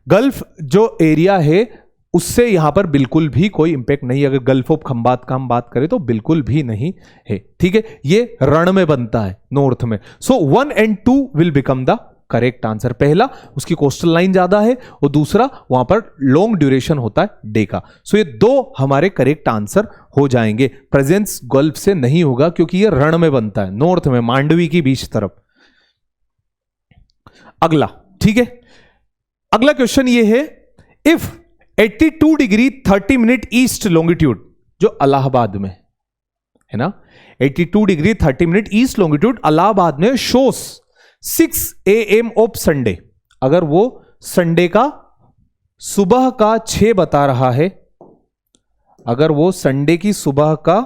गल्फ जो एरिया है उससे यहां पर बिल्कुल भी कोई इंपैक्ट नहीं है। अगर गल्फ ऑफ खंबात का हम बात करें तो बिल्कुल भी नहीं है। ठीक है, ये रण में बनता है, नॉर्थ में। सो 1 and 2 will become the correct answer. पहला, उसकी कोस्टल लाइन ज्यादा है, और दूसरा वहां पर लॉन्ग ड्यूरेशन होता है डे का। सो ये 2 हमारे करेक्ट आंसर हो जाएंगे। प्रेजेंस गल्फ से नहीं होगा क्योंकि ये रण में बनता है, नॉर्थ में, मांडवी की बीच तरफ। अगला, ठीक है, अगला क्वेश्चन ये है, if 82 degree 30 minute east longitude, जो इलाहाबाद में है ना, 82 degree 30 minute east longitude Allahabad में शोस 6 AM ऑफ संडे, अगर वो संडे का सुबह का 6 बता रहा है, अगर वो संडे की सुबह का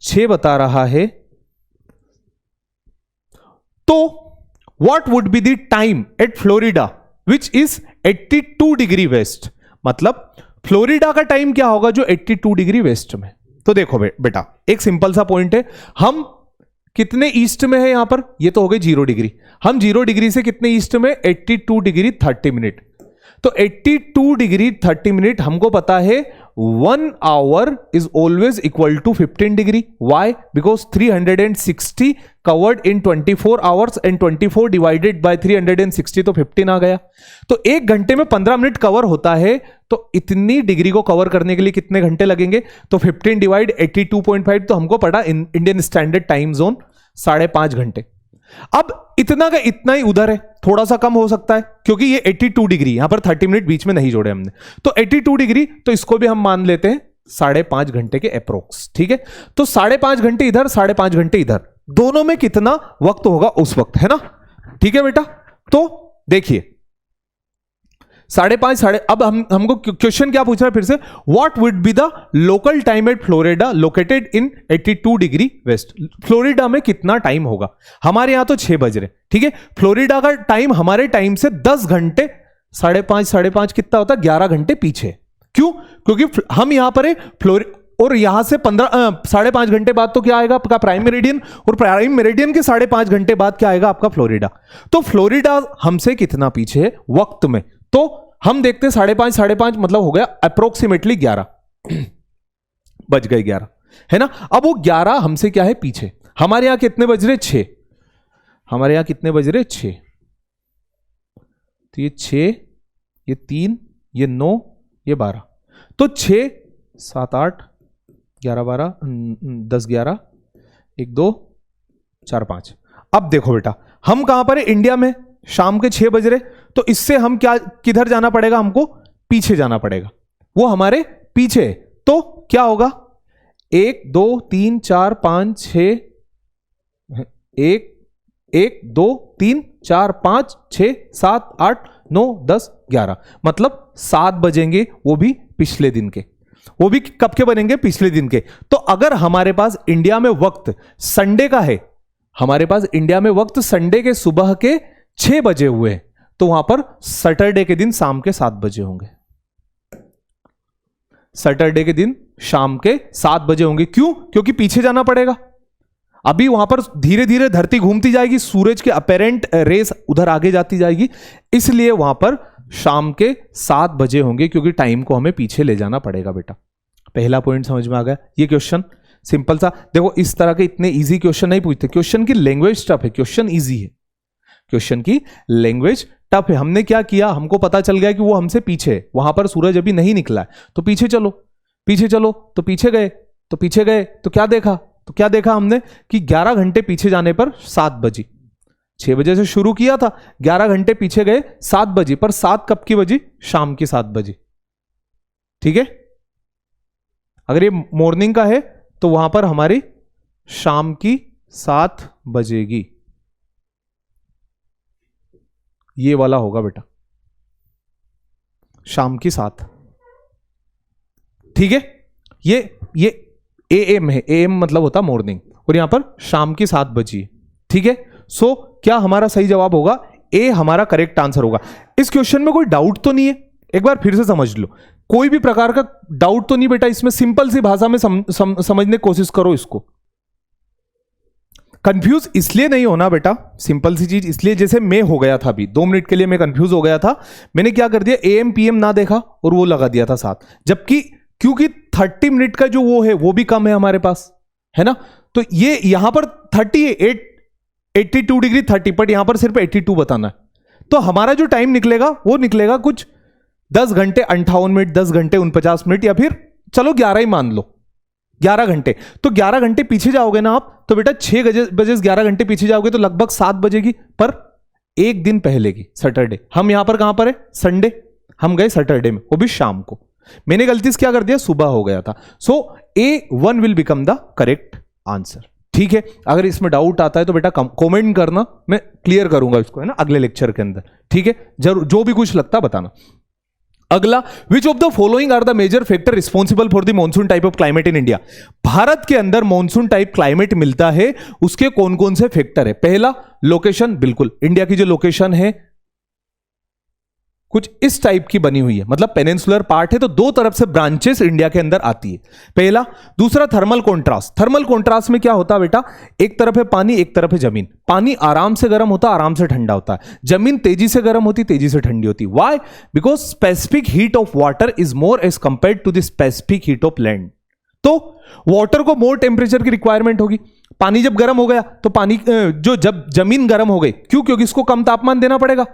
6 बता रहा है, तो what would be the time at Florida which is 82 degree west, मतलब फ्लोरिडा का टाइम क्या होगा जो 82 डिग्री वेस्ट में। तो देखो बेटा, एक सिंपल सा पॉइंट है, हम कितने ईस्ट में है यहां पर, ये तो हो गए 0 डिग्री, हम 0 डिग्री से कितने ईस्ट में, 82 डिग्री 30 मिनट, तो 82 डिग्री 30 मिनट हमको पता है 1 hour is always equal to 15 degree. Why? Because 360 covered in 24 hours and 24 divided by 360 तो 15 आ गया। तो 1 घंटे में 15 मिनट कवर होता है, तो इतनी डिग्री को कवर करने के लिए कितने घंटे लगेंगे, तो 15 डिवाइड 82.5, तो हमको पड़ा इंडियन स्टैंडर्ड टाइम जोन 5.5 घंटे। अब इतना का इतना ही उधर है, थोड़ा सा कम हो सकता है क्योंकि ये 82 डिग्री, यहां पर 30 मिनट बीच में नहीं जोड़े हमने, तो 82 डिग्री, तो इसको भी हम मान लेते हैं 5.5 घंटे के अप्रोक्स, ठीक है। तो 5.5 घंटे इधर, 5.5 घंटे इधर, दोनों में कितना वक्त होगा उस वक्त, है ना, ठीक है बेटा। तो देखिए 5.5 अब हमको क्वेश्चन क्या पूछ रहा है फिर से, what would be the local time at Florida located in 82 degree west, Florida में कितना टाइम होगा, हमारे यहां तो 6 बज रहे, ठीक है, फ्लोरिडा का टाइम हमारे टाइम से 10 घंटे, 5.5 कितना होता है, 11 घंटे पीछे। क्यों? क्योंकि हम यहां पर है और यहां से 5.5 घंटे बाद तो क्या आएगा आपका प्राइम मेरिडियन, और प्राइम मेरिडियन के 5.5 घंटे बाद क्या आएगा आपका फ्लोरिडा। तो फ्लोरिडा हमसे कितना पीछे है वक्त में, तो हम देखते हैं 5.5 मतलब हो गया अप्रोक्सीमेटली 11 बज गए 11, है ना। अब वो 11 हमसे क्या है पीछे, हमारे यहां कितने बज रहे, 6, हमारे यहां कितने बज रहे, 6, तो ये 6, ये 3, ये 9, ये 12, तो 6 7 8 11 12 10 11 1 2 4 5। अब देखो बेटा, हम कहां पर है, इंडिया में, शाम के 6 बज रहे, तो इससे हम क्या, किधर जाना पड़ेगा, हमको पीछे जाना पड़ेगा, वो हमारे पीछे, तो क्या होगा 1 2 3 4 5 6 1 1 2 3 4 5 6 7 8 9 10 11, मतलब 7 बजेंगे, वो भी पिछले दिन के, वो भी कब के बनेंगे, पिछले दिन के। तो अगर हमारे पास इंडिया में वक्त संडे का है, हमारे पास इंडिया में वक्त संडे के सुबह के 6 बजे हुए, तो वहां पर सैटरडे के दिन शाम के 7 बजे होंगे, सैटरडे के दिन शाम के 7 बजे होंगे। क्यों? क्योंकि पीछे जाना पड़ेगा, अभी वहां पर धीरे धीरे धरती घूमती जाएगी, सूरज के अपेरेंट रेस उधर आगे जाती जाएगी, इसलिए वहां पर शाम के 7 बजे होंगे, क्योंकि टाइम को हमें पीछे ले जाना पड़ेगा बेटा। पहला पॉइंट समझ में आ गया। ये क्वेश्चन सिंपल सा, देखो इस तरह के इतने इजी क्वेश्चन नहीं पूछते, क्वेश्चन की लैंग्वेज टफ है, क्वेश्चन इजी है, क्वेश्चन की लैंग्वेज टफ है। हमने क्या किया, हमको पता चल गया कि वो हमसे पीछे है, वहां पर सूरज अभी नहीं निकला है, तो पीछे चलो, पीछे चलो, तो पीछे गए, तो पीछे गए, तो क्या देखा, तो क्या देखा हमने कि 11 घंटे पीछे जाने पर 7 बजी, 6 बजे से शुरू किया था, 11 घंटे पीछे गए 7 बजी, पर 7 कब की बजी, शाम की 7 बजी, ठीक है। अगर ये मॉर्निंग का है तो वहां पर हमारी शाम की 7 बजेगी, ये वाला होगा बेटा, शाम की 7, ठीक है। ये AM है, AM मतलब होता मॉर्निंग, और यहां पर शाम की 7 बजी है, ठीक है। सो क्या हमारा सही जवाब होगा, ए हमारा करेक्ट आंसर होगा। इस क्वेश्चन में कोई डाउट तो नहीं है, एक बार फिर से समझ लो, कोई भी प्रकार का डाउट तो नहीं बेटा, इसमें सिंपल सी भाषा में समझने की कोशिश करो इसको। कंफ्यूज इसलिए नहीं होना बेटा, सिंपल सी चीज इसलिए, जैसे मैं हो गया था अभी 2 मिनट के लिए मैं कंफ्यूज हो गया था, मैंने क्या कर दिया, AM PM ना देखा और वो लगा दिया था 7, जबकि क्योंकि 30 मिनट का जो वो है वो भी कम है हमारे पास, है ना। तो ये यहां पर 82 डिग्री 30, बट यहां पर सिर्फ 82 बताना है, तो हमारा जो टाइम निकलेगा वो निकलेगा कुछ 10 घंटे 58 मिनट, 10 घंटे 49 मिनट, या फिर चलो 11 ही मान लो, 11 घंटे। तो 11 घंटे पीछे जाओगे ना आप, तो बेटा 6 बजे 11 घंटे पीछे जाओगे तो लगभग 7 बजेगी, पर एक दिन पहले की, सैटरडे। हम यहां पर कहां पर है, संडे, हम गए सैटरडे में, वो भी शाम को। मैंने गलती से क्या कर दिया, सुबह हो गया था। सो A1 will become the correct answer. ठीक है, अगर इसमें डाउट आता है तो बेटा कमेंट करना, मैं क्लियर करूंगा इसको, है ना, अगले लेक्चर के अंदर। ठीक है, जरूर, जो भी कुछ लगता बताना। अगला, which of the following are the major factor responsible for the monsoon type of climate in India. Bharat के अंदर मॉनसून टाइप क्लाइमेट मिलता है, उसके कौन कौन से फैक्टर है। पहला, लोकेशन, बिल्कुल इंडिया की जो लोकेशन है कुछ इस टाइप की बनी हुई है, मतलब पेनिनसुलर पार्ट है, तो दो तरफ से ब्रांचेस इंडिया के अंदर आती है, पहला। दूसरा, थर्मल कॉन्ट्रास्ट। थर्मल कॉन्ट्रास्ट में क्या होता है बेटा, एक तरफ है पानी, एक तरफ है जमीन। पानी आराम से गर्म होता है, आराम से ठंडा होता है। जमीन तेजी से गर्म होती, तेजी से ठंडी होती। Why? Because specific heat of water is more as compared to the specific heat of land. तो वाटर को मोर टेम्परेचर की रिक्वायरमेंट होगी। पानी जब गर्म हो गया तो पानी जब जमीन गर्म हो गई, क्यों? क्योंकि इसको कम तापमान देना पड़ेगा,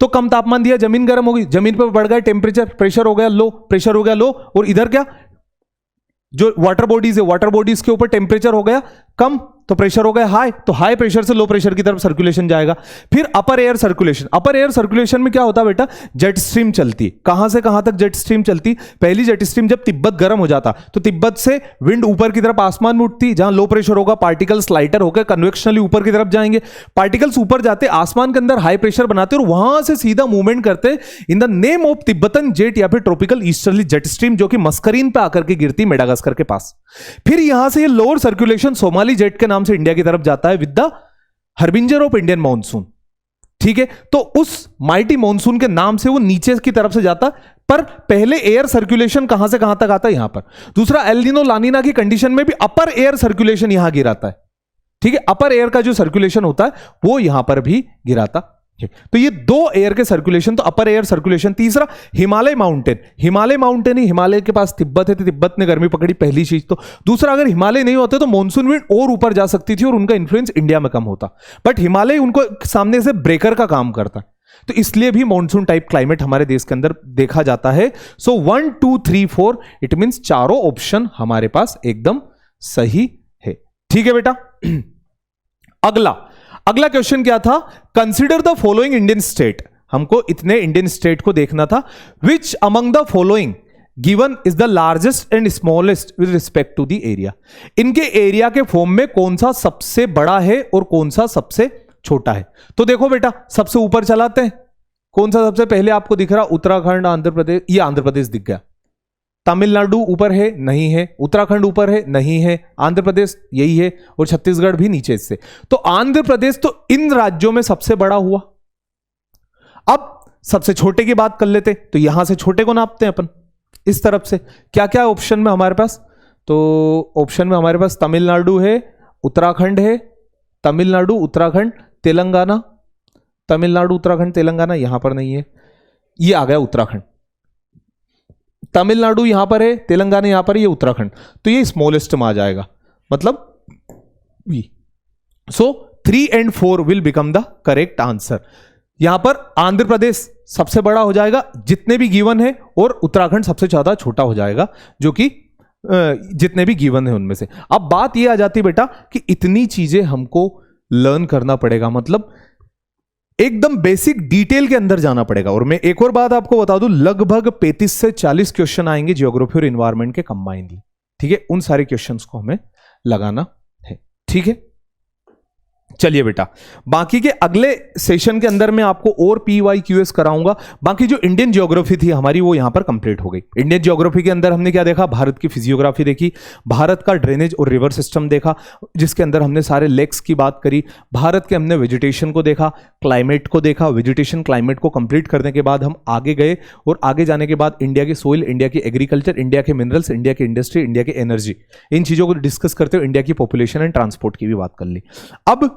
तो कम तापमान दिया, जमीन गर्म हो गई, जमीन पर बढ़ गया टेम्परेचर, प्रेशर हो गया लो, प्रेशर हो गया लो, और इधर क्या, जो वाटर बॉडीज है, वाटर बॉडीज के ऊपर टेम्परेचर हो गया कम, तो प्रेशर हो गया हाई, तो हाई प्रेशर से लो प्रेशर की तरफ सर्कुलेशन जाएगा। फिर अपर एयर सर्कुलेशन। अपर एयर सर्कुलेशन में क्या होता है बेटा, जेट स्ट्रीम चलती है। कहां से कहां तक जेट स्ट्रीम चलती? पहली जेट स्ट्रीम जब तिब्बत गर्म हो जाता तो तिब्बत से विंड ऊपर की तरफ आसमान में उठती, जहां लो प्रेशर होगा पार्टिकल्स लाइटर होकर कन्वेक्शनली ऊपर की तरफ जाएंगे। पार्टिकल्स ऊपर जाते, आसमान के अंदर हाई प्रेशर बनाते और वहां से सीधा मूवमेंट करते in the name of Tibetan jet या फिर ट्रॉपिकल ईस्टर्ली जेट स्ट्रीम, जो कि मस्करीन पे आकर के गिरती मेडागास्कर के पास। फिर यहां से ये लोअर सर्कुलेशन सोमाली जेट के नाम से इंडिया की तरफ जाता है with the harbinger of Indian monsoon. ठीक है, तो उस माइटी मॉनसून के नाम से वो नीचे की तरफ से जाता, पर पहले एयर सर्कुलेशन कहां से कहां तक आता है, यहां पर। दूसरा, एल नीनो लानीना की कंडीशन में भी अपर एयर सर्कुलेशन यहां गिराता है। ठीक है, अपर एयर का जो सर्कुलेशन होता है वो यहां पर भी गिराता। तो ये दो एयर के सर्कुलेशन, तो अपर एयर सर्कुलेशन। तीसरा, हिमालय माउंटेन। हिमालय माउंटेन ही, हिमालय के पास तिब्बत है तो तिब्बत ने गर्मी पकड़ी, पहली चीज तो। दूसरा, अगर हिमालय नहीं होते तो मॉनसून विंड और ऊपर जा सकती थी और उनका इंफ्लुएंस इंडिया में कम होता, बट हिमालय उनको सामने से ब्रेकर का काम करता है, तो इसलिए भी मॉनसून टाइप क्लाइमेट हमारे देश के अंदर देखा जाता है। सो 1 2 3 4 इट मींस चारों ऑप्शन हमारे पास एकदम सही है। ठीक है बेटा। अगला क्वेश्चन क्या था, consider the following Indian state. हमको इतने इंडियन स्टेट को देखना था। Which among the following given is the largest and smallest with respect to the area. इनके एरिया के फॉर्म में कौन सा सबसे बड़ा है और कौन सा सबसे छोटा है। तो देखो बेटा, सबसे ऊपर चलाते हैं, कौन सा सबसे पहले आपको दिख रहा, उत्तराखंड, आंध्र प्रदेश। ये आंध्र प्रदेश दिख गया। तमिलनाडु ऊपर है, नहीं है। उत्तराखंड ऊपर है, नहीं है। आंध्र प्रदेश यही है, और छत्तीसगढ़ भी नीचे इससे। तो आंध्र प्रदेश तो इन राज्यों में सबसे बड़ा हुआ। अब सबसे छोटे की बात कर लेते, तो यहां से छोटे को नापते हैं अपन इस तरफ से। क्या क्या ऑप्शन में हमारे पास, तो ऑप्शन में हमारे पास तमिलनाडु है, उत्तराखंड है, तमिलनाडु, उत्तराखंड, तेलंगाना। तमिलनाडु, उत्तराखंड, तेलंगाना यहां पर नहीं है, ये आ गया उत्तराखंड। तमिलनाडु यहां पर है, तेलंगाना यहां पर है, ये उत्तराखंड, तो ये स्मॉलेस्ट में आ जाएगा, मतलब सो 3 and 4 will become the correct answer. यहां पर आंध्र प्रदेश सबसे बड़ा हो जाएगा जितने भी गिवन है, और उत्तराखंड सबसे ज्यादा छोटा हो जाएगा, जो कि जितने भी गिवन है उनमें से। अब बात यह आ जाती है बेटा कि इतनी चीजें हमको लर्न करना पड़ेगा, मतलब एकदम बेसिक डिटेल के अंदर जाना पड़ेगा। और मैं एक और बात आपको बता दूं, लगभग 35 से 40 क्वेश्चन आएंगे ज्योग्राफी और एनवायरनमेंट के कंबाइनली। ठीक है, उन सारे क्वेश्चंस को हमें लगाना है। ठीक है, चलिए बेटा, बाकी के अगले सेशन के अंदर मैं आपको और PYQS कराऊंगा। बाकी जो इंडियन ज्योग्राफी थी हमारी वो यहां पर कंप्लीट हो गई। इंडियन ज्योग्राफी के अंदर हमने क्या देखा, भारत की फिजियोग्राफी देखी, भारत का ड्रेनेज और रिवर सिस्टम देखा, जिसके अंदर हमने सारे लेक्स की बात करी। भारत के हमने वेजिटेशन को देखा, क्लाइमेट को देखा। वेजिटेशन क्लाइमेट को कंप्लीट करने के बाद हम आगे गए, और आगे जाने के बाद इंडिया की सोइल, इंडिया की एग्रीकल्चर, इंडिया के मिनरल्स, इंडिया की इंडस्ट्री, इंडिया की एनर्जी, इन चीजों को डिस्कस करते हुए इंडिया की पॉपुलेशन एंड ट्रांसपोर्ट की भी बात कर ली। अब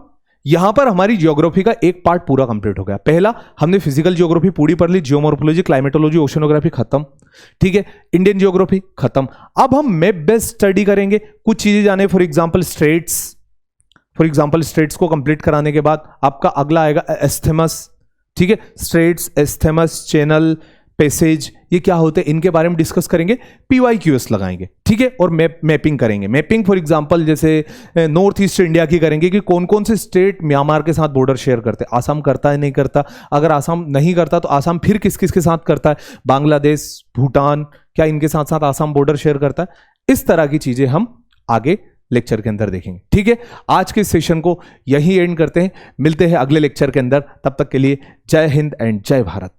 यहां पर हमारी ज्योग्राफी का एक पार्ट पूरा कंप्लीट हो गया। पहला हमने फिजिकल ज्योग्राफी पूरी पढ़ ली, जियोमॉर्फोलॉजी, क्लाइमेटोलॉजी, ओशनोग्राफी खत्म। ठीक है, इंडियन ज्योग्राफी खत्म। अब हम मैप बेस्ड स्टडी करेंगे, कुछ चीजें जाने, फॉर एग्जांपल स्ट्रेट्स को कंप्लीट कराने के बाद आपका अगला आएगा एस्थेमस। ठीक है, स्ट्रेट्स, एस्थेमस, चैनल, पैसेज, ये क्या होते हैं, इनके बारे में डिस्कस करेंगे। PYQs लगाएंगे, ठीक है, और मैपिंग करेंगे। मैपिंग फॉर एग्जांपल जैसे नॉर्थ ईस्ट इंडिया की करेंगे कि कौन कौन से स्टेट म्यांमार के साथ बॉर्डर शेयर करते हैं। आसाम करता है, नहीं करता? अगर आसाम नहीं करता तो आसाम फिर किस किस के साथ करता है? बांग्लादेश, भूटान, क्या इनके साथ साथ आसाम बॉर्डर शेयर करता है? इस तरह की चीजें हम आगे लेक्चर के अंदर देखेंगे, ठीक है। आज के सेशन को यही एंड करते हैं, मिलते हैं अगले लेक्चर के अंदर। तब तक के लिए जय हिंद एंड जय भारत।